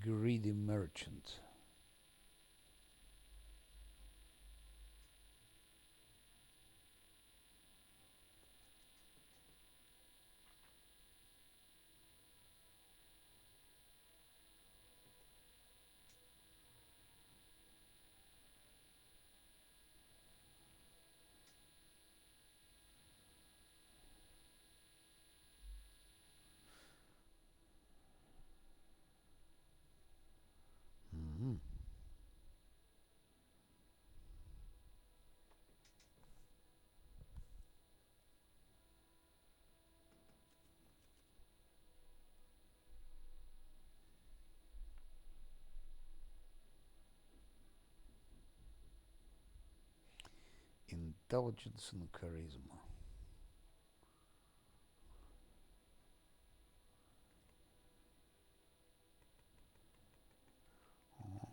S1: Greedy merchant. Mhm. Intelligence and charisma. Oh,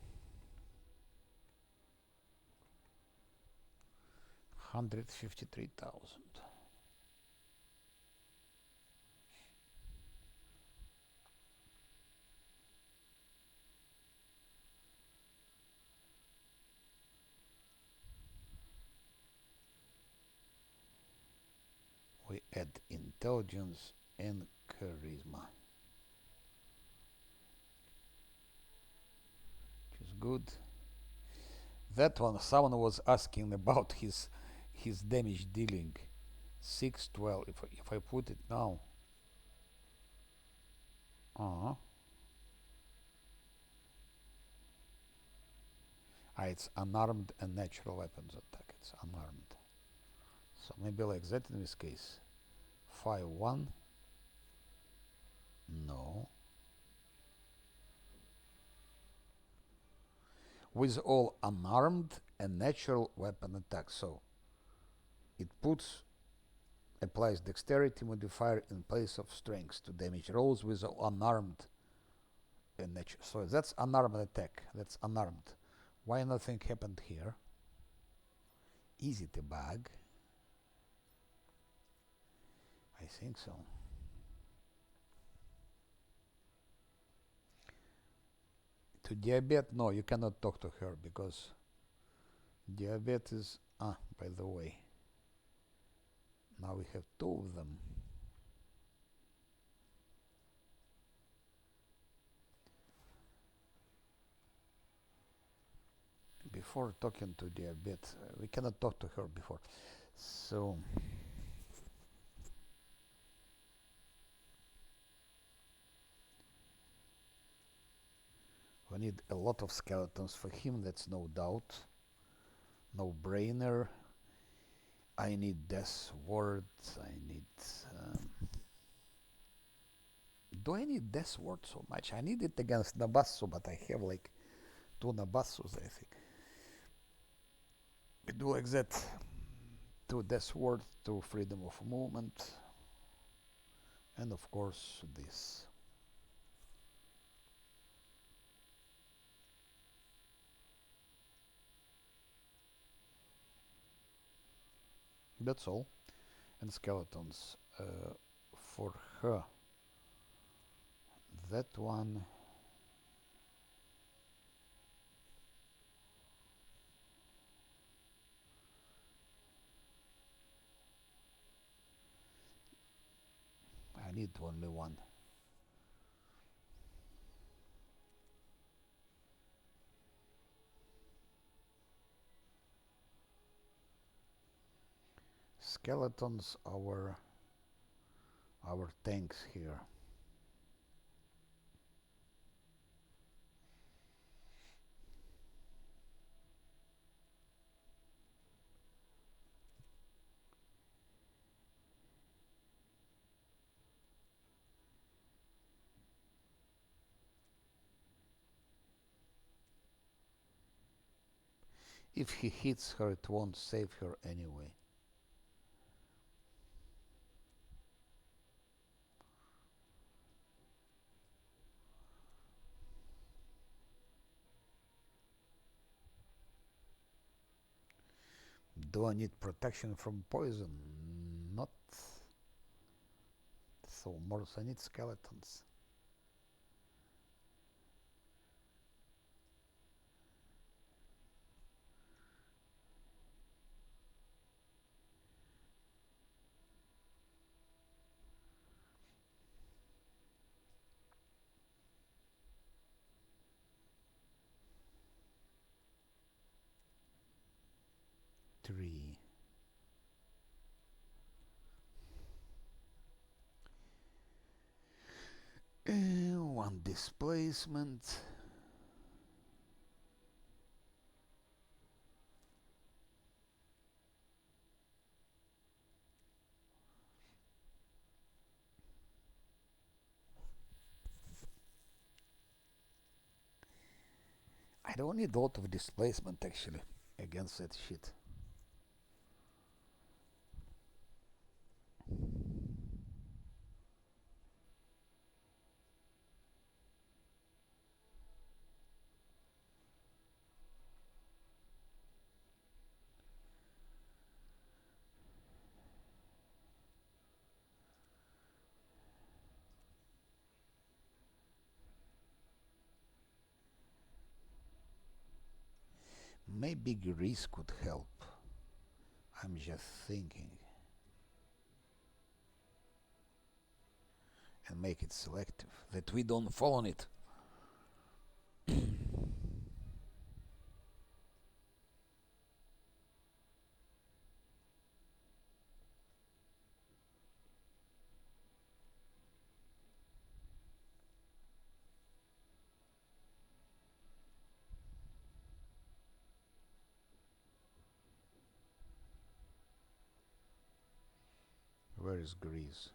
S1: 153,000. We add intelligence and charisma, which is good. That one, someone was asking about his damage dealing. 612. If I put it now, uh-huh. It's unarmed and natural weapons attack. It's unarmed. So maybe like that in this case. 5-1. No. With all unarmed and natural weapon attack. So it applies dexterity modifier in place of strength to damage rolls with unarmed and natural. So that's unarmed attack. That's unarmed. Why nothing happened here? Easy to bug. I think so. To Diabet, no, you cannot talk to her because Diabet is. By the way, now we have two of them. Before talking to Diabet, we cannot talk to her before. So we need a lot of skeletons for him, that's no doubt. No brainer. I need death words. I need. Do I need death word so much? I need it against Nabassu, but I have like two Nabassus, I think. We do like that. Two death word, two freedom of movement, and of course this. That's all. And skeletons for her. That one. I need only one. Skeletons, our tanks here. If he hits her, it won't save her anyway. Do I need protection from poison? Not. So more I need skeletons. Three. One displacement. I don't need a lot of displacement actually against that shit. Maybe grease could help. I'm just thinking. And make it selective, that we don't fall on it. Where is grease?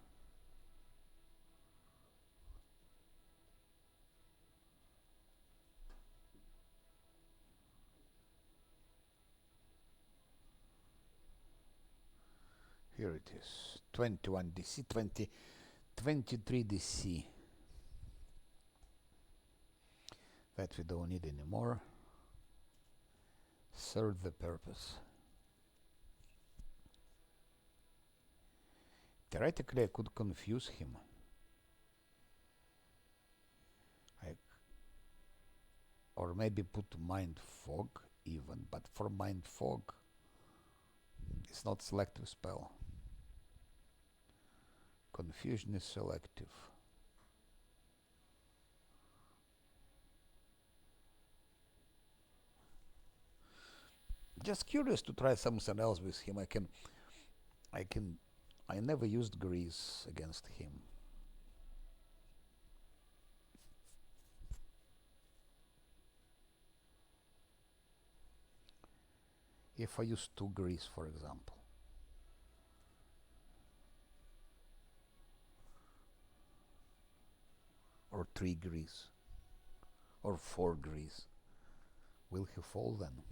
S1: Here it is. 21 DC, 23 DC. That we don't need anymore. Serve the purpose. Theoretically, I could confuse him. Or maybe put mind fog even, but for mind fog, it's not selective spell. Confusion is selective. Just curious to try something else with him. I never used grease against him. If I use 2 grease, for example. Or 3 grease. Or 4 grease. Will he fall then?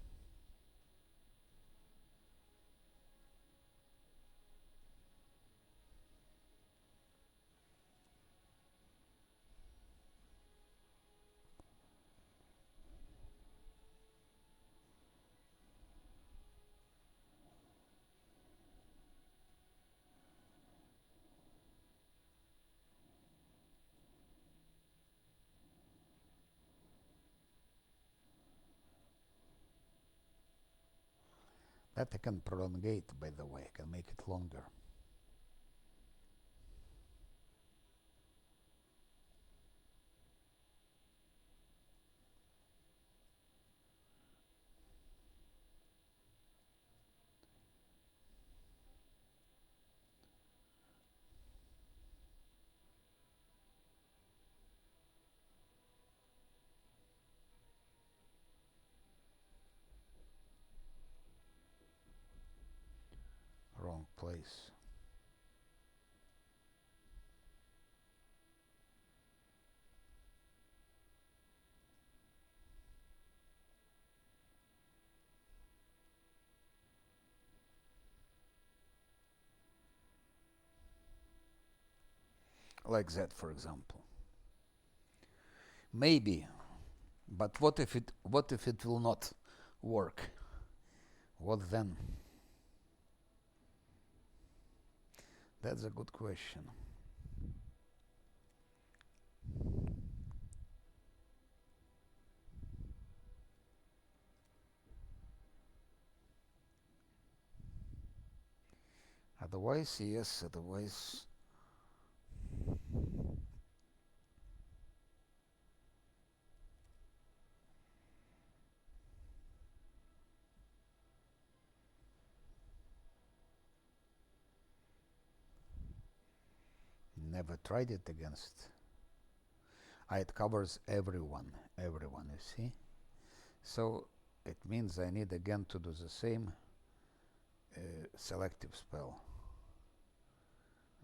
S1: That I can prolongate, by the way. I can make it longer. Wrong place. like that, for example. Maybe, but what if it will not work? What then? That's a good question. Otherwise, yes, otherwise. Never tried it against. It covers everyone, you see? So it means I need again to do the same selective spell.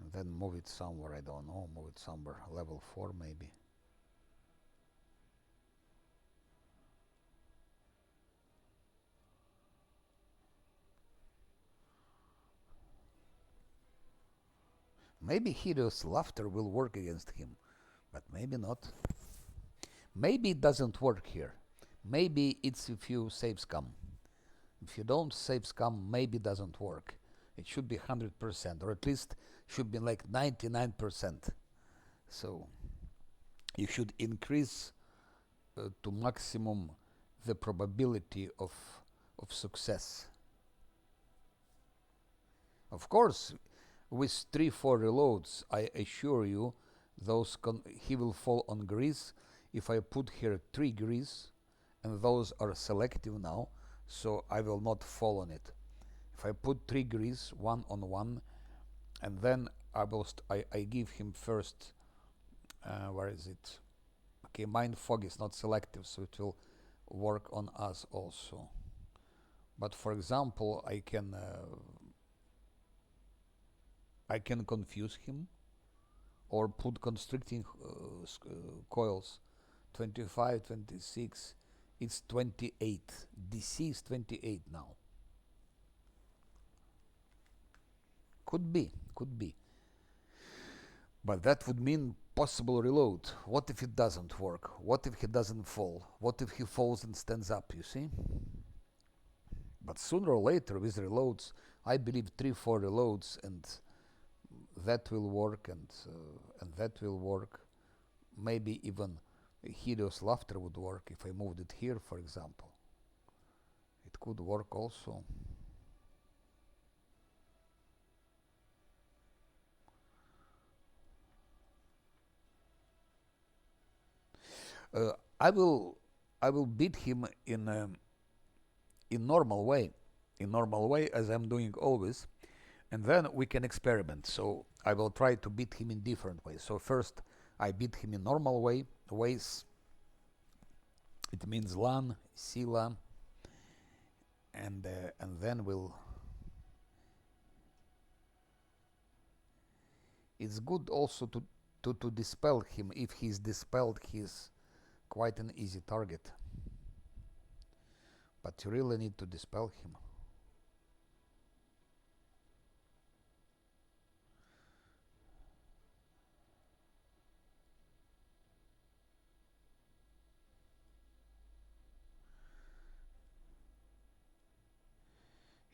S1: And then move it somewhere, I don't know, move it somewhere, level 4 maybe. Maybe hideous laughter will work against him, but maybe not. Maybe it doesn't work here. Maybe it's if you Savescam. If you don't Savescam, maybe it doesn't work. It should be 100%, or at least should be like 99%. So you should increase to maximum the probability of success. Of course, with 3-4 reloads, I assure you, he will fall on grease. If I put here 3 grease, and those are selective now, so I will not fall on it. If I put 3 grease, 1 on 1, and then I give him first, where is it? Okay, Mind Fog is not selective, so it will work on us also. But for example, I can confuse him, or put constricting coils. 25, 26, it's 28. DC is 28 now. Could be. But that would mean possible reload. What if it doesn't work? What if he doesn't fall? What if he falls and stands up, you see? But sooner or later with reloads, I believe 3-4 reloads, and that will work, and that will work. Maybe even hideous laughter would work if I moved it here, for example. It could work also. I will beat him in normal way, as I'm doing always, and then we can experiment. So I will try to beat him in different ways. So first I beat him in normal ways. It means LAN, Sila, and then it's good also to dispel him. If he's dispelled, he's quite an easy target. But you really need to dispel him.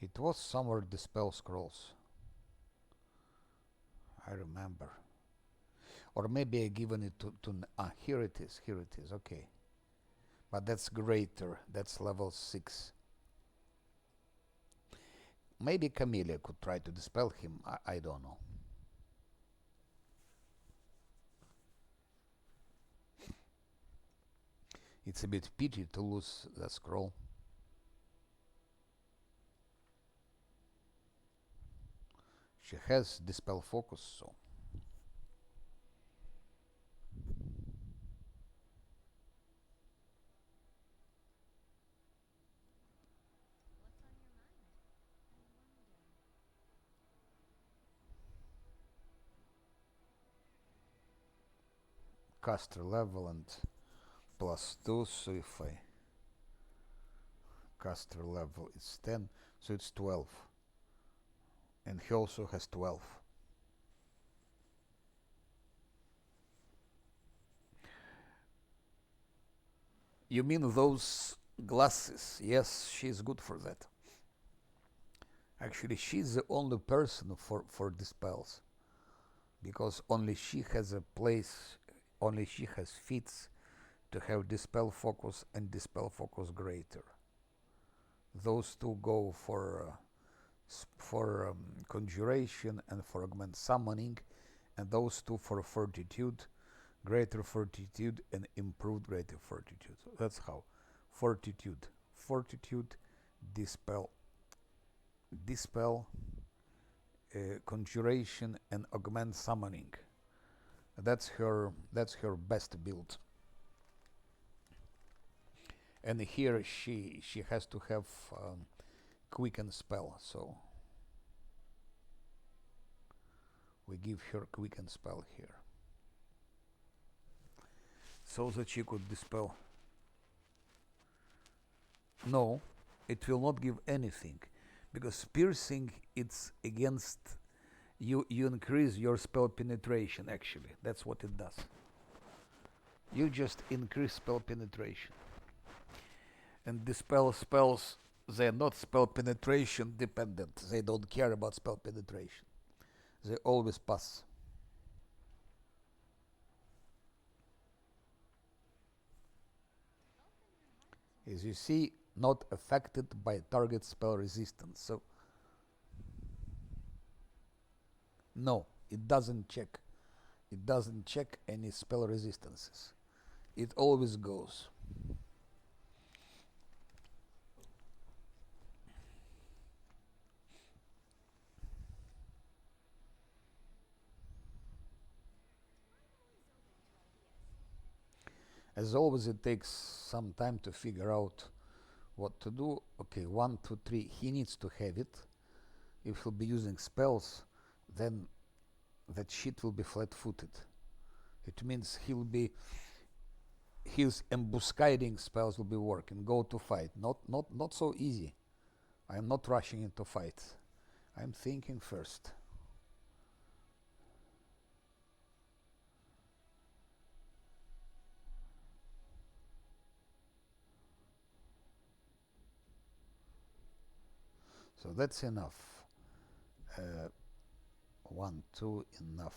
S1: It was somewhere Dispel Scrolls. I remember. Or maybe I given it to here it is, okay. But that's greater, that's level 6. Maybe Camellia could try to dispel him, I don't know. It's a bit pity to lose the scroll. She has Dispel Focus, so. Caster level and +2, so if I caster level is 10, so it's 12. And he also has 12. You mean those glasses? Yes, she's good for that. Actually, she's the only person for dispels because only she has a place, only she has feats to have dispel focus and dispel focus greater. Those two go for conjuration and for augment summoning, and those two for fortitude, greater fortitude and improved greater fortitude. So that's how fortitude, dispel, conjuration and augment summoning. That's her best build. And here she has to have quicken spell, so we give her quicken spell here so that she could dispel. No, it will not give anything because piercing, it's against you increase your spell penetration. Actually, that's what it does. You just increase spell penetration. And dispel spells, they're not spell penetration dependent. They don't care about spell penetration. They always pass. As you see, not affected by target spell resistance. So no, it doesn't check. It doesn't check any spell resistances. It always goes. As always, it takes some time to figure out what to do. Okay, 1, 2, 3. He needs to have it. If he'll be using spells, then that shit will be flat-footed. It means his embuscading spells will be working. Go to fight. Not so easy. I am not rushing into fights. I'm thinking first. So that's enough. 1, 2, enough.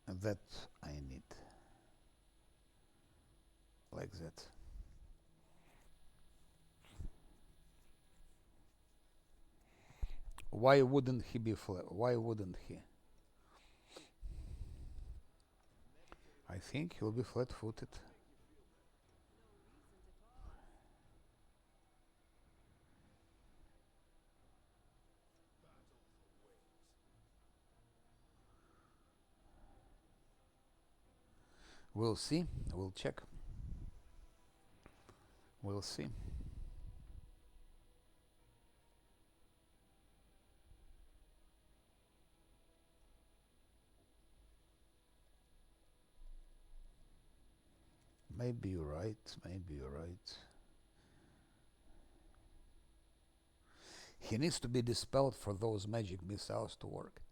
S1: And that I need. Like that. Why wouldn't he be flat? Why wouldn't he? I think he'll be flat-footed. We'll see. We'll check. We'll see. Maybe you're right. Maybe you're right. He needs to be dispelled for those magic missiles to work.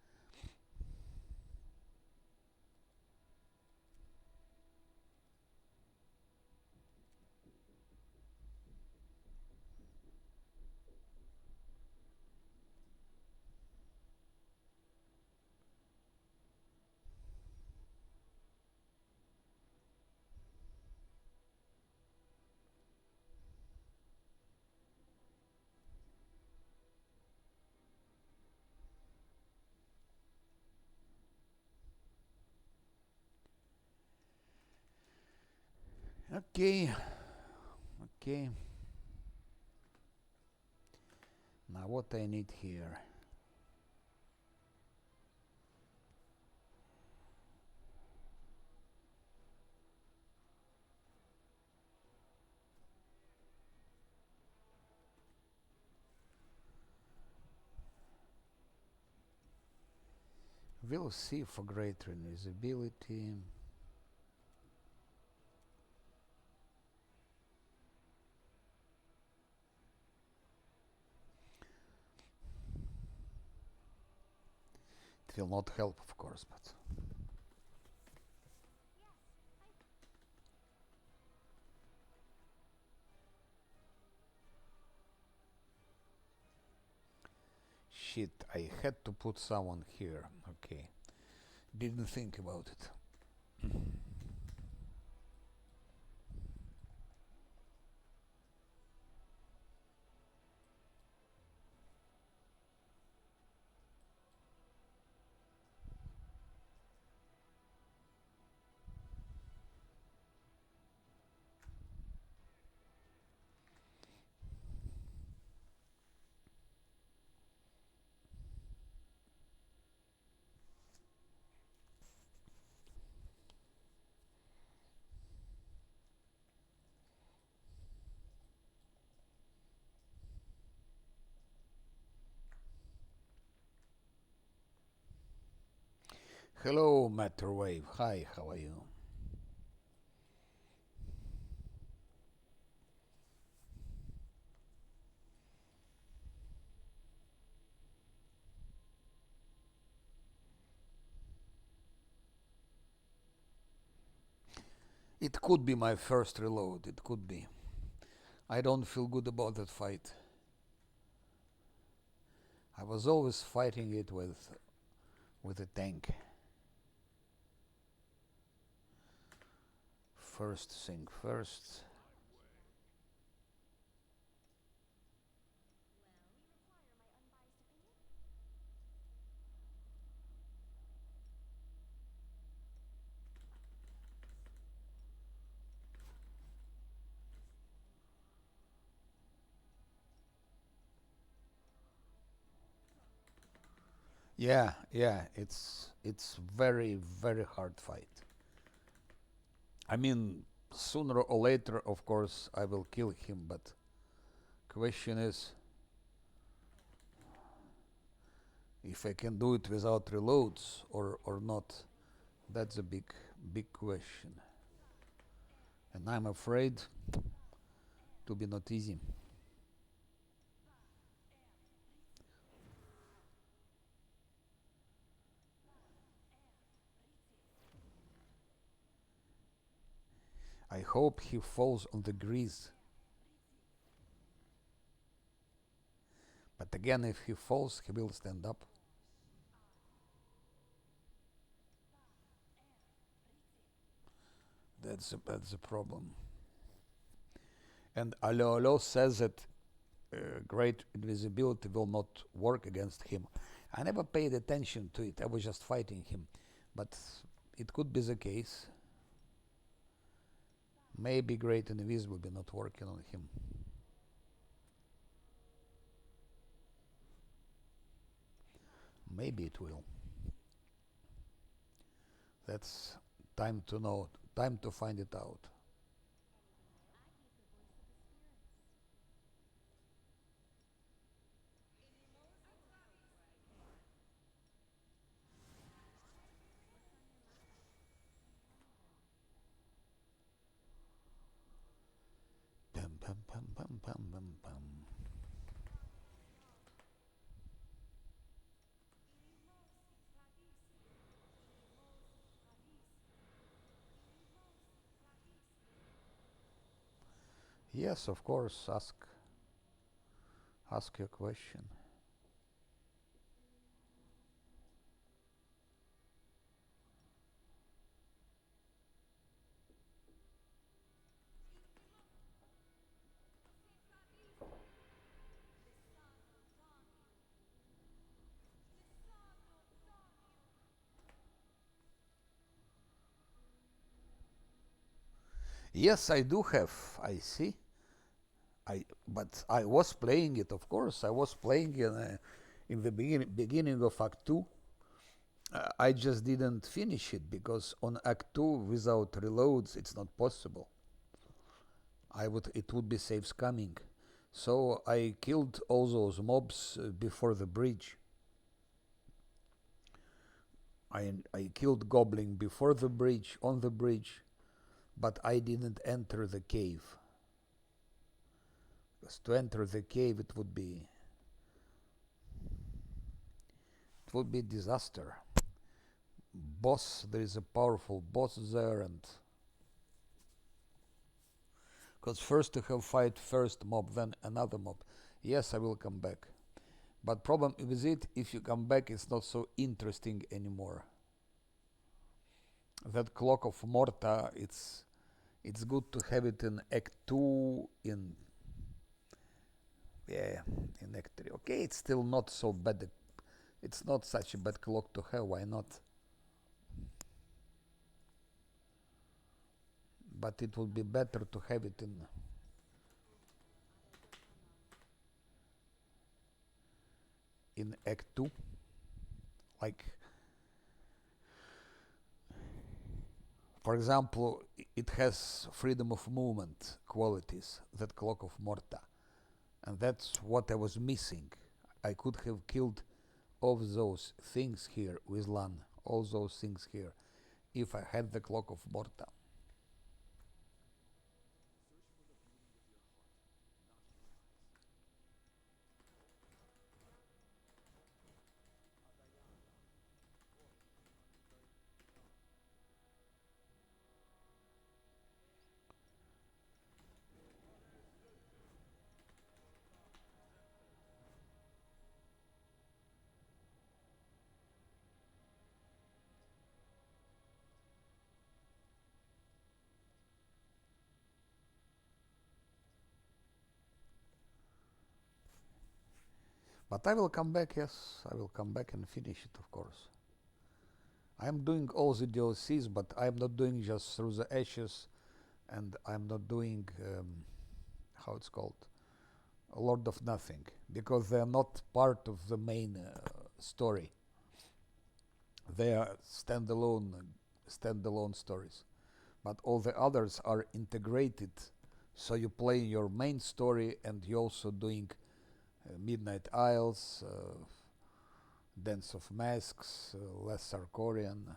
S1: Okay. Okay. Now what I need here. We'll see for greater invisibility. It will not help, of course, but shit, I had to put someone here. Okay. Didn't think about it. Hello, Matterwave. Hi, how are you? It could be my first reload. It could be. I don't feel good about that fight. I was always fighting it with a tank. First thing first. Yeah, it's very hard fight. I mean, sooner or later, of course, I will kill him, but question is if I can do it without reloads or not. That's a big question. And I'm afraid to be not easy. I hope he falls on the grease. But again, if he falls, he will stand up. That's a problem. And Alo says that great invisibility will not work against him. I never paid attention to it. I was just fighting him. But it could be the case. Maybe great invis will be not working on him. Maybe it will. That's time to know. Time to find it out. Pam pam pam pam pam pam pam. Yes, of course. Ask your question. Yes, I do have. I see. But I was playing it, of course. I was playing in the beginning of Act 2. I just didn't finish it because on Act 2 without reloads it's not possible. It would be Savescamming. So I killed all those mobs before the bridge. I killed Goblin before the bridge, on the bridge, but I didn't enter the cave. Because to enter the cave it would be disaster. boss. There is a powerful boss there, and because first to have fight first mob, then another mob. Yes, I will come back. But problem with it, if you come back, it's not so interesting anymore. That clock of Morta, it's good to have it in Act 2, in yeah, in Act 3. Okay, it's still not so bad. It's not such a bad clock to have. Why not? But it would be better to have it in Act 2. Like, for example, it has freedom of movement qualities, that clock of Morta. And that's what I was missing. I could have killed all those things here with LAN, all those things here, if I had the clock of Morta. But I will come back, yes, I will come back and finish it, of course. I am doing all the DLCs, but I am not doing just Through the Ashes, and I'm not doing, how it's called, Lord of Nothing, because they are not part of the main story. They are standalone stories. But all the others are integrated, so you play your main story and you're also doing Midnight Isles, Dance of Masks, Lesser Korean.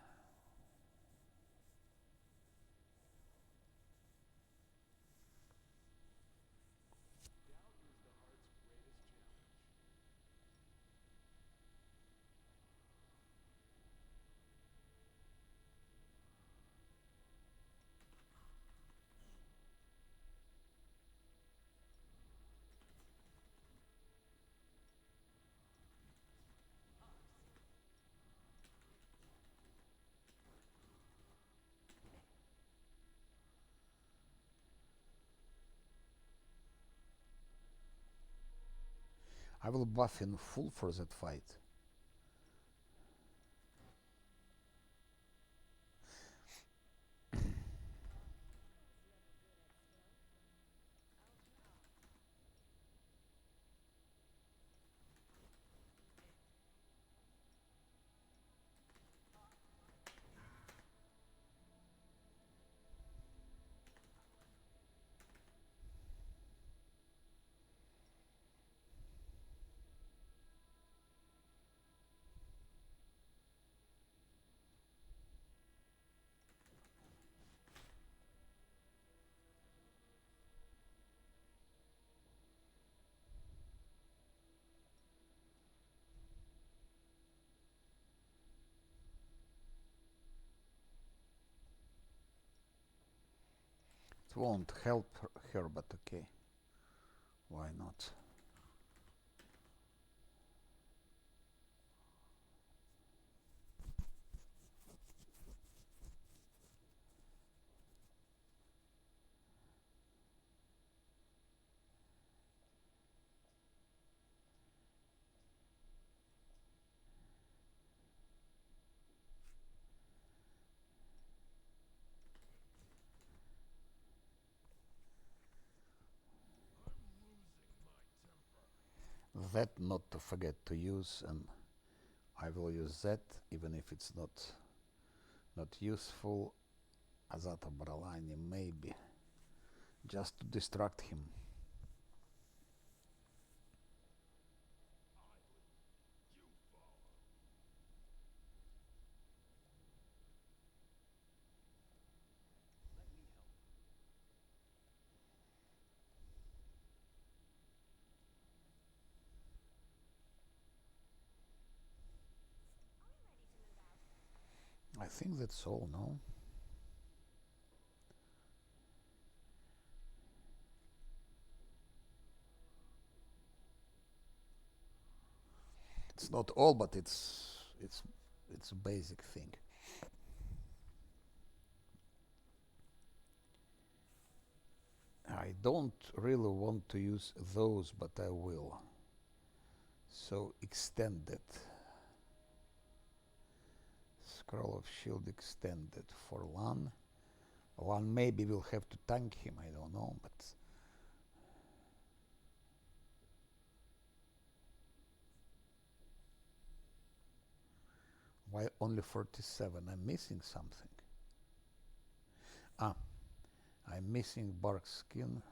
S1: I will buff in full for that fight. It won't help her, but okay. Why not? That not to forget to use, and I will use that even if it's not useful. Azata Bralani, maybe just to distract him. I think that's all, no? It's not all, but it's a basic thing. I don't really want to use those, but I will. So extended. Scroll of shield extended for Lan. Lan maybe will have to tank him, I don't know, but why only 47? I'm missing something. Ah, I'm missing bark skin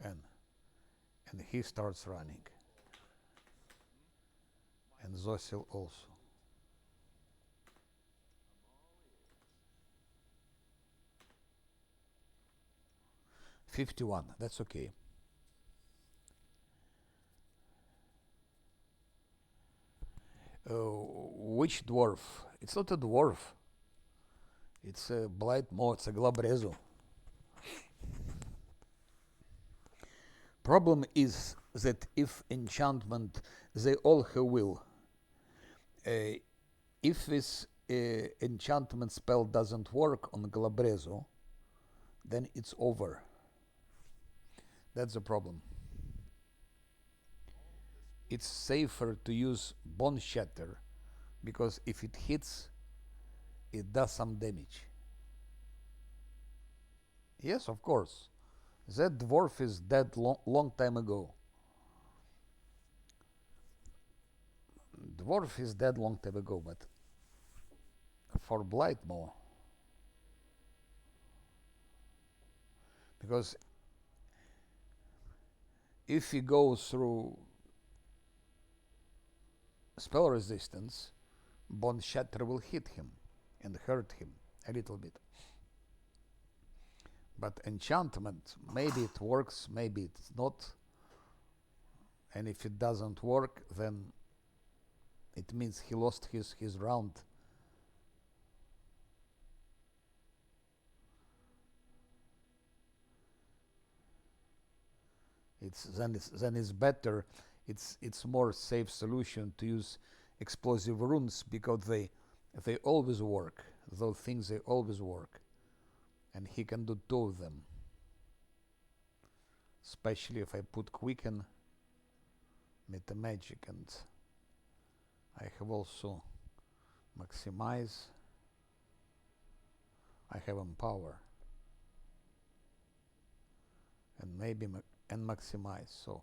S1: and he starts running. And Zosil also. $51, that's okay. Which dwarf? It's not a dwarf. It's a blight mo, it's a glabrezo. Problem is that if enchantment, they all have will. If this enchantment spell doesn't work on glabrezo, then it's over. That's the problem. It's safer to use Bone Shatter, because if it hits, it does some damage. Yes, of course. That dwarf is dead long time ago. Dwarf is dead long time ago, but for Blightmaw, because if he goes through spell resistance, Bone Shatter will hit him and hurt him a little bit. But enchantment, maybe it works, maybe it's not. And if it doesn't work, then it means he lost his round. Then it's better. It's more safe solution to use explosive runes, because they always work. Those things, they always work, and he can do 2 of them. Especially if I put quicken, meta magic, and I have also maximize. I have empower, and maybe and maximize. So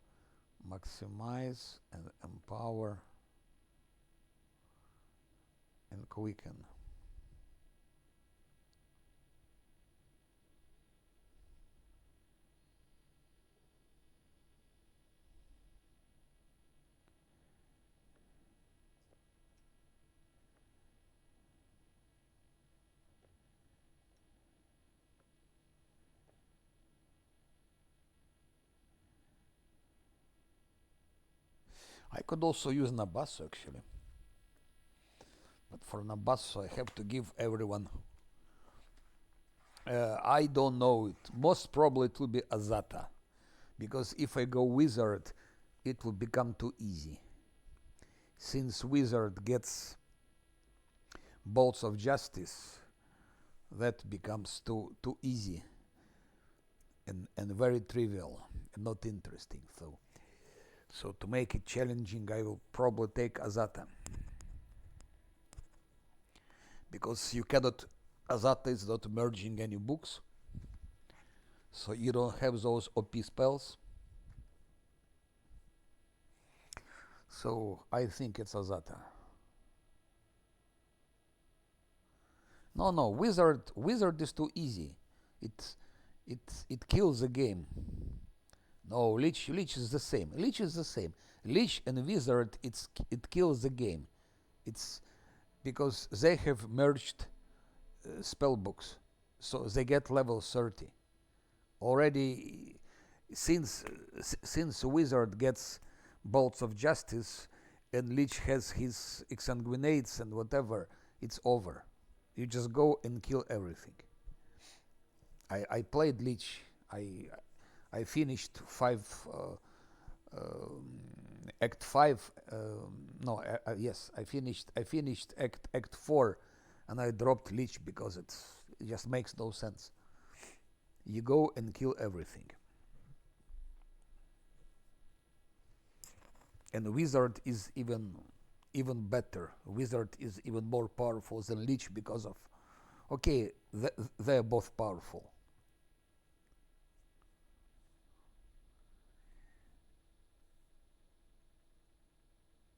S1: maximize and empower and quicken. I could also use Nabasso actually, but for Nabasso I have to give everyone. I don't know it. Most probably it will be Azata, because if I go Wizard, it will become too easy. Since Wizard gets Bolts of Justice, that becomes too easy and very trivial and not interesting. So to make it challenging, I will probably take Azata, because you cannot. Azata is not merging any books, so you don't have those OP spells. So I think it's Azata. No, Wizard is too easy. It kills the game. No, Lich is the same. Lich is the same. Lich and Wizard, it kills the game. It's because they have merged spell books, so they get level 30 already. Since Wizard gets Bolts of Justice, and Lich has his exsanguinates and whatever, it's over. You just go and kill everything. I played Lich. I finished Act 5. No, yes, I finished Act 4, and I dropped Lich because it just makes no sense. You go and kill everything. And Wizard is even better. Wizard is even more powerful than Lich because of, okay, they're both powerful.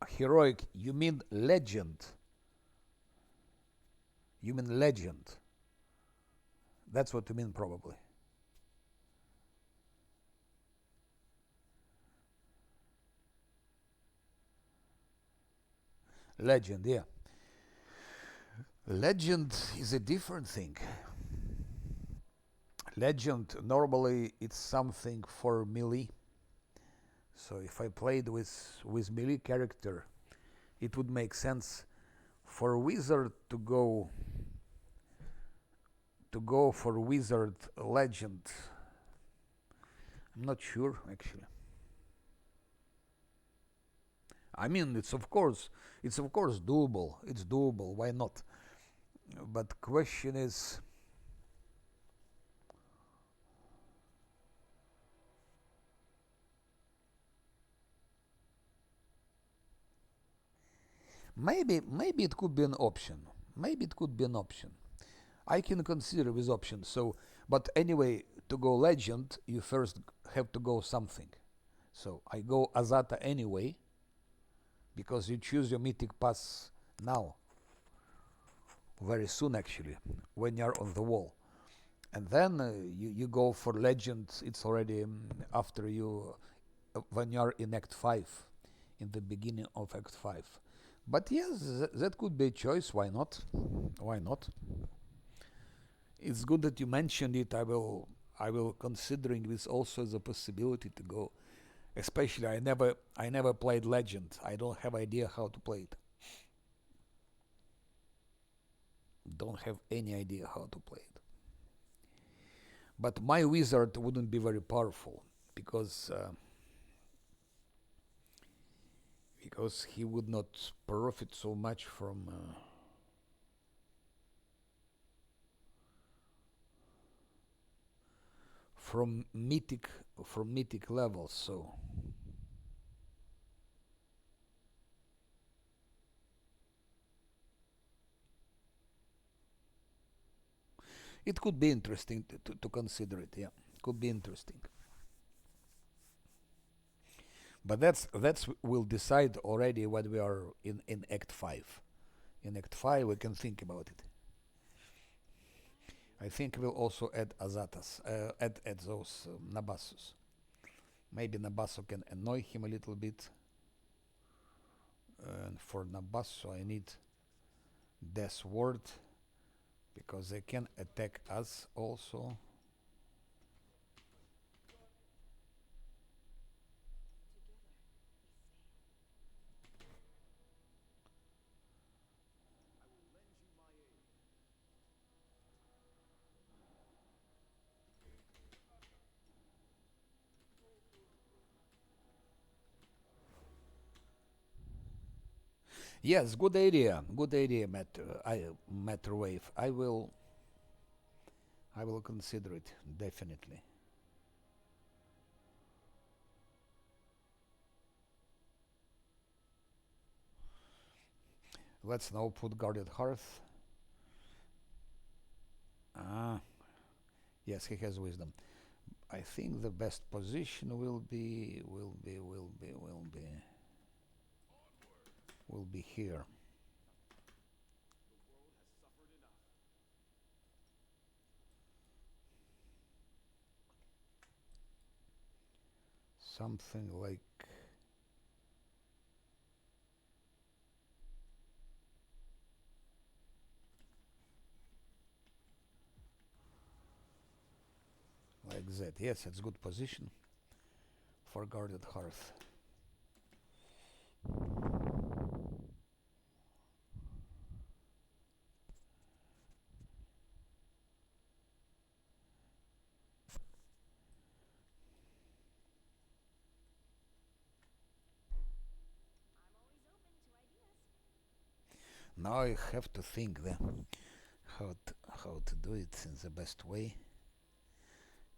S1: Heroic, you mean legend? You mean legend? That's what you mean, probably. Legend, yeah. Legend is a different thing. Legend, normally it's something for melee. So if I played with melee character, it would make sense for wizard to go for wizard legend. I'm not sure actually. I mean, it's of course doable. It's doable. Why not? But question is, maybe it could be an option. Maybe it could be an option. I can consider this option. So, but anyway, to go legend, you first have to go something. So I go Azata anyway, because you choose your mythic pass now, very soon actually, when you're on the wall. And then you go for legend, it's already after you, when you're in Act 5, in the beginning of Act 5. But yes, that could be a choice, why not? Why not? It's good that you mentioned it. I will considering this also as a possibility to go. Especially I never played Legend. I don't have idea how to play it. Don't have any idea how to play it. But my wizard wouldn't be very powerful because he would not profit so much from mythic levels. So it could be interesting to consider it. Yeah, could be interesting. But that's we'll decide already when we are in Act 5. In Act 5 we can think about it. I think we'll also add Azatas, add those Nabassus. Maybe Nabasso can annoy him a little bit. And for Nabasso I need Death Ward, because they can attack us also. Yes, good idea. Good idea, Matter Wave. I will consider it definitely. Let's now put Guarded Hearth. Ah, yes, he has wisdom. I think the best position will be here. Something like that. Yes, it's good position for Guarded Hearth. Now I have to think how to do it in the best way.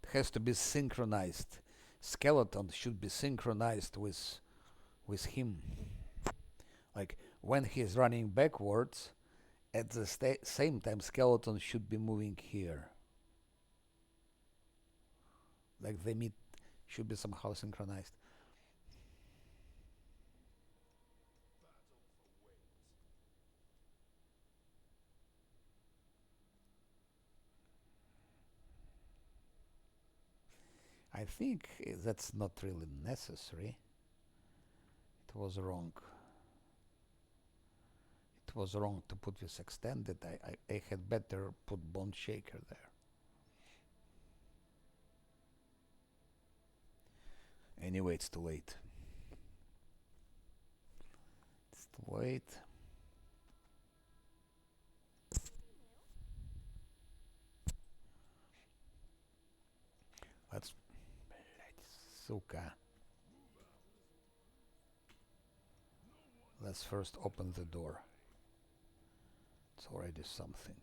S1: It has to be synchronized. Skeleton should be synchronized with him. Like when he's running backwards, at the same time, skeleton should be moving here. Like they meet should be somehow synchronized. I think that's not really necessary. It was wrong. It was wrong to put this extended. I had better put bone shaker there. Anyway, it's too late. It's too late. Let's... Сука. Let's first open the door. It's already something.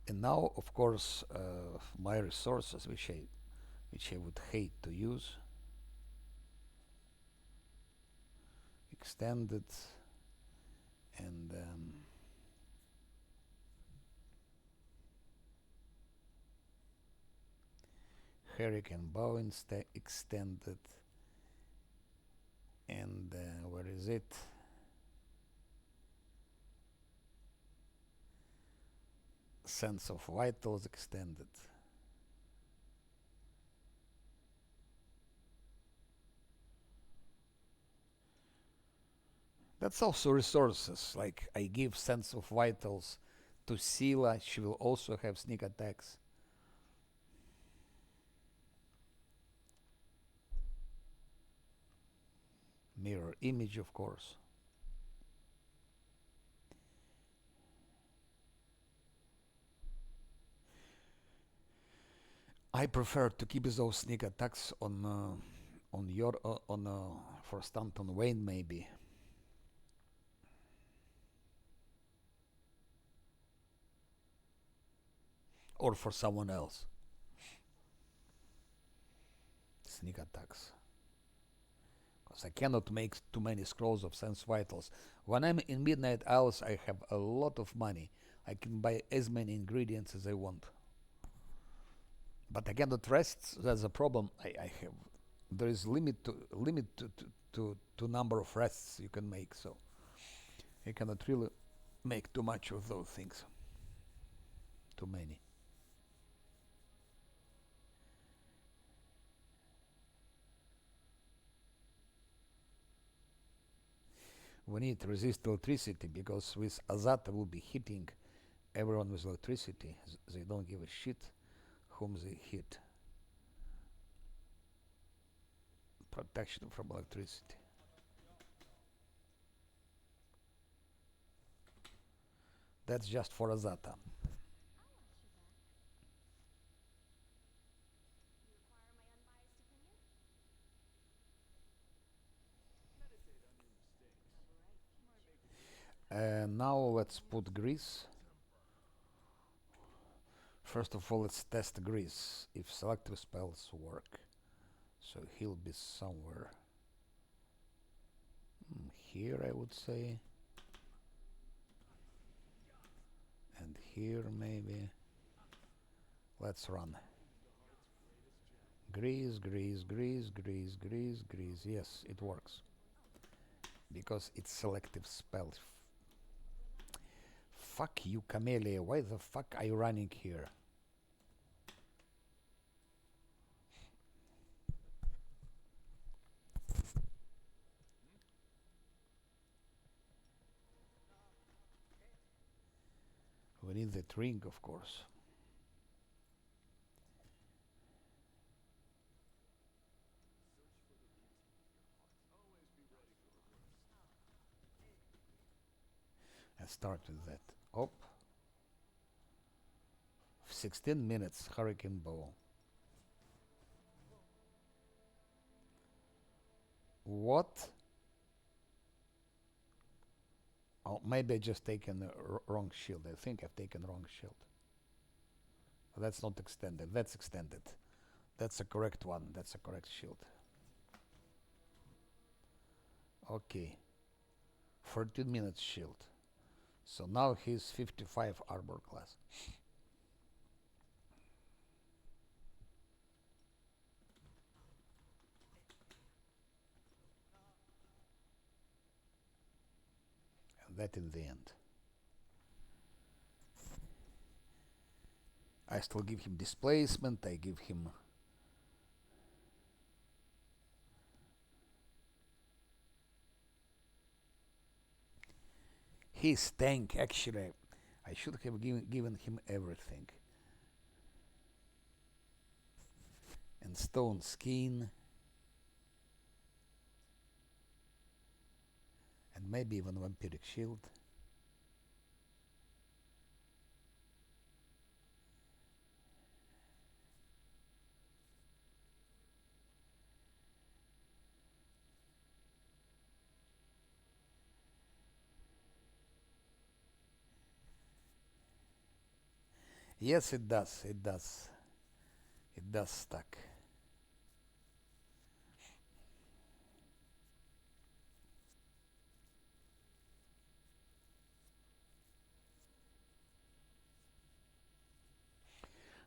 S1: And now, of course, my resources, which I would hate to use, extended, and Hurricane Bow extended, and where is it? Sense of Vitals extended. That's also resources. Like I give Sense of Vitals to Sila, she will also have sneak attacks. Mirror image, of course. I prefer to keep those sneak attacks on your for Stanton Wayne maybe. Or for someone else. Sneak attacks. Because I cannot make too many scrolls of Sense Vitals. When I'm in Midnight Isles, I have a lot of money. I can buy as many ingredients as I want. But I cannot rest. That's a problem I have. There is limit to number of rests you can make, so you cannot really make too much of those things. Too many. We need to resist electricity because with Azata will be hitting everyone with electricity. They don't give a shit whom they hit. Protection from electricity. That's just for Azata. Now let's put grease. First of all, let's test grease if selective spells work. So he'll be somewhere here, I would say, and here maybe. Let's run. Grease, grease, grease, grease, grease, grease. Yes, it works because it's selective spell. Fuck you, Camellia. Why the fuck are you running here? We need that ring, of course. Let's start with that. Op. 16 minutes, Hurricane Bow. What? Oh, maybe I just taken the wrong shield. I think I've taken wrong shield. That's not extended. That's extended. That's a correct one. That's a correct shield. Okay. 14 minutes shield. So now he's 55 armor class. And that in the end. I still give him displacement. I give him his tank. Actually, I should have given him everything. And stone skin. And maybe even vampiric shield. Yes, it does. It does. It does stack.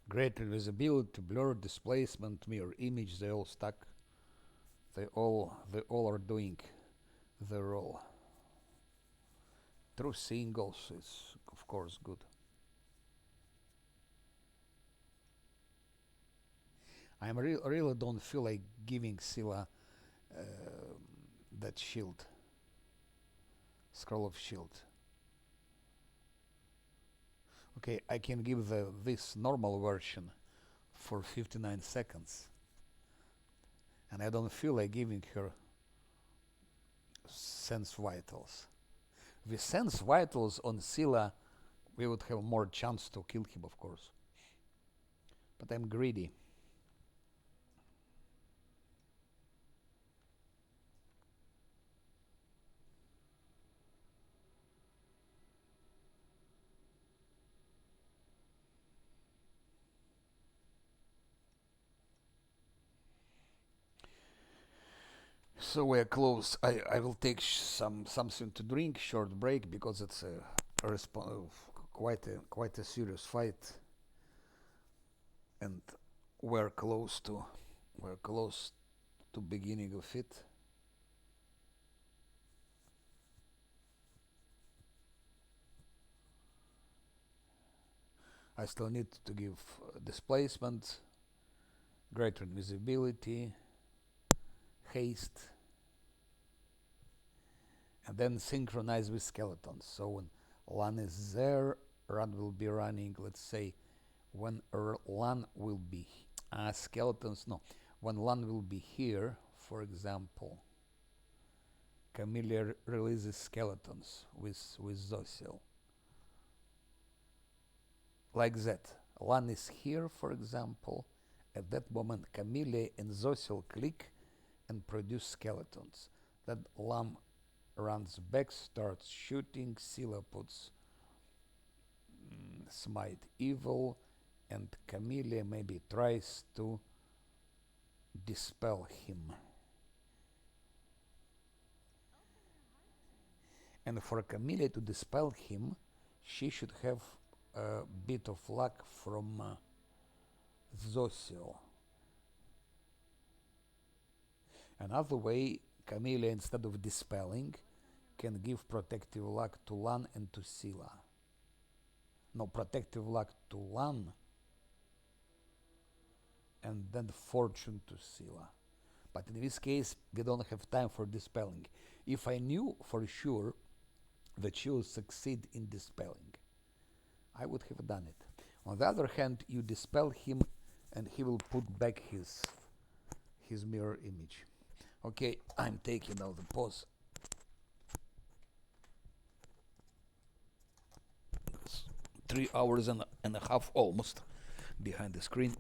S1: Greater visibility, blur, displacement, mirror image, they all stack. They all are doing the role. Through singles is of course good. I really don't feel like giving Scylla that shield. Scroll of shield. Okay, I can give this normal version for 59 seconds. And I don't feel like giving her Sense Vitals. With Sense Vitals on Scylla, we would have more chance to kill him, of course. But I'm greedy. So we're close. I will take something to drink, short break, because it's quite a serious fight, and we're close to beginning of it. I still need to give displacement, greater invisibility, haste, and then synchronize with skeletons. So when Lan is there, Ran will be running. Let's say when Lan will be skeletons. No, when Lan will be here, for example, Camellia releases skeletons with Zosiel. Like that. Lan is here, for example. At that moment, Camellia and Zosiel click and produce skeletons. Then Lam runs back, starts shooting. Scylla puts Smite Evil, and Camellia maybe tries to dispel him. And for Camellia to dispel him, she should have a bit of luck from Zosiel. Another way, Camellia, instead of dispelling, can give protective luck to Lan and to Scylla. No, protective luck to Lan and then fortune to Scylla. But in this case, we don't have time for dispelling. If I knew for sure that she will succeed in dispelling, I would have done it. On the other hand, you dispel him and he will put back his mirror image. Okay, I'm taking now the pause. It's 3 hours and a half almost. behind the screen.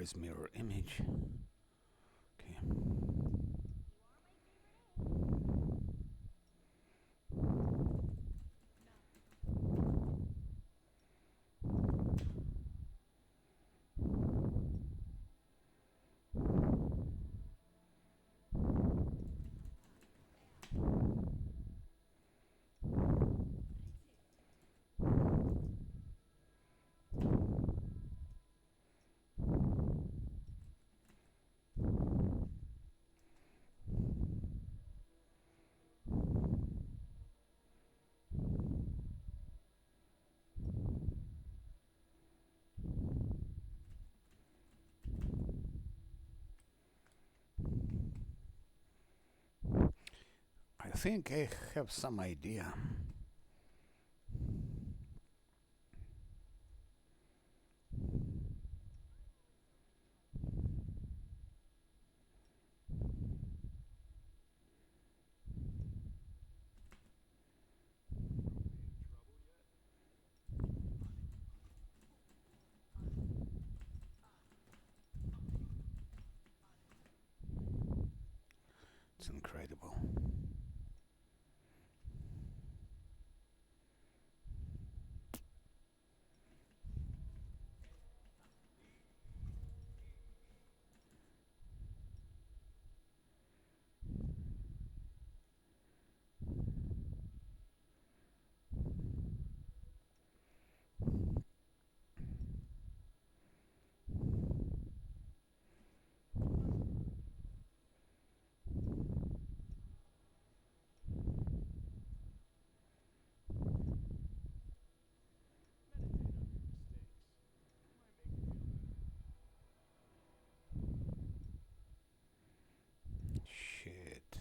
S1: Where is mirror image? Okay. I think I have some idea. It's incredible. Shit.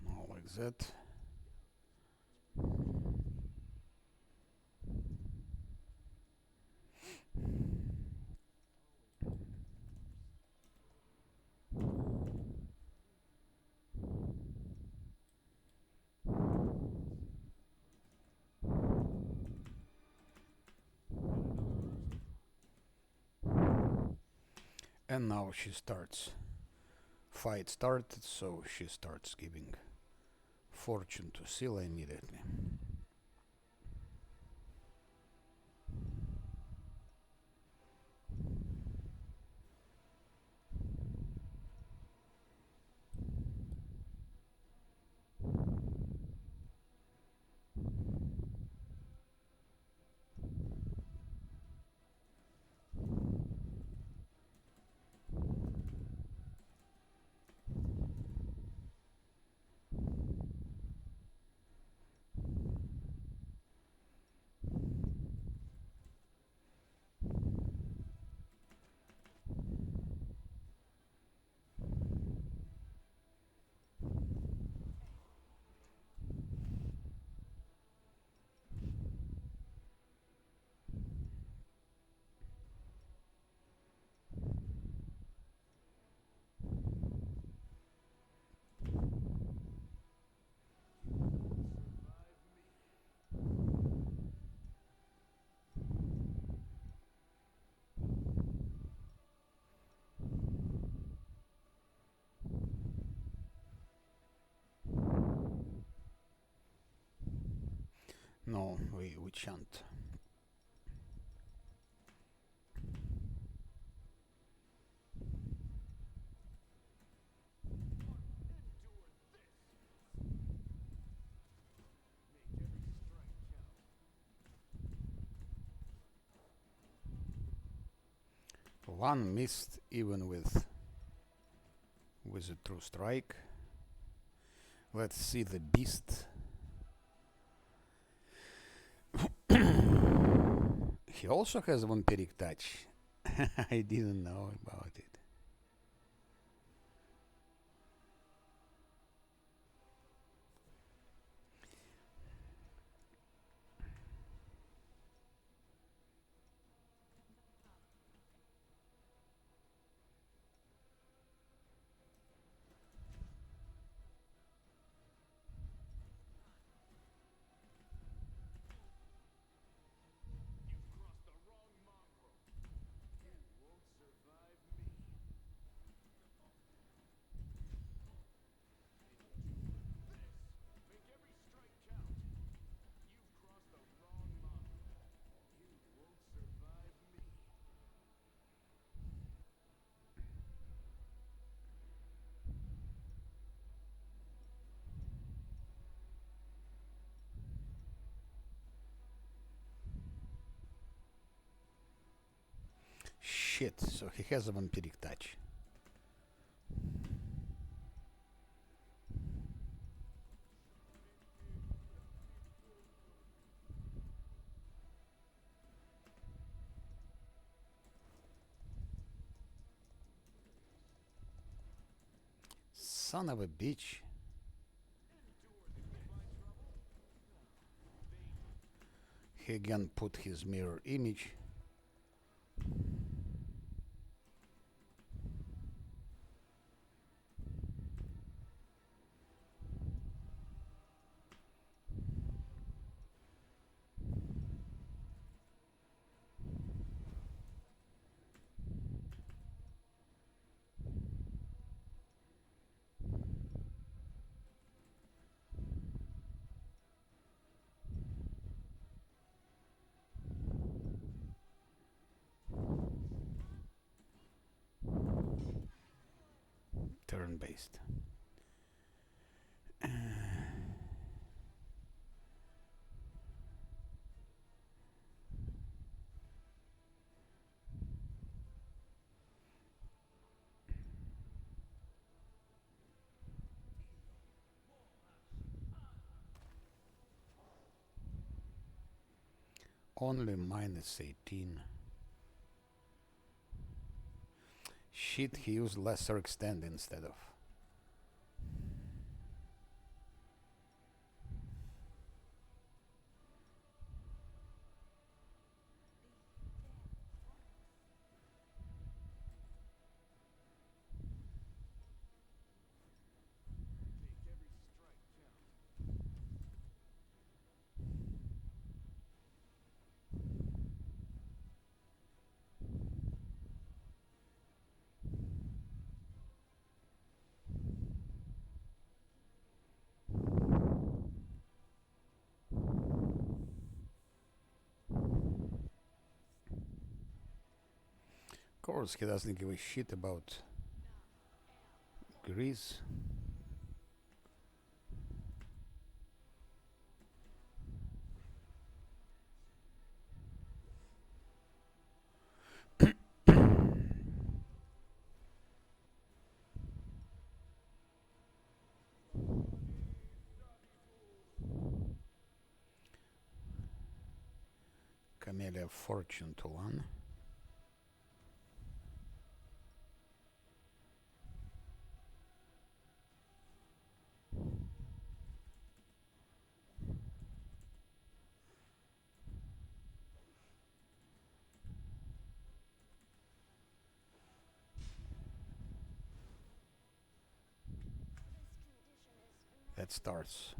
S1: Now like that. And now she starts. Fight started, so she starts giving fortune to Scylla immediately. No, we chant. One missed even with a true strike. Let's see the beast. He also has vampiric touch. I didn't know about it. shit, so he has a vampiric touch. Son of a bitch. He again put his mirror image. Turn-based. Only -18. Shit, he used lesser extend instead of. Of course, he doesn't give a shit about Greece. Camellia Fortune to 1. That starts.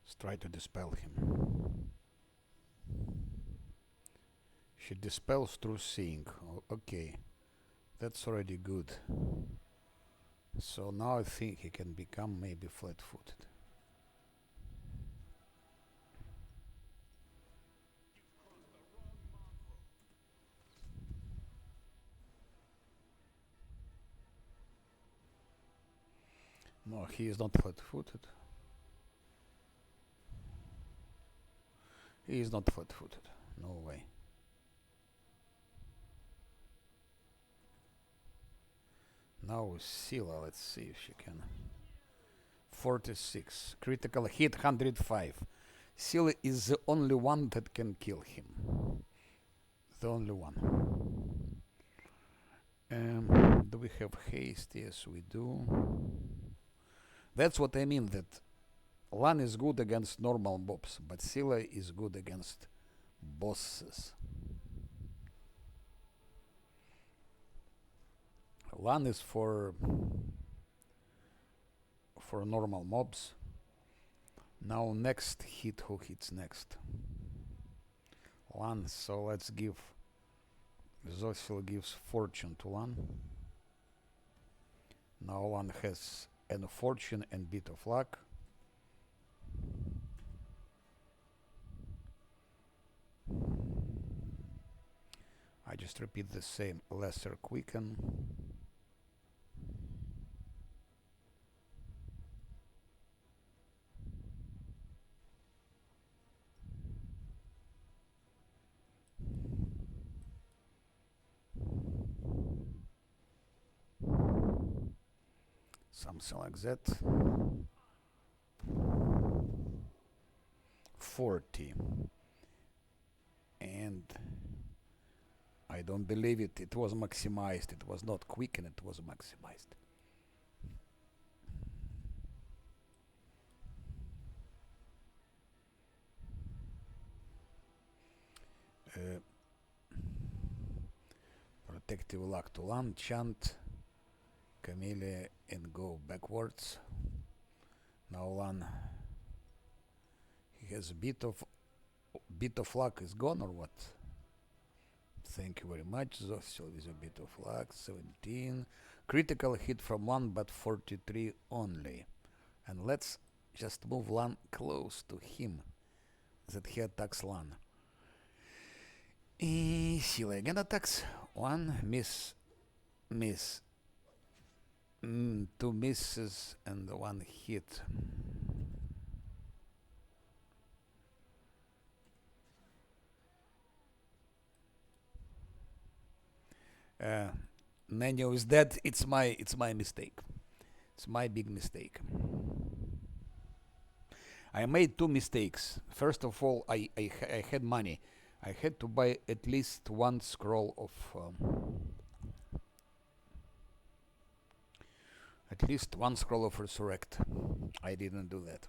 S1: Let's try to dispel him. She dispels through seeing. Okay, that's already good. So now I think he can become maybe flat-footed. No, he is not flat-footed. He is not flat-footed. No way. Now Scylla, let's see if she can. 46. Critical hit 105. Scylla is the only one that can kill him. The only one. Do we have haste? Yes, we do. That's what I mean, that Lan is good against normal mobs, but Scylla is good against bosses. LAN is for normal mobs. Now next hit, who hits next? LAN, so let's give Zosil gives fortune to LAN. Now LAN has an fortune and bit of luck. I just repeat the same, lesser quicken. Something like that. 40. And I don't believe it. It was maximized. It was not quicken, it was maximized. Protective luck to land, chant, Camellia, and go backwards. Now LAN, he has a bit of luck is gone or what? Thank you very much. Zosil with a bit of luck. 17. Critical hit from LAN, but 43 only. And let's just move LAN close to him, that he attacks LAN. Sila again attacks. 1 miss. 2 misses and 1 hit. Nenio is dead. It's my mistake. It's my big mistake. I made 2 mistakes. First of all, I had money. I had to buy at least 1 scroll of resurrect. I didn't do that.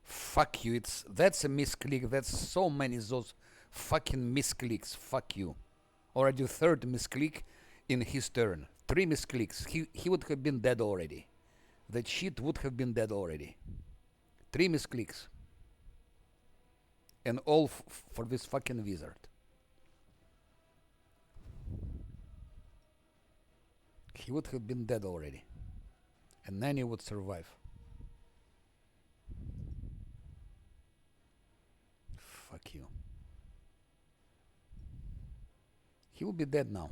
S1: Fuck you, that's a misclick. That's so many those fucking misclicks. Fuck you. Already 3rd misclick in his turn. 3 misclicks. He would have been dead already. That shit would have been dead already. 3 misclicks. And all for this fucking wizard. He would have been dead already. And Nanny would survive. Fuck you. He will be dead now.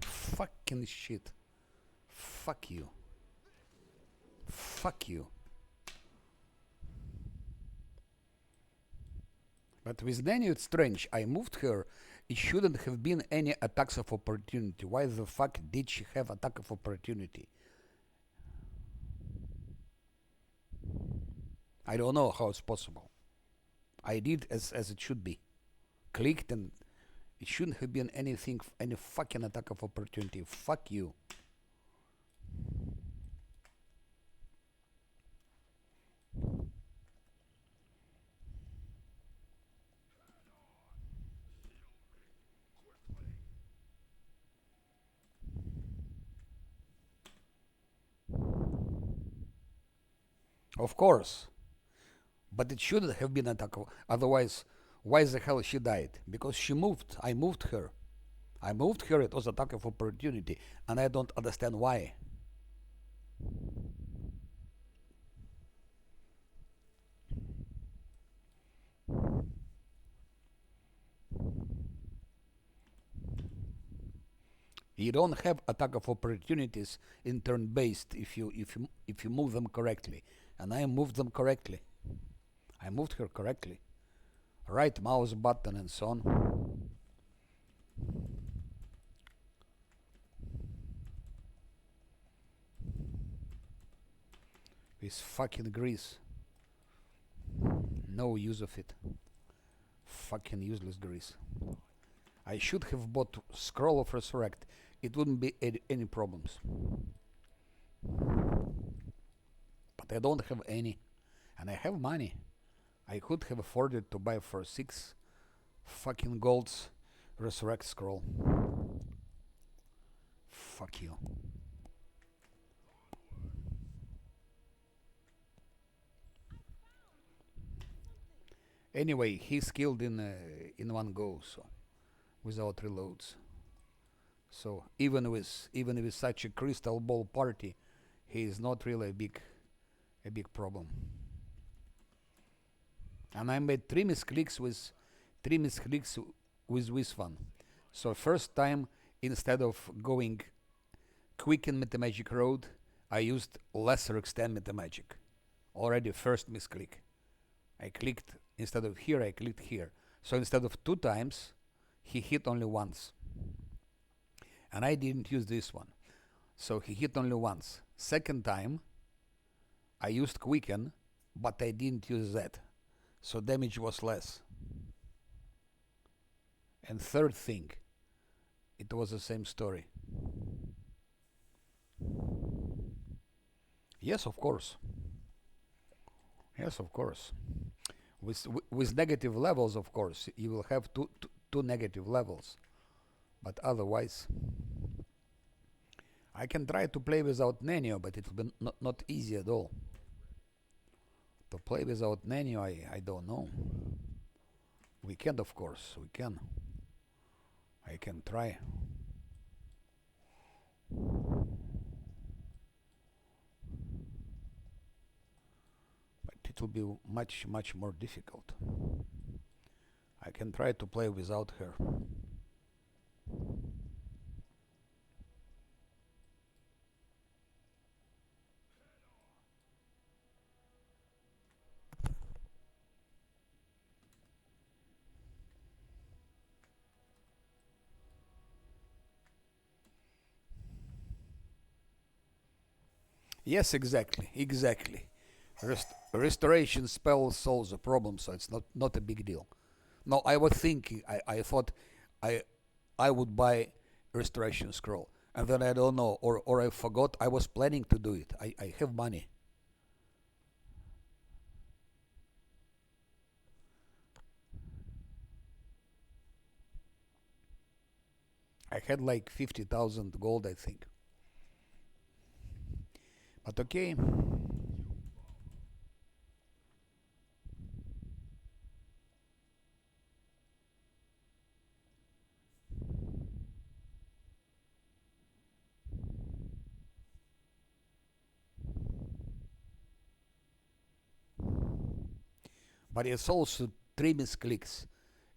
S1: Fucking shit. Fuck you. Fuck you. But with Nanny it's strange. I moved her. It shouldn't have been any attacks of opportunity. Why the fuck did she have attack of opportunity? I don't know how it's possible. I did as it should be. Clicked and it shouldn't have been anything, any fucking attack of opportunity. Fuck you. Of course. But it shouldn't have been attack. Otherwise, why the hell she died? Because she moved. I moved her. I moved her. It was attack of opportunity. And I don't understand why. You don't have attack of opportunities in turn-based if you move them correctly, and I moved them correctly. I moved her correctly. Right mouse button and so on. With fucking grease. No use of it. Fucking useless grease. I should have bought Scroll of Resurrect. It wouldn't be any problems. But I don't have any. And I have money. I could have afforded to buy for 6 fucking golds Resurrect Scroll. Fuck you. Anyway, he's killed in one go, so without reloads. So even with such a crystal ball party, he is not really a big problem. And I made 3 misclicks with this one. So first time, instead of going quicken Metamagic road, I used lesser extend Metamagic. Already first misclick. I clicked, instead of here, I clicked here. So instead of 2 times, he hit only once. And I didn't use this one. So he hit only once. Second time, I used quicken, but I didn't use that. So damage was less. And third thing, it was the same story. Yes, of course. Yes, of course. With negative levels, of course, you will have two negative levels. But otherwise, I can try to play without Nanio, but it will be not easy at all. To play without Nanio, I don't know. We can, of course, we can. I can try. But it will be much more difficult. I can try to play without her. Yes, exactly. Restoration spell solves the problem, so it's not a big deal. No, I was thinking, I thought I would buy Restoration Scroll, and then I don't know, or I forgot I was planning to do it. I have money. I had like 50,000 gold, I think. But okay. But it's also 3 misclicks.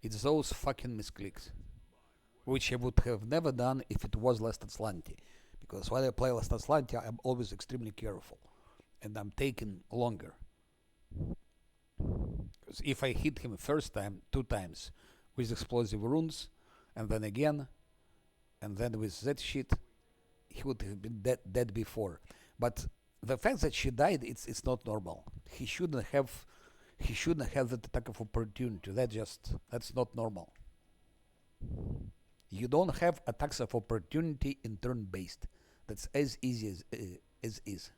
S1: It's those fucking misclicks, which I would have never done if it was Last Atlanti. Because when I play Last Atlanti, I'm always extremely careful. And I'm taking longer. Because if I hit him first time, 2 times, with explosive runes, and then again, and then with that shit, he would have been dead before. But the fact that she died, it's not normal. He shouldn't have that attack of opportunity. That's not normal. You don't have attacks of opportunity in turn based. That's as easy as is.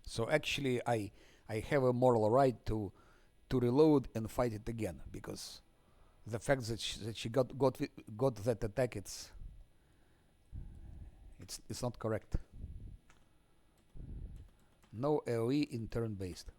S1: So actually, I have a moral right to reload and fight it again, because the fact that she got that attack, it's not correct. No AoE in turn based.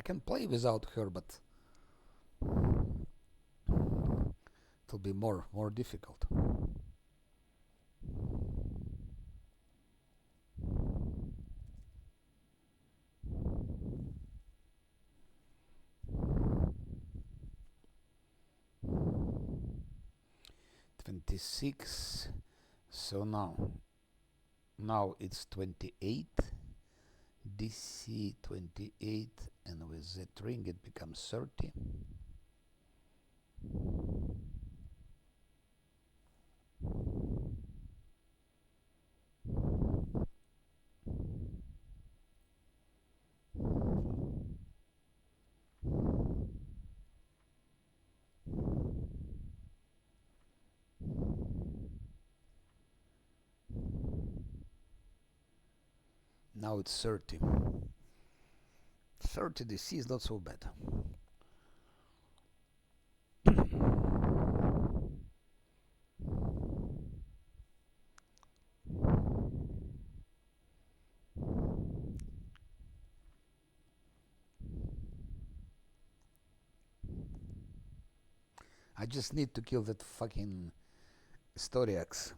S1: I can play without her, but it'll be more difficult. $26. So now it's 28. DC 28, and with that ring it becomes 30. Now it's 30. 30 DC is not so bad. I just need to kill that fucking Storiax.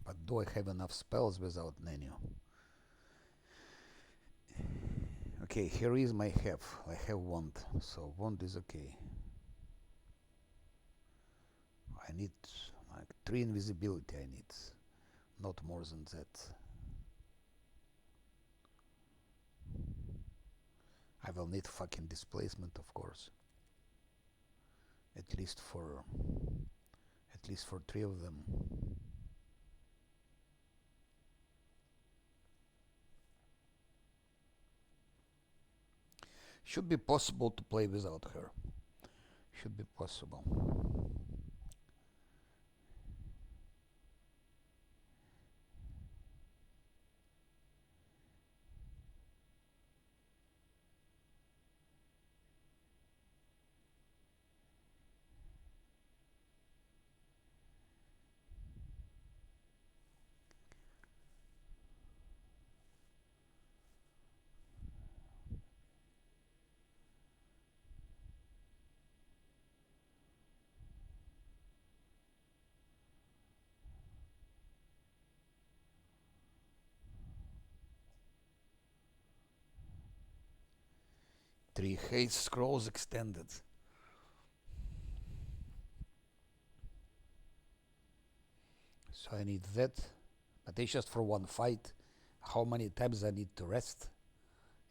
S1: But do I have enough spells without Nenu? Okay, here is my have. I have wand, so wand is okay. I need like 3 invisibility. I need not more than that. I will need fucking displacement, of course. At least for 3 of them. Should be possible to play without her. Should be possible. Three haste scrolls extended. So I need that. But it's just for one fight. How many times I need to rest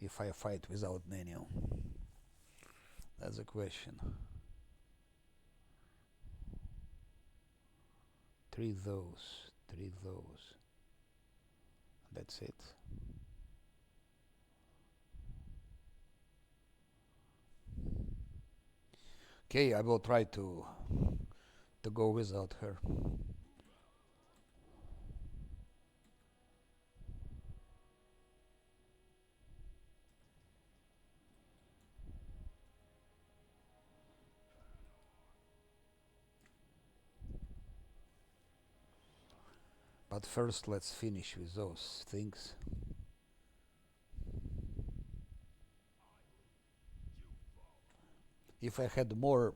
S1: if I fight without Neniu? That's a question. 3 those. 3 those. That's it. Okay, I will try to go without her. But first let's finish with those things. If I had more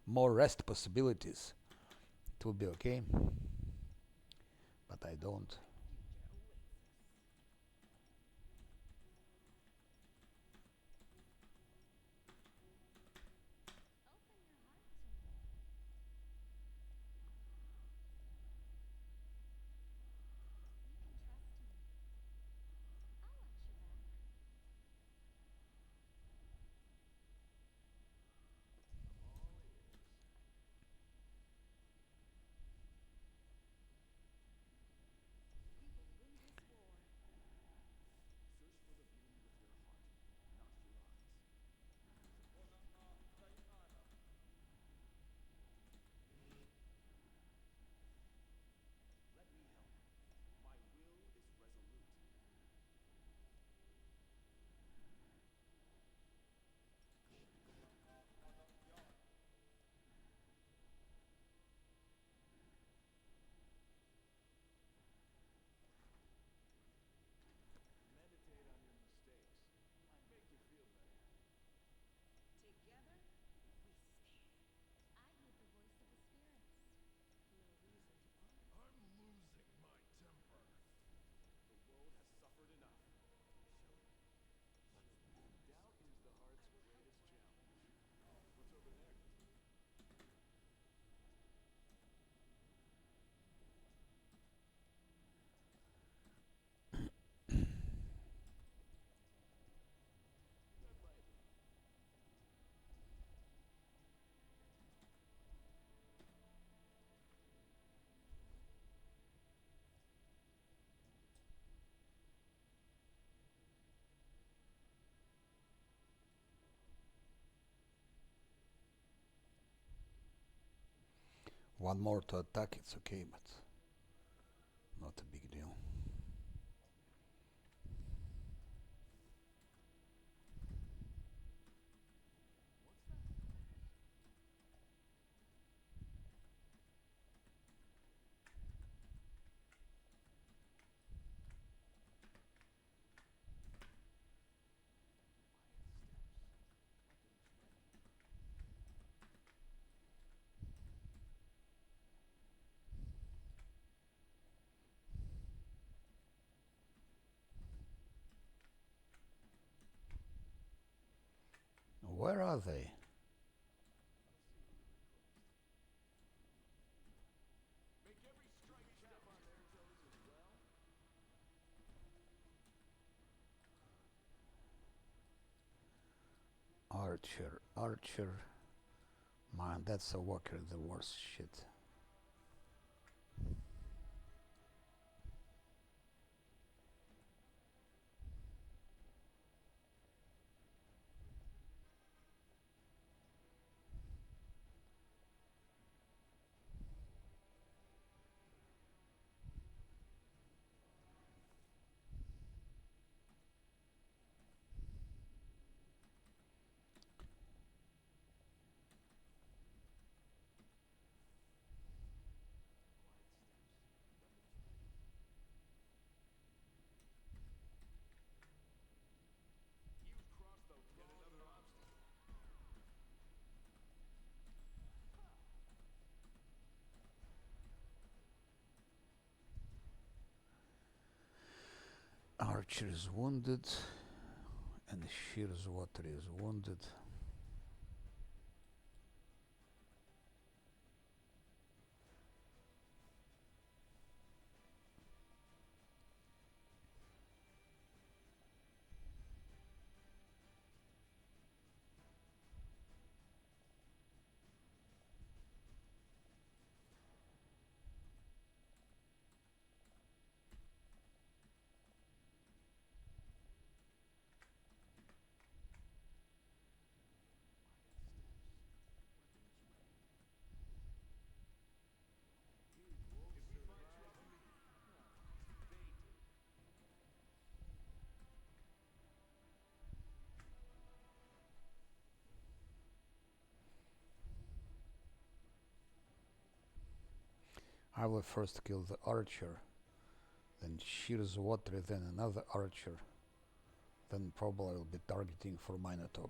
S1: rest possibilities, it would be okay. But I don't. One more to attack, it's okay, but not a big deal. Where are they? Archer, Archer. Man, that's a walker, the worst shit. Archer is wounded, and Shear's Water is wounded. I will first kill the Archer, then Shear's Water, then another Archer. Then probably I'll be targeting for Minotaurs.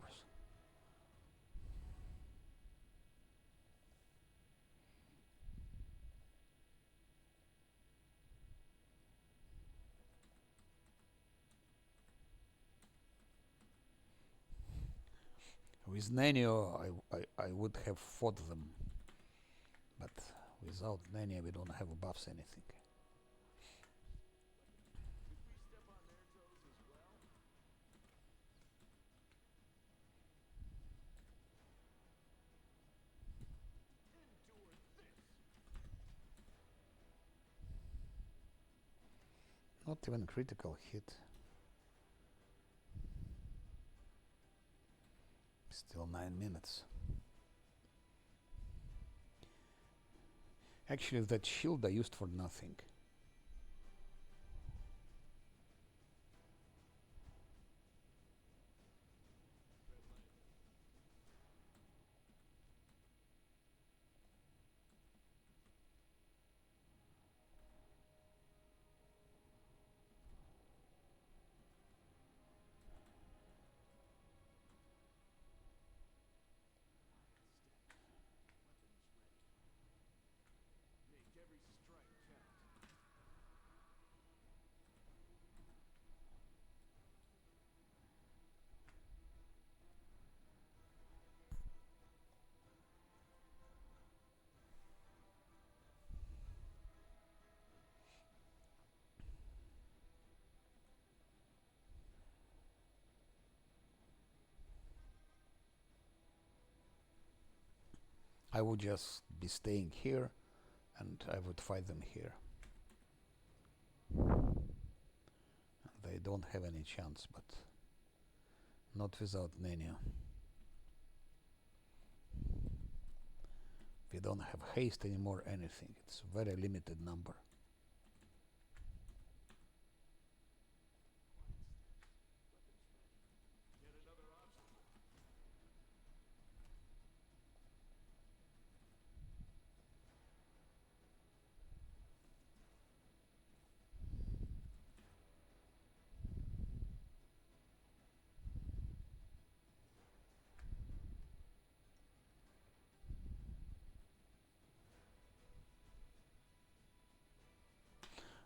S1: With Nenio, I would have fought them, but without Nenio we don't have buffs anything. Not even critical hit. Still 9 minutes. Actually, that shield I used for nothing. I would just be staying here and I would fight them here. They don't have any chance, but not without Nenia. We don't have haste anymore, anything. It's a very limited number.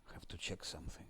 S1: I have to check something.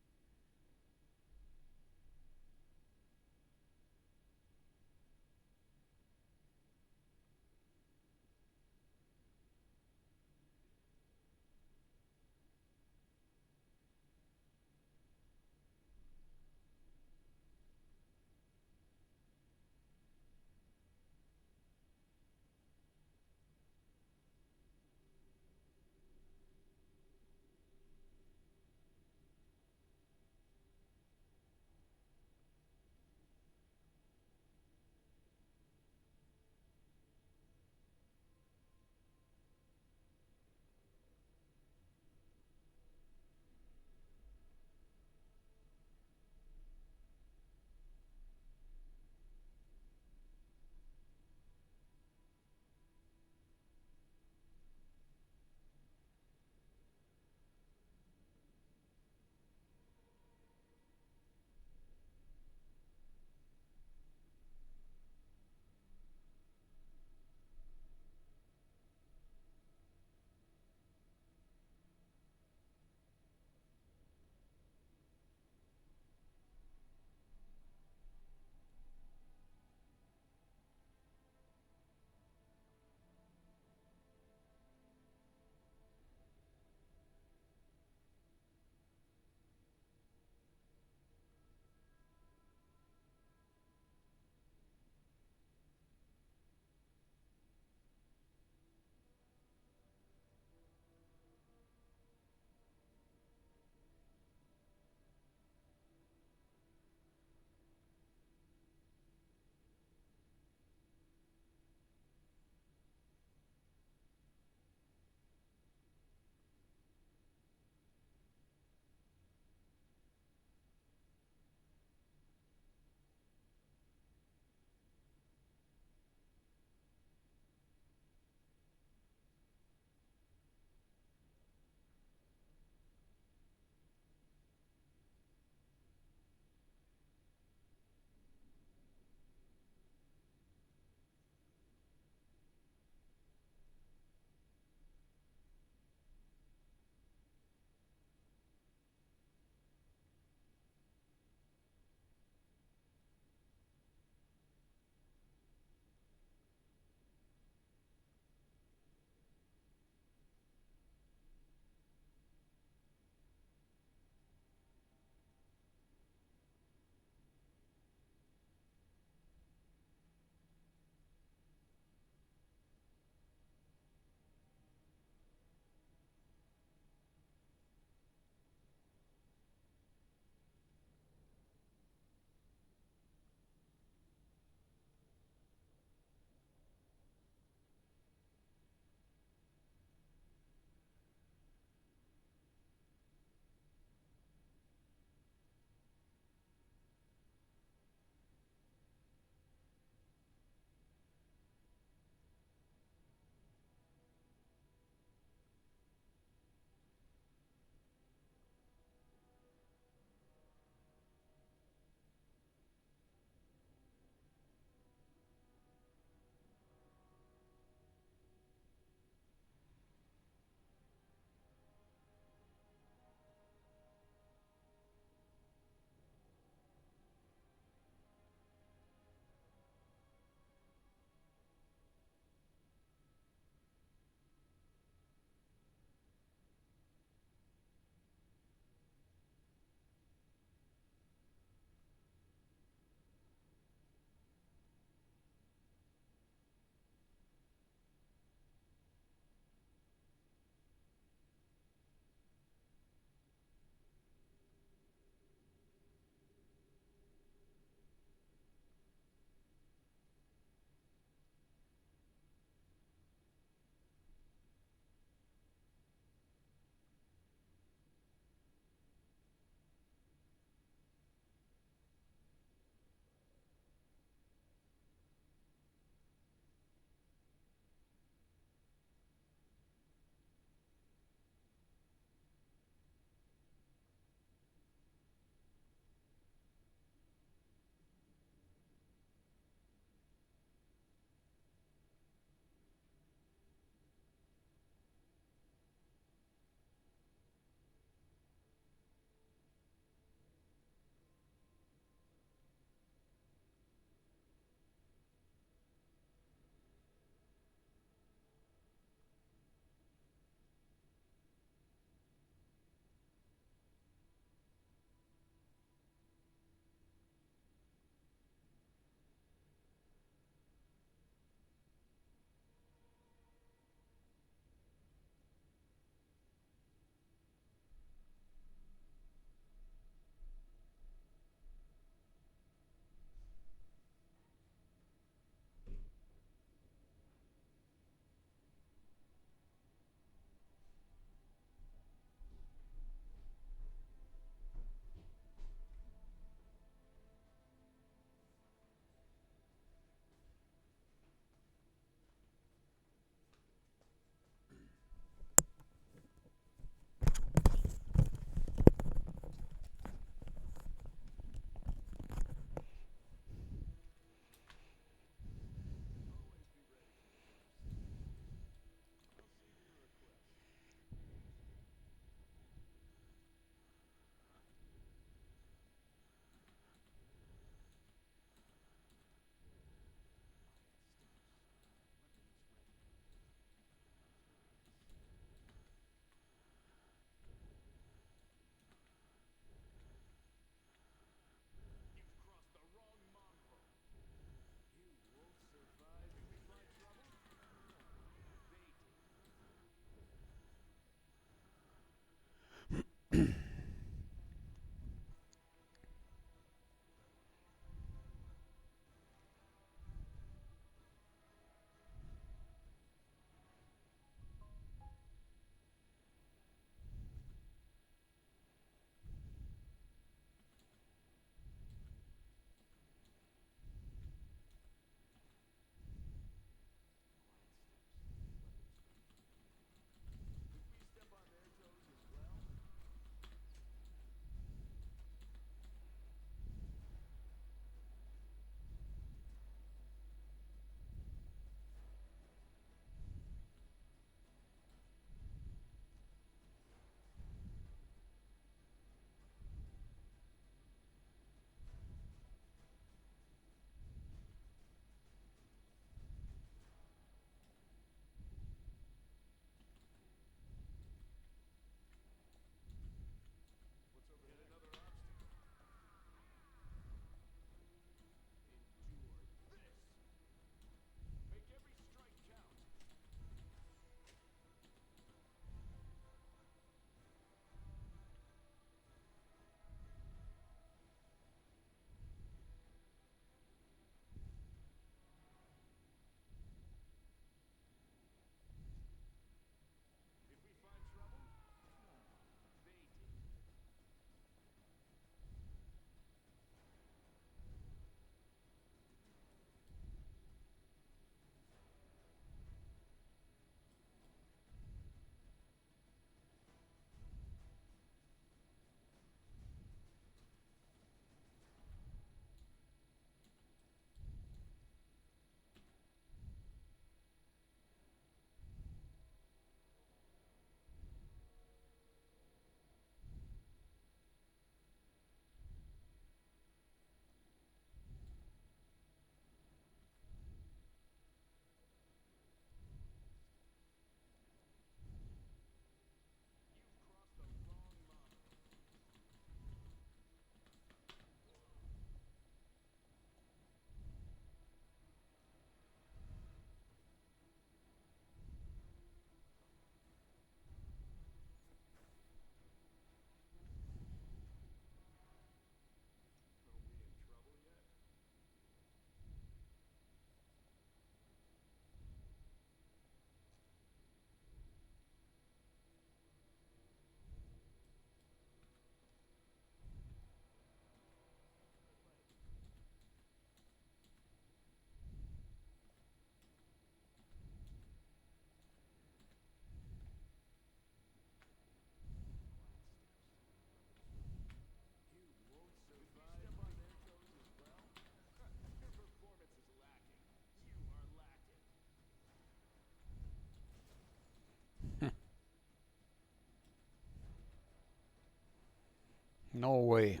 S1: No way.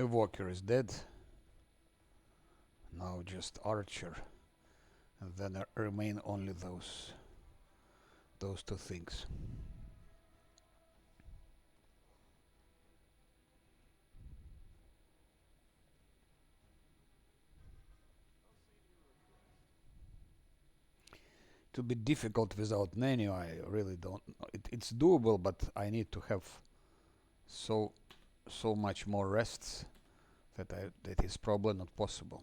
S1: Evoker is dead. Now just Archer. And then remain only those two things. To be difficult without menu, I really don't. It's doable, but I need to have so much more rests that is probably not possible.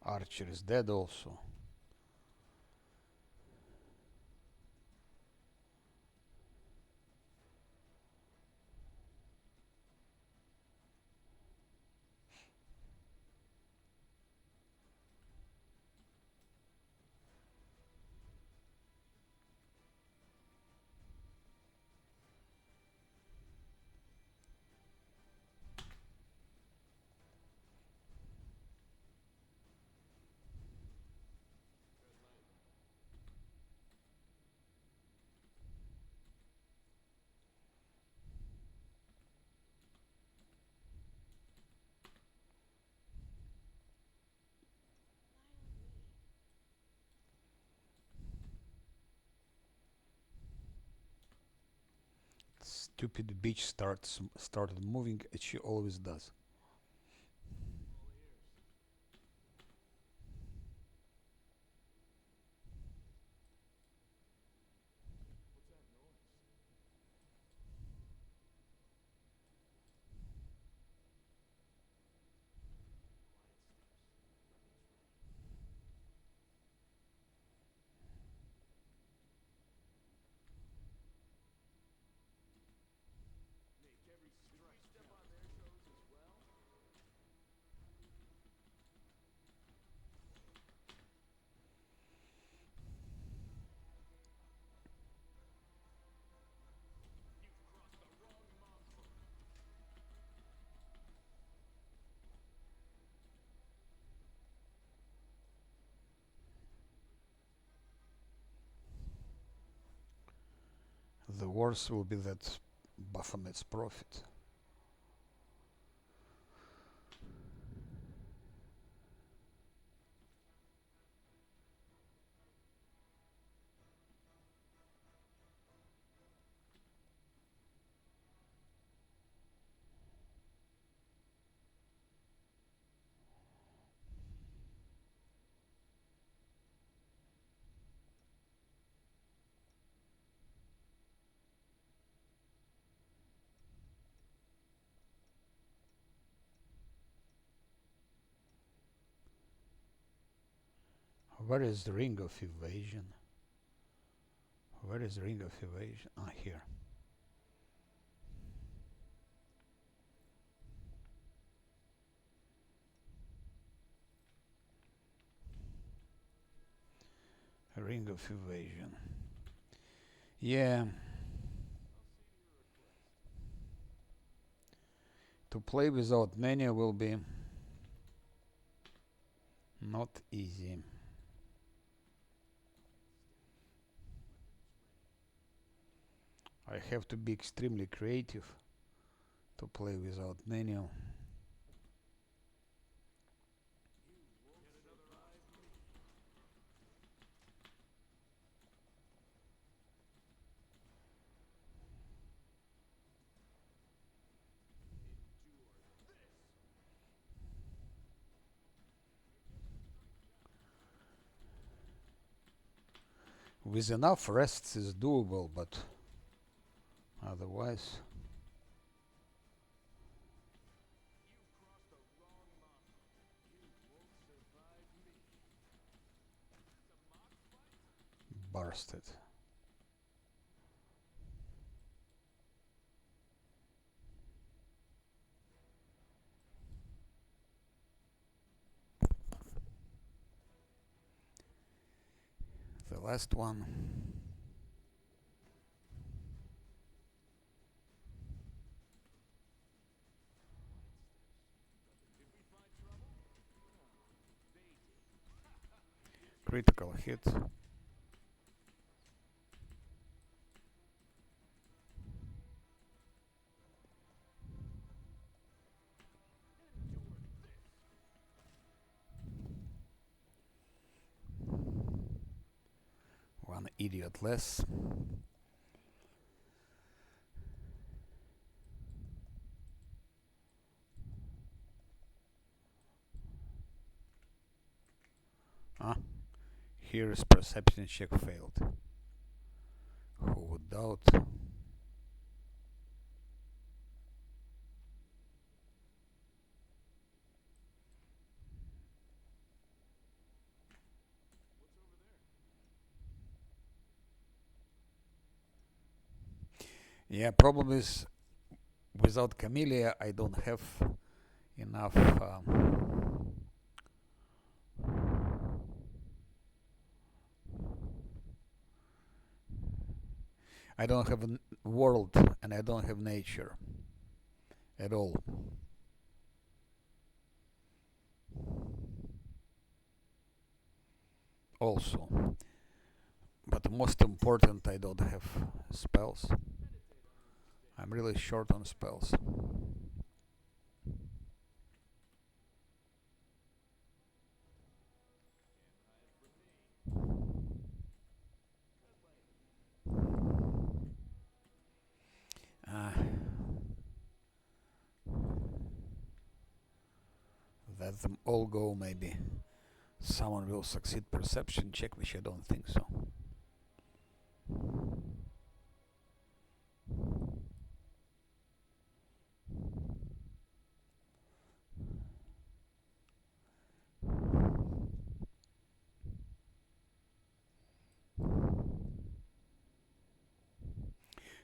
S1: Archer is dead also. Stupid bitch started moving as she always does. The worst will be that Baphomet's Prophet. Where is the ring of evasion? Where is the ring of evasion? Ah, here. A ring of evasion. Yeah. To play without menu will be not easy. I have to be extremely creative to play without menu. With enough rests is doable, but otherwise... Bursted. The last one. Critical hit. One idiot less. Ah, here is perception check failed. Who would doubt? Yeah, problem is without Camellia I don't have enough I don't have a world and I don't have nature at all. Also, but most important, I don't have spells. I'm really short on spells. Let them all go, maybe. Someone will succeed perception check, which I don't think so.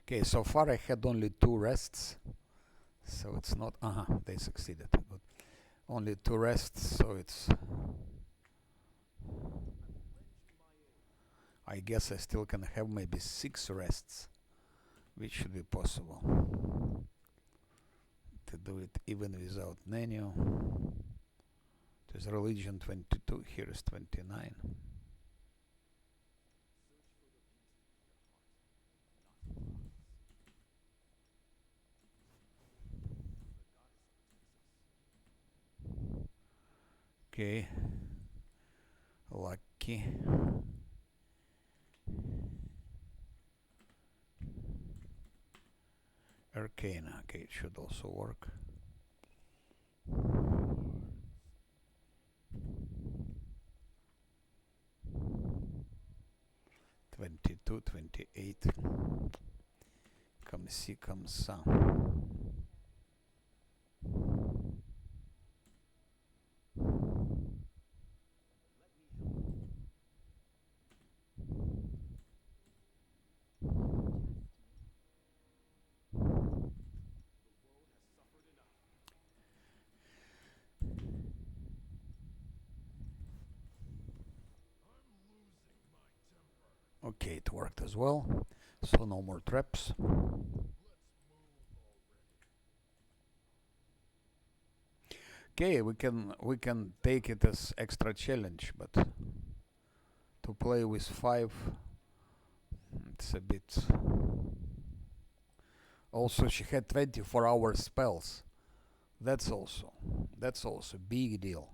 S1: Okay, so far I had only 2 rests, so it's not... they succeeded. But only 2 rests, so it's... I guess I still can have maybe 6 rests, which should be possible. To do it even without menu. There's religion 22, here is 29. Okay. Lucky. Arcana. Okay, it should also work. (22, 28). Come see, come ça. Okay, it worked as well. So no more traps. Okay, we can take it as extra challenge, but to play with 5, it's a bit. Also, she had 24-hour spells. That's also big deal.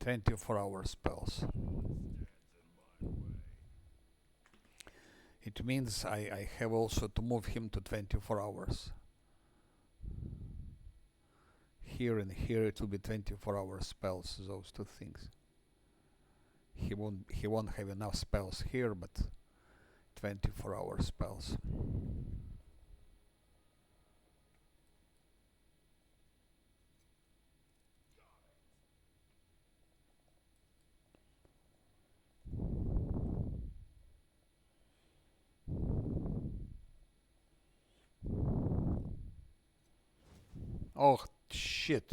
S1: 24-hour spells. It means I have also to move him to 24 hours. Here and here it will be 24-hour spells, those two things. He won't have enough spells here, but 24-hour spells. Oh shit.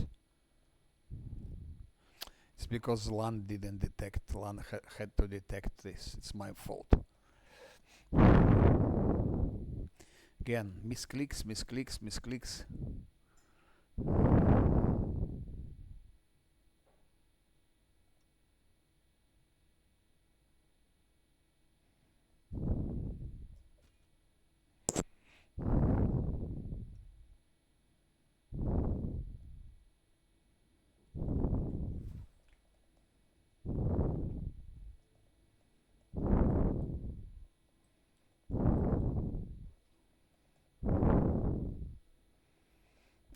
S1: It's because Lan didn't detect. Lan had to detect this. It's my fault. Again, misclicks, misclicks, misclicks.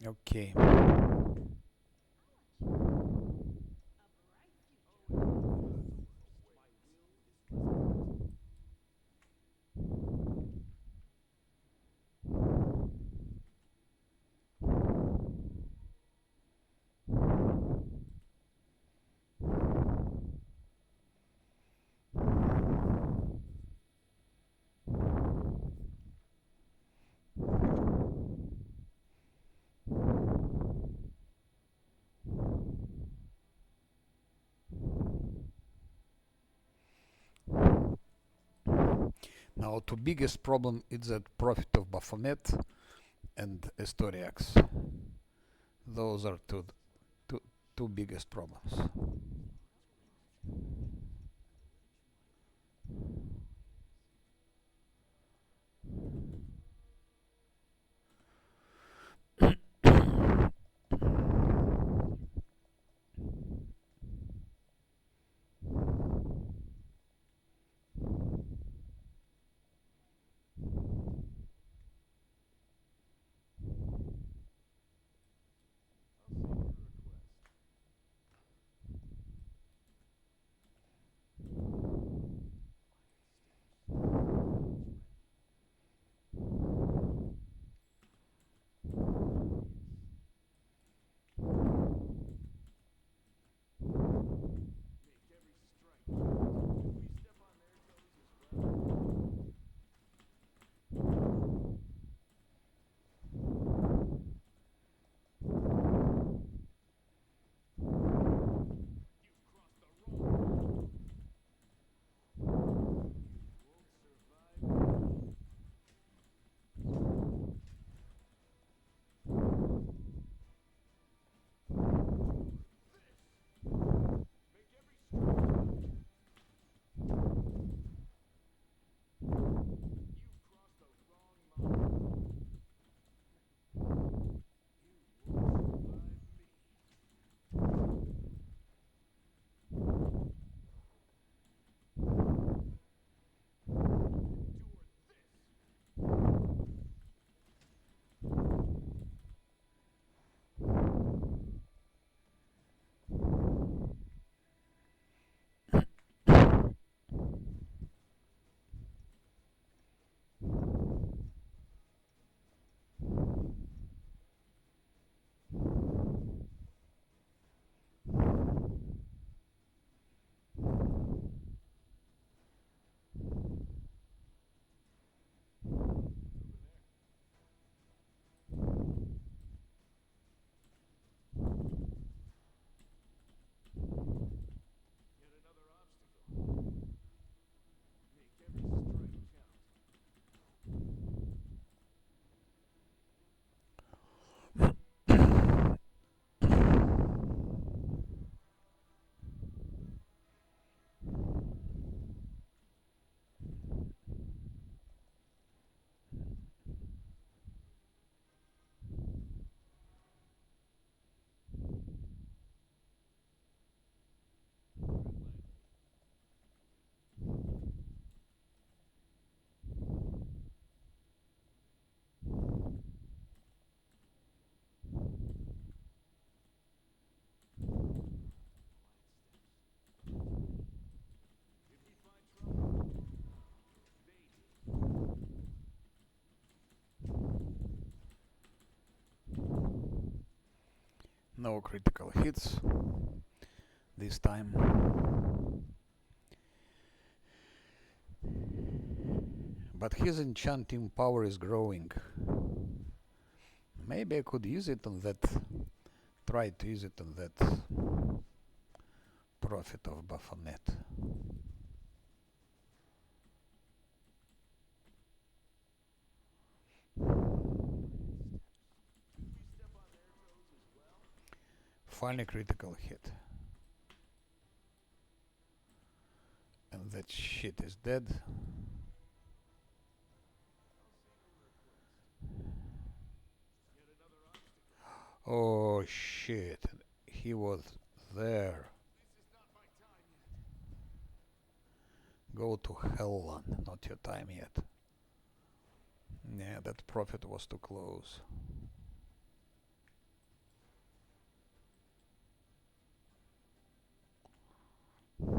S1: Okay. Now, the biggest problem is that Prophet of Baphomet and Historiax. Those are two, two biggest problems. No critical hits this time. But his enchanting power is growing. Maybe I could use it on that. Try to use it on that Prophet of Baphomet. Finally critical hit. And that shit is dead. Oh shit. He was there. Go to hell, Lan. Not your time yet. Yeah, that Prophet was too close. Fuck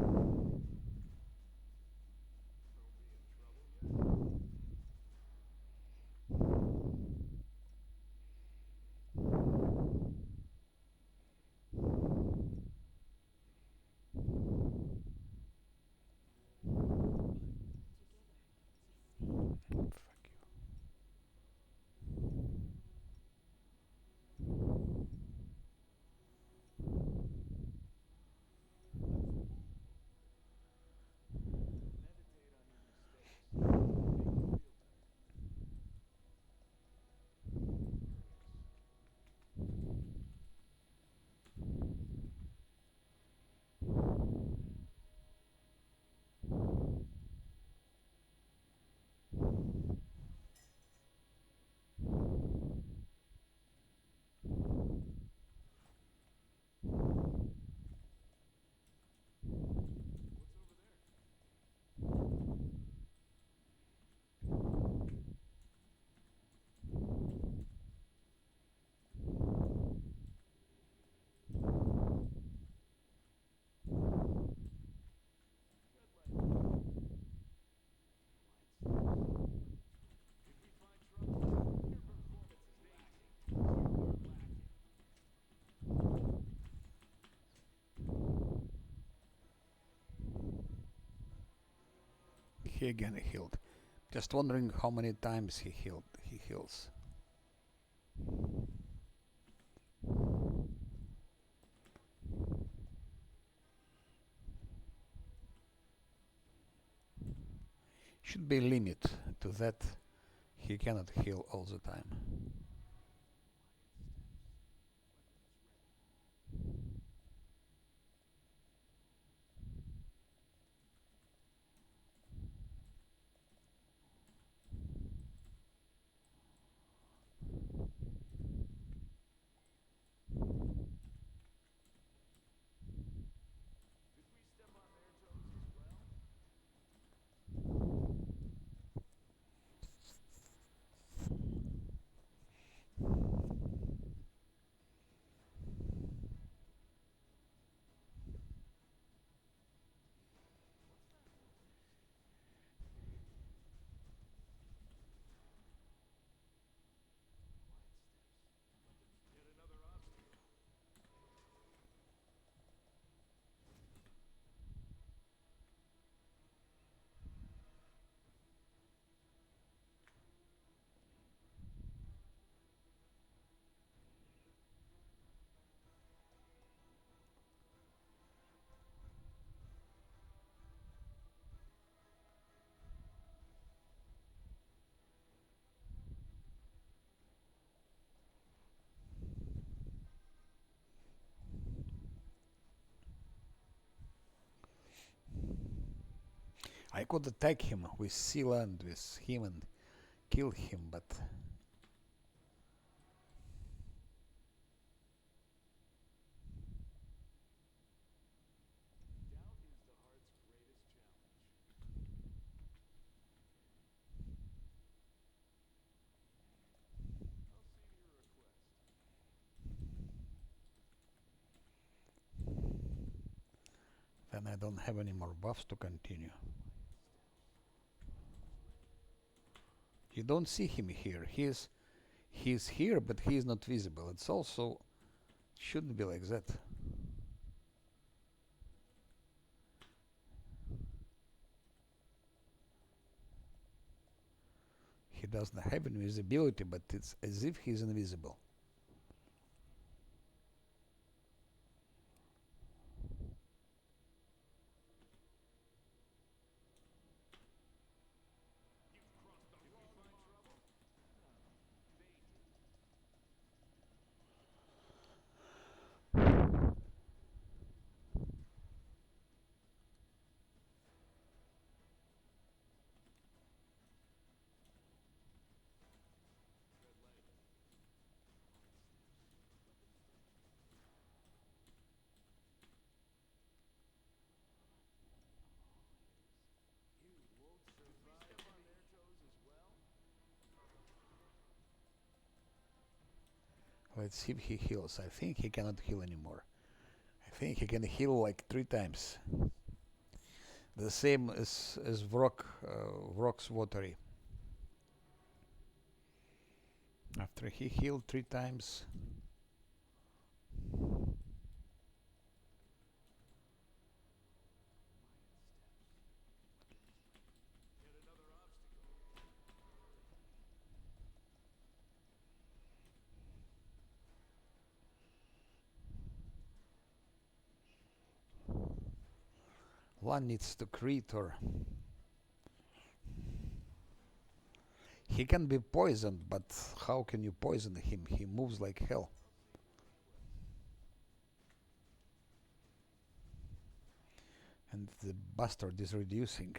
S1: you. He again healed. Just wondering how many times he heals. Should be a limit to that. He cannot heal all the time. I could attack him with Scylla and with him and kill him, but then I don't have any more buffs to continue. You don't see him here. He's here, but he is not visible. It's also Shouldn't be like that. He doesn't have invisibility, but it's as if he's invisible. Let's see if he heals. I think he cannot heal anymore. I think he can heal like 3 times. The same as Vrok's WoTR. After he healed 3 times. One needs to crit, or he can be poisoned, but how can you poison him? He moves like hell. And the bastard is reducing.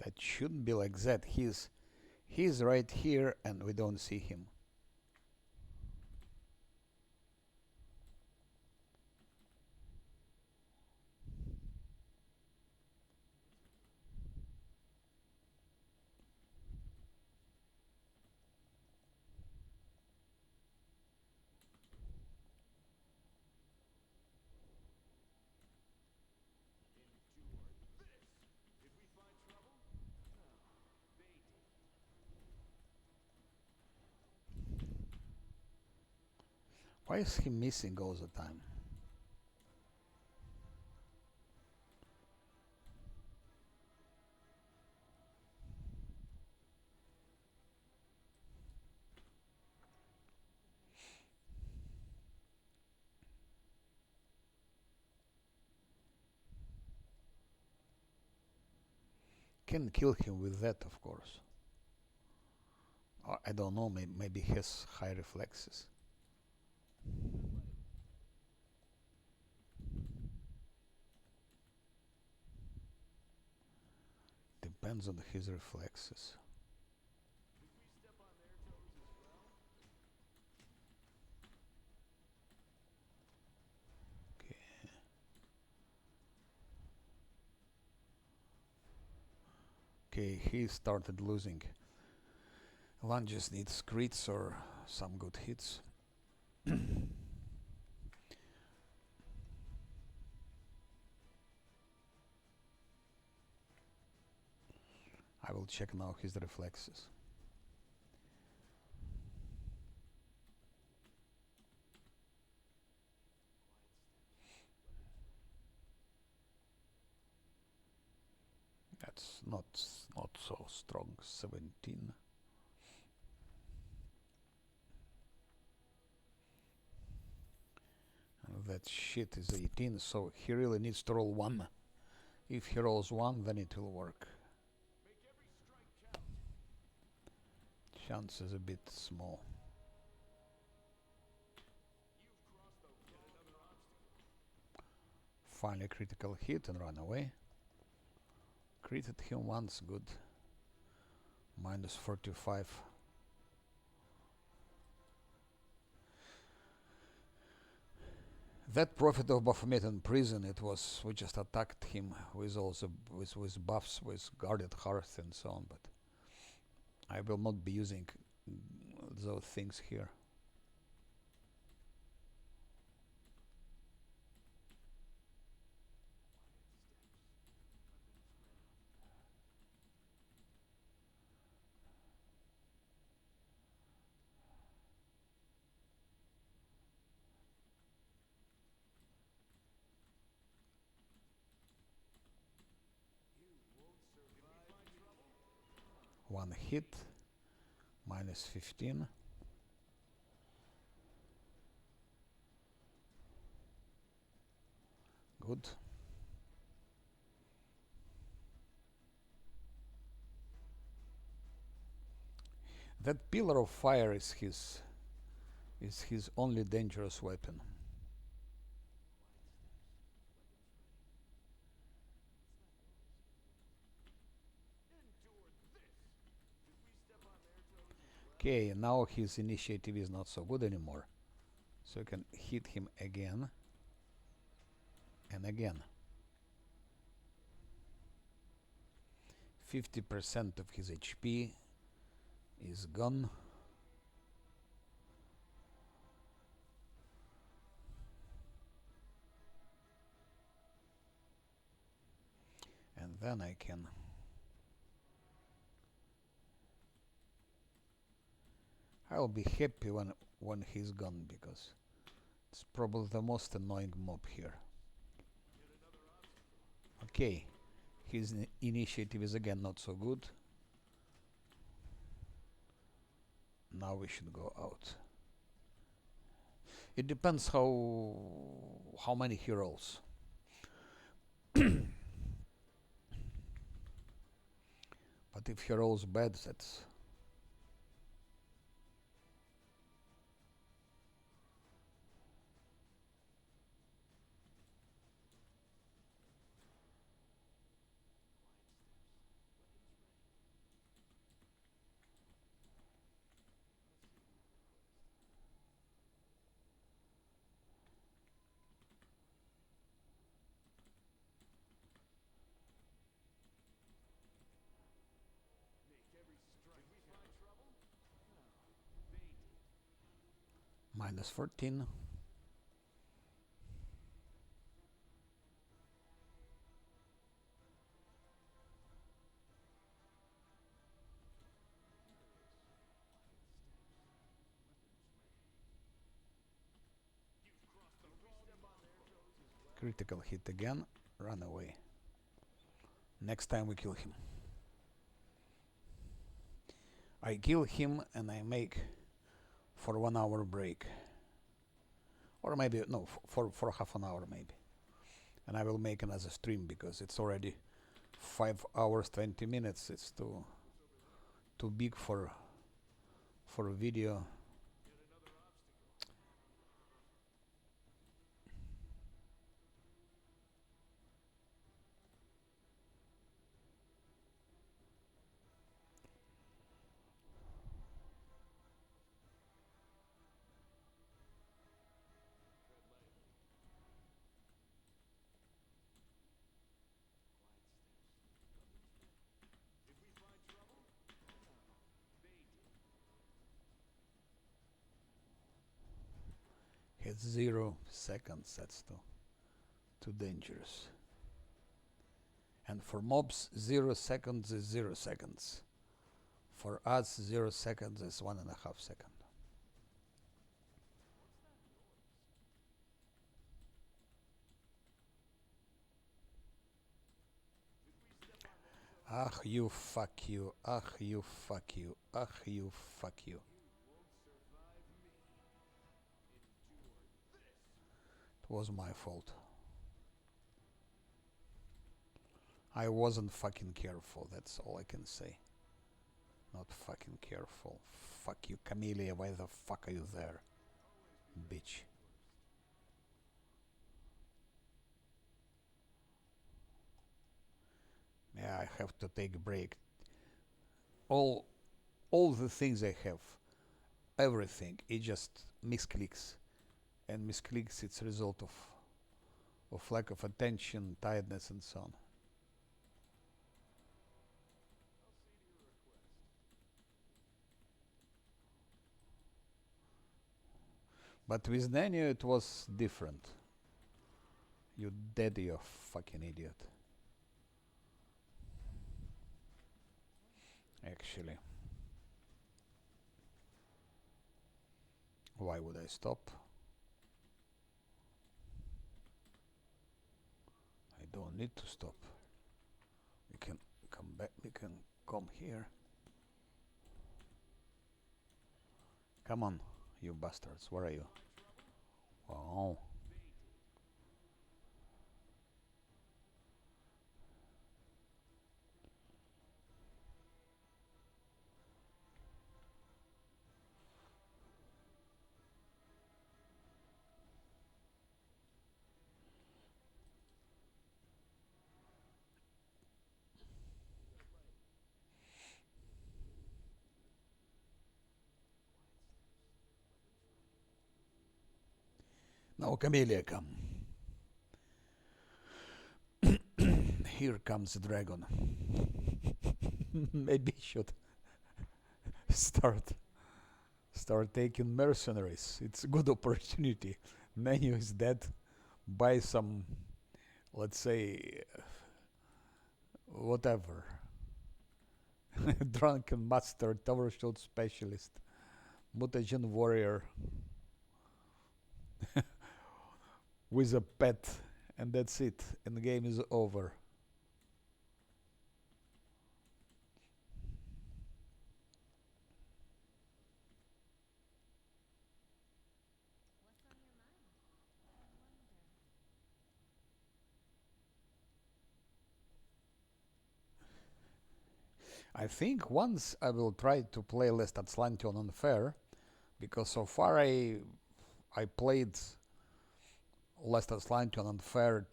S1: That shouldn't be like that. He's right here and we don't see him. Why is he missing all the time? Can kill him with that, of course. Or, I don't know, maybe he has high reflexes. Depends on his reflexes. Okay, he started losing. Lunges needs crits or some good hits. I will check now his reflexes. That's not so strong. 17. And that shit is 18, so he really needs to roll 1. If he rolls 1, then it will work. Chance is a bit small. Finally critical hit and run away. Critted him once, good. Minus 45. That prophet of Baphomet in prison, it was, we just attacked him with also with buffs, with guarded hearth and so on, but I will not be using those things here. One hit, minus 15. Good. That pillar of fire is his only dangerous weapon. Okay, now his initiative is not so good anymore. So you can hit him again and again. 50% of his HP is gone. And then I can I'll be happy when he's gone, because it's probably the most annoying mob here. Okay, his initiative is again not so good. Now we should go out. It depends how many he rolls. But if he rolls bad, that's minus 14. Critical hit again, run away. Next time we kill him. I kill him and I make for 1 hour break. Or maybe, no, for half an hour maybe. And I will make another stream, because it's already 5 hours 20 minutes. It's too big for a video. It's 0 seconds, that's too dangerous. And for mobs, 0 seconds is 0 seconds. For us, 0 seconds is 1.5 seconds. Ah, you fuck you. Ah, you fuck you. Ah, you fuck you. It was my fault. I wasn't fucking careful, that's all I can say. Not fucking careful. Fuck you, Camellia, why the fuck are you there? Bitch. Yeah, I have to take a break. All all the things I have, everything, it just misclicks. And misclicks, it's a result of lack of attention, tiredness, and so on. But with Nano, it was different. You dead, you fucking idiot. Actually, why would I stop? I don't need to stop. We can come back. We can come here. Come on, you bastards. Where are you? Oh. Now, Camellia, come. Here comes the dragon. Maybe should start start taking mercenaries. It's a good opportunity. Menu is dead. Buy some, let's say, whatever. Drunken master, tower shot specialist, mutagen warrior with a pet, and that's it. And the game is over. I think once I will try to play Last Atlantean on fair, because so far I played Last Atlantean on fair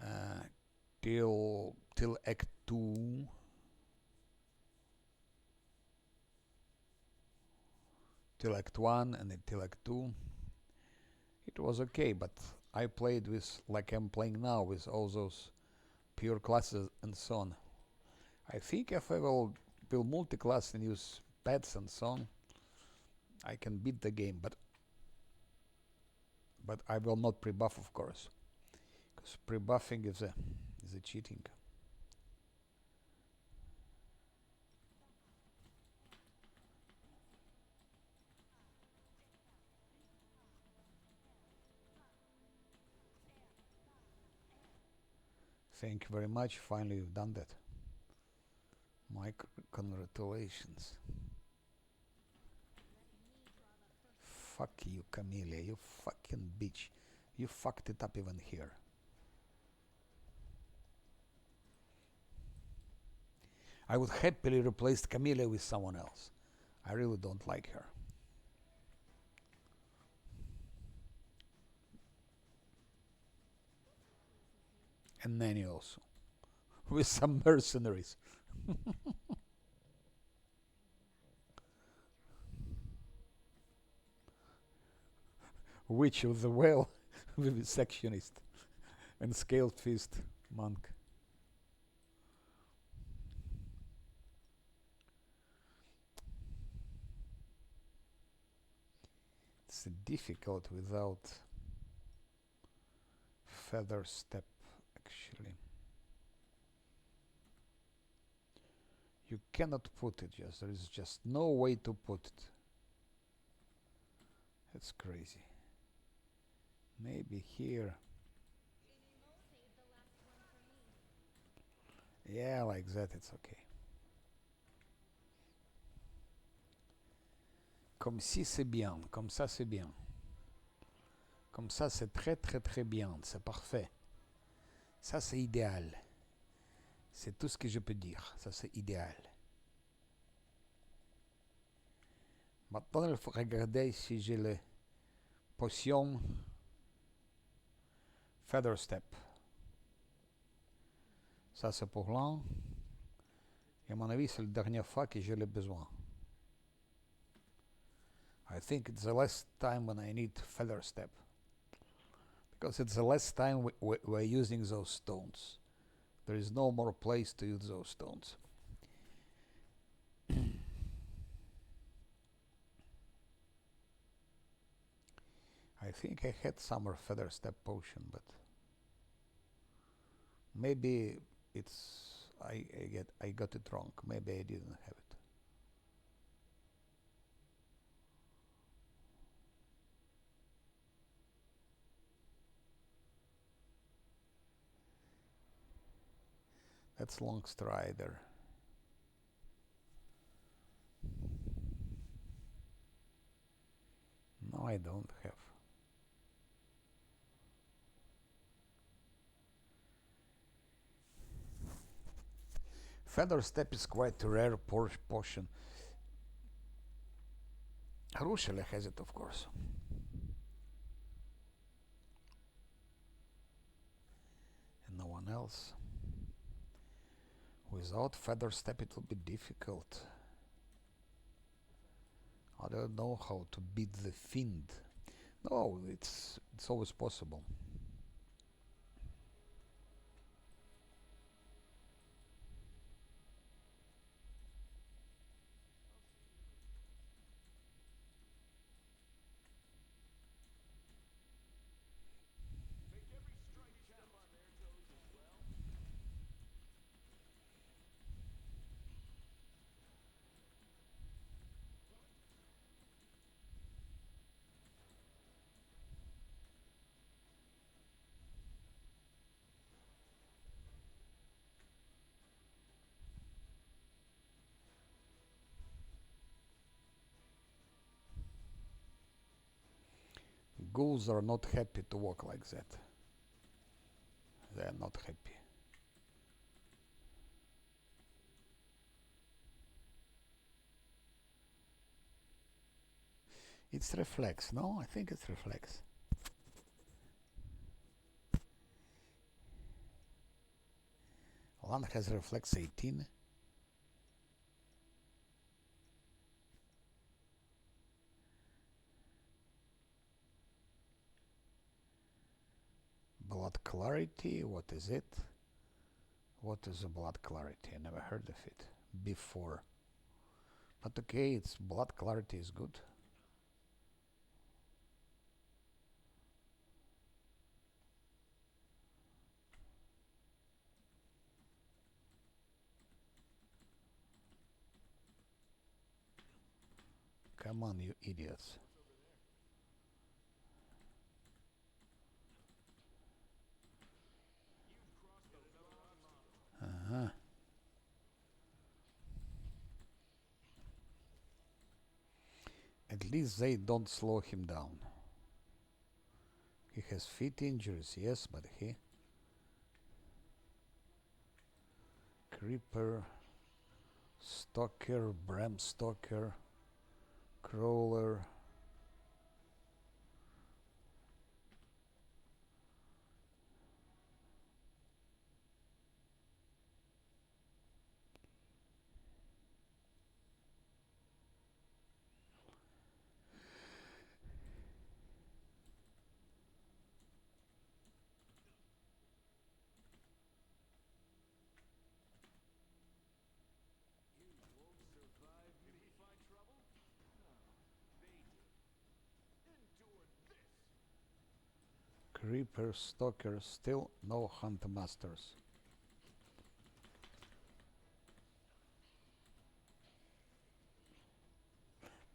S1: uh, till Act 2, till Act 1 and then till Act 2. It was okay, but I played with, like I'm playing now, with all those pure classes and so on. I think if I will build multi-class and use pets and so on, I can beat the game, but I will not pre-buff, of course, because pre-buffing is a cheating. Thank you very much. Finally, you've done that. My congratulations. Fuck you, Camellia. You fucking bitch. You fucked it up even here. I would happily replace Camellia with someone else. I really don't like her. And Nanny also. With some mercenaries. Witch of the Well, vivisectionist, and scaled fist monk. It's difficult without feather step, actually. You cannot put it, just there is just no way to put it. It's crazy. Maybe here. Yeah, like that, it's okay. Comme si c'est bien, comme ça c'est bien. Comme ça c'est très très très bien, c'est parfait. Ça c'est idéal. C'est tout ce que je peux dire, ça c'est idéal. Maintenant il faut regarder si j'ai le potion Feather Step. Ça c'est pour l'an. Et à mon avis, c'est la dernière fois que j'ai le besoin. I think it's the last time when I need feather step. Because it's the last time we're using those stones. There is no more place to use those stones. I think I had summer feather step potion, but maybe it's I got it wrong. Maybe I didn't have it. That's long strider. No, I don't have. Feather step is quite a rare potion. Harushele has it, of course. And no one else. Without feather step it will be difficult. I don't know how to beat the fiend. No, it's always possible. Ghouls are not happy to walk like that. They are not happy. It's reflex, no? I think it's reflex. One has reflex 18. Blood clarity, what is it? What is a blood clarity? I never heard of it before. But okay, it's blood clarity is good. Come on, you idiots. Uh-huh. At least they don't slow him down. He has feet injuries, yes, but he... Creeper, Stalker, Bram Stalker, Crawler... Creeper, Stalker, still no Hunt Masters.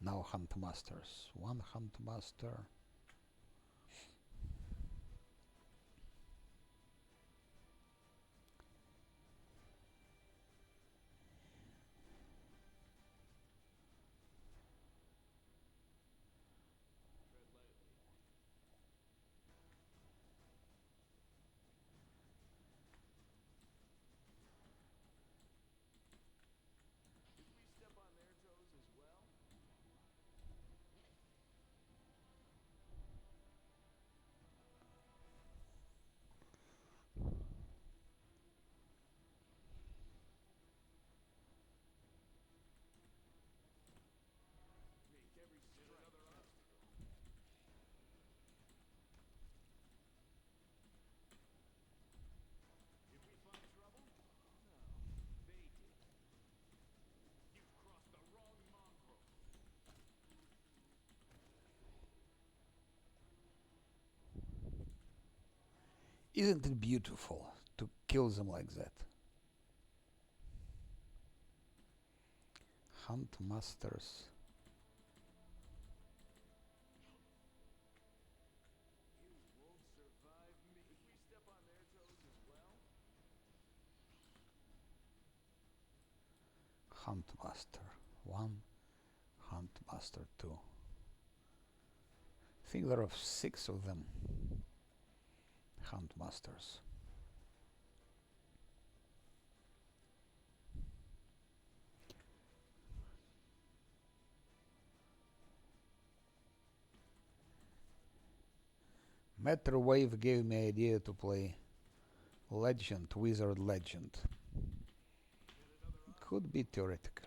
S1: Now Hunt Masters. One Hunt Master. Isn't it beautiful to kill them like that? Hunt masters. Hunt master 1, hunt master 2. I think there are 6 of them. Hunt masters. Matter Wave gave me idea to play Legend, Wizard Legend. Could be theoretically.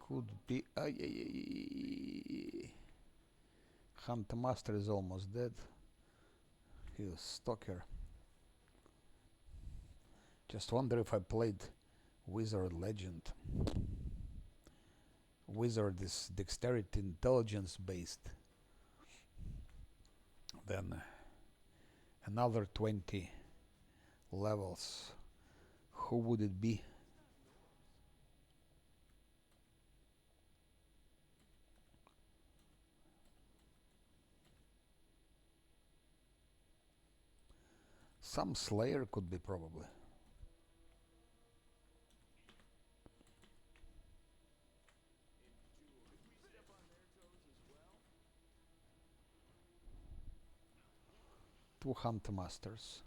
S1: Could be. Hunt Master is almost dead. He's a stalker. Just wonder if I played Wizard Legend. Wizard is dexterity intelligence based. Then another 20 levels. Who would it be? Some Slayer could be probably. Two Hunt Masters.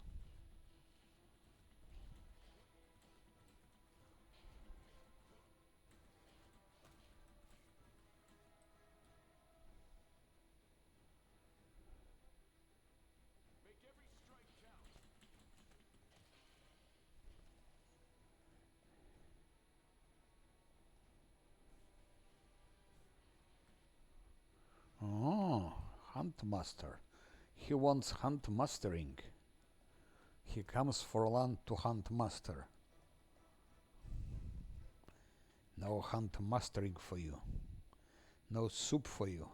S1: Oh, Hunt Master. He wants Hunt Mastering. He comes for land to Hunt Master. No Hunt Mastering for you. No soup for you.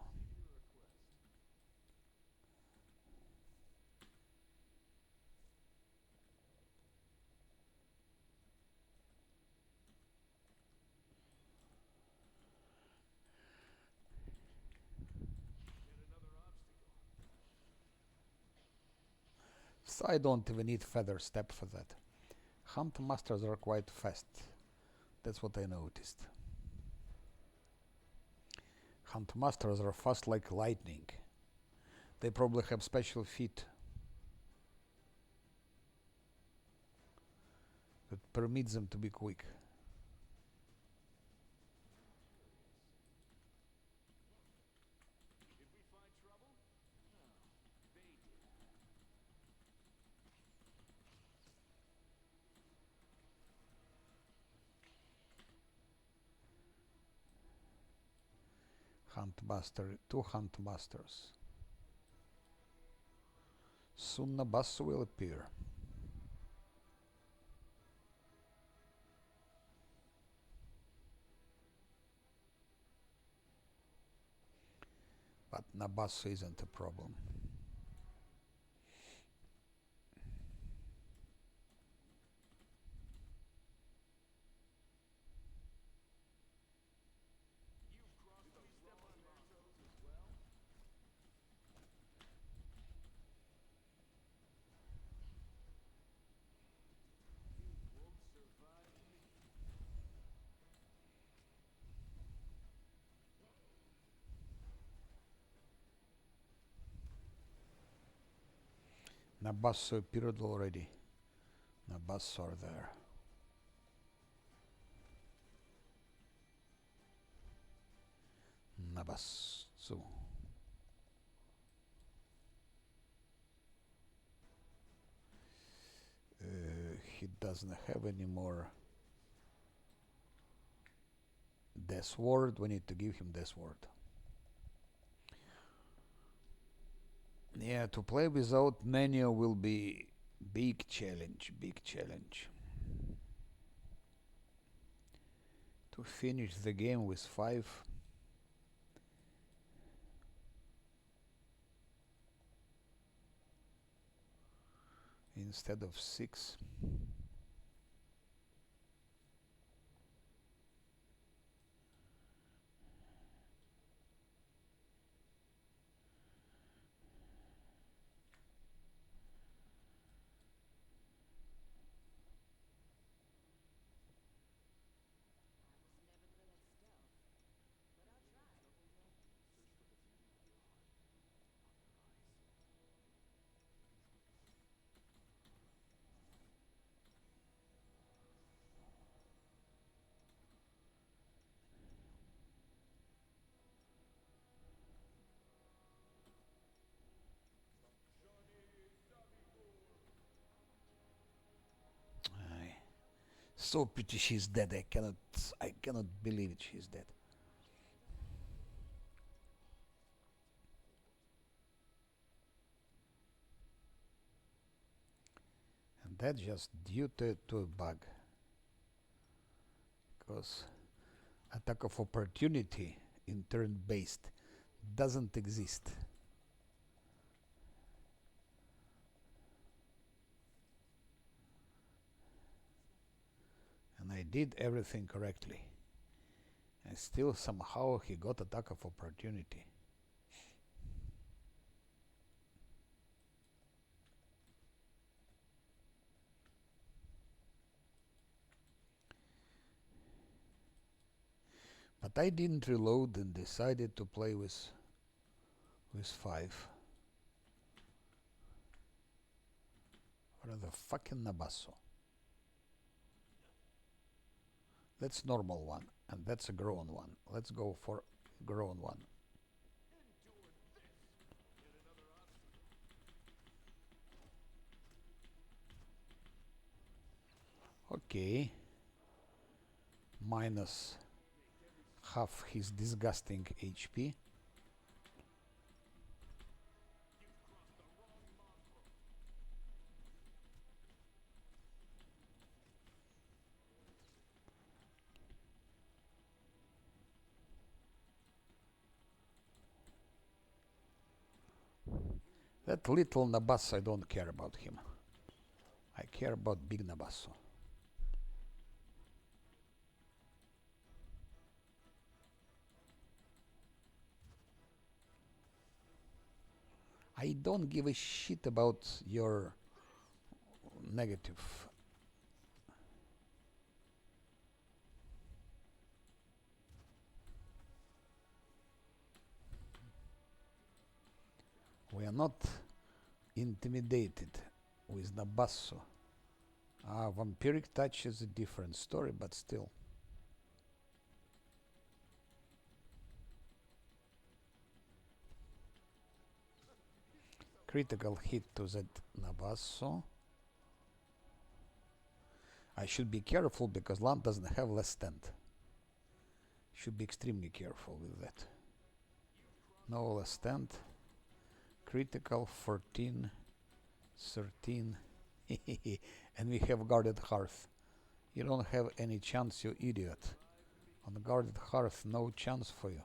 S1: So I don't even need Feather Step for that. Hunt Masters are quite fast. That's what I noticed. Hunt Masters are fast like lightning. They probably have special feet that permits them to be quick. Hunt Master, 2 Hunt Masters. Soon Nabasso will appear. But Nabasso isn't a problem. Nabasso appeared already. Nabasso are there. Nabasso. He doesn't have any more Death Ward. We need to give him Death Ward. Yeah, to play without Nenio will be big challenge, big challenge. To finish the game with 5 instead of 6. So pretty she's dead. I cannot believe it, she's dead. And that's just due to a bug. Because attack of opportunity in turn-based doesn't exist. And I did everything correctly. And still somehow he got attack of opportunity. But I didn't reload and decided to play with 5. Or the fucking Nabasso. That's normal one, and that's a grown one. Let's go for grown one. Okay. Minus half his disgusting HP. That little Nabasso, I don't care about him. I care about big Nabasso. I don't give a shit about your negative. We are not intimidated with Nabasso. Vampiric Touch is a different story, but still. Critical hit to that Nabasso. I should be careful because Land doesn't have less stand. Should be extremely careful with that. No less stand. Critical 14, 13. And we have guarded hearth. You don't have any chance, you idiot. On guarded hearth, no chance for you.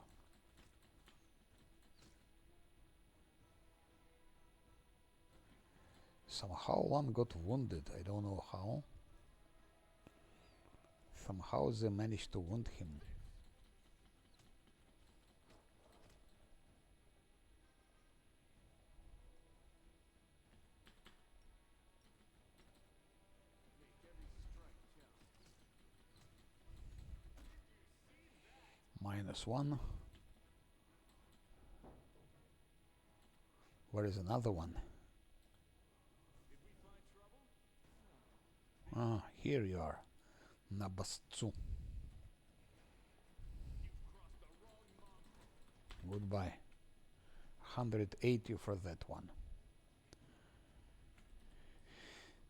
S1: Somehow one got wounded, I don't know how. Somehow they managed to wound him. -1. Where is another one? Ah, here you are. Nabastsu. Goodbye. 180 for that one.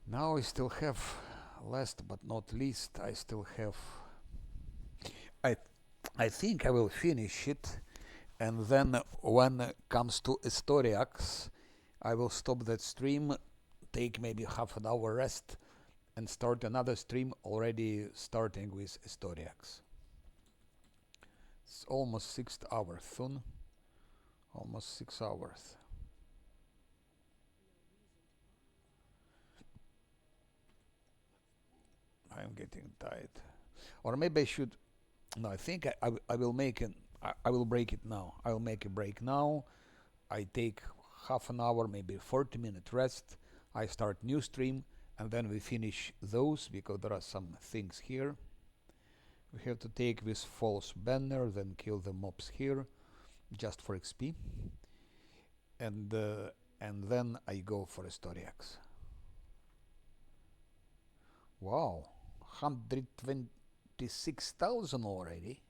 S1: Now I still have, last but not least, I still have... I think I will finish it, and then when it comes to Historiax, I will stop that stream, take maybe half an hour rest, and start another stream already starting with Historiax. It's almost 6 hours soon. Almost 6 hours. I'm getting tired. Or maybe I should. No, I think I will make an. I will break it now. I will make a break now. I take half an hour, maybe 40-minute rest. I start new stream, and then we finish those because there are some things here. We have to take this false banner, then kill the mobs here, just for XP, and then I go for a story axe. Wow, 126,000 already.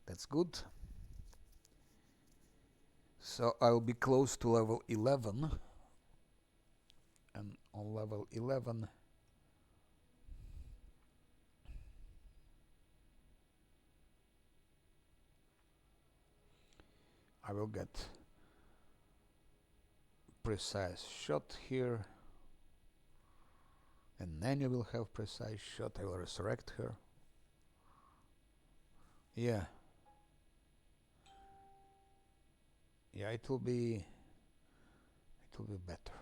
S1: That's good. So I'll be close to level 11, and on level 11 I will get precise shot here, and Nanya will have precise shot. I will resurrect her. Yeah, it will be better.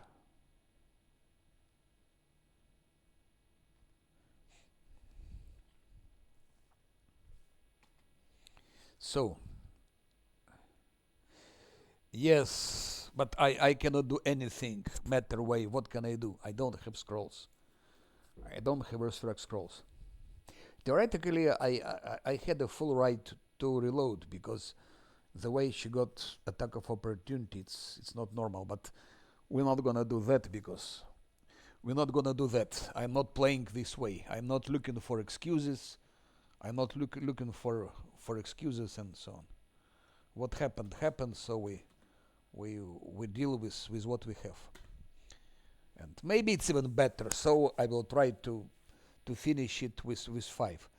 S1: So yes, but I cannot do anything matter way. What can I do? I don't have scrolls. I don't have resurrect scrolls. Theoretically, I had a full right to reload because the way she got attack of opportunity, it's not normal. But we're not gonna do that because we're not gonna do that. I'm not playing this way. I'm not looking for excuses. I'm not looking for excuses and so on. What happened. So we deal with what we have, and maybe it's even better. So I will try to finish it with 5.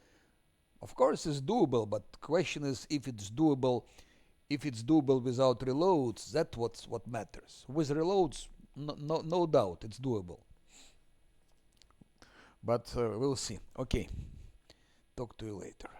S1: Of course, it's doable, but question is if it's doable. If it's doable without reloads, that's what matters. With reloads, no doubt, it's doable. But we'll see. Okay, talk to you later.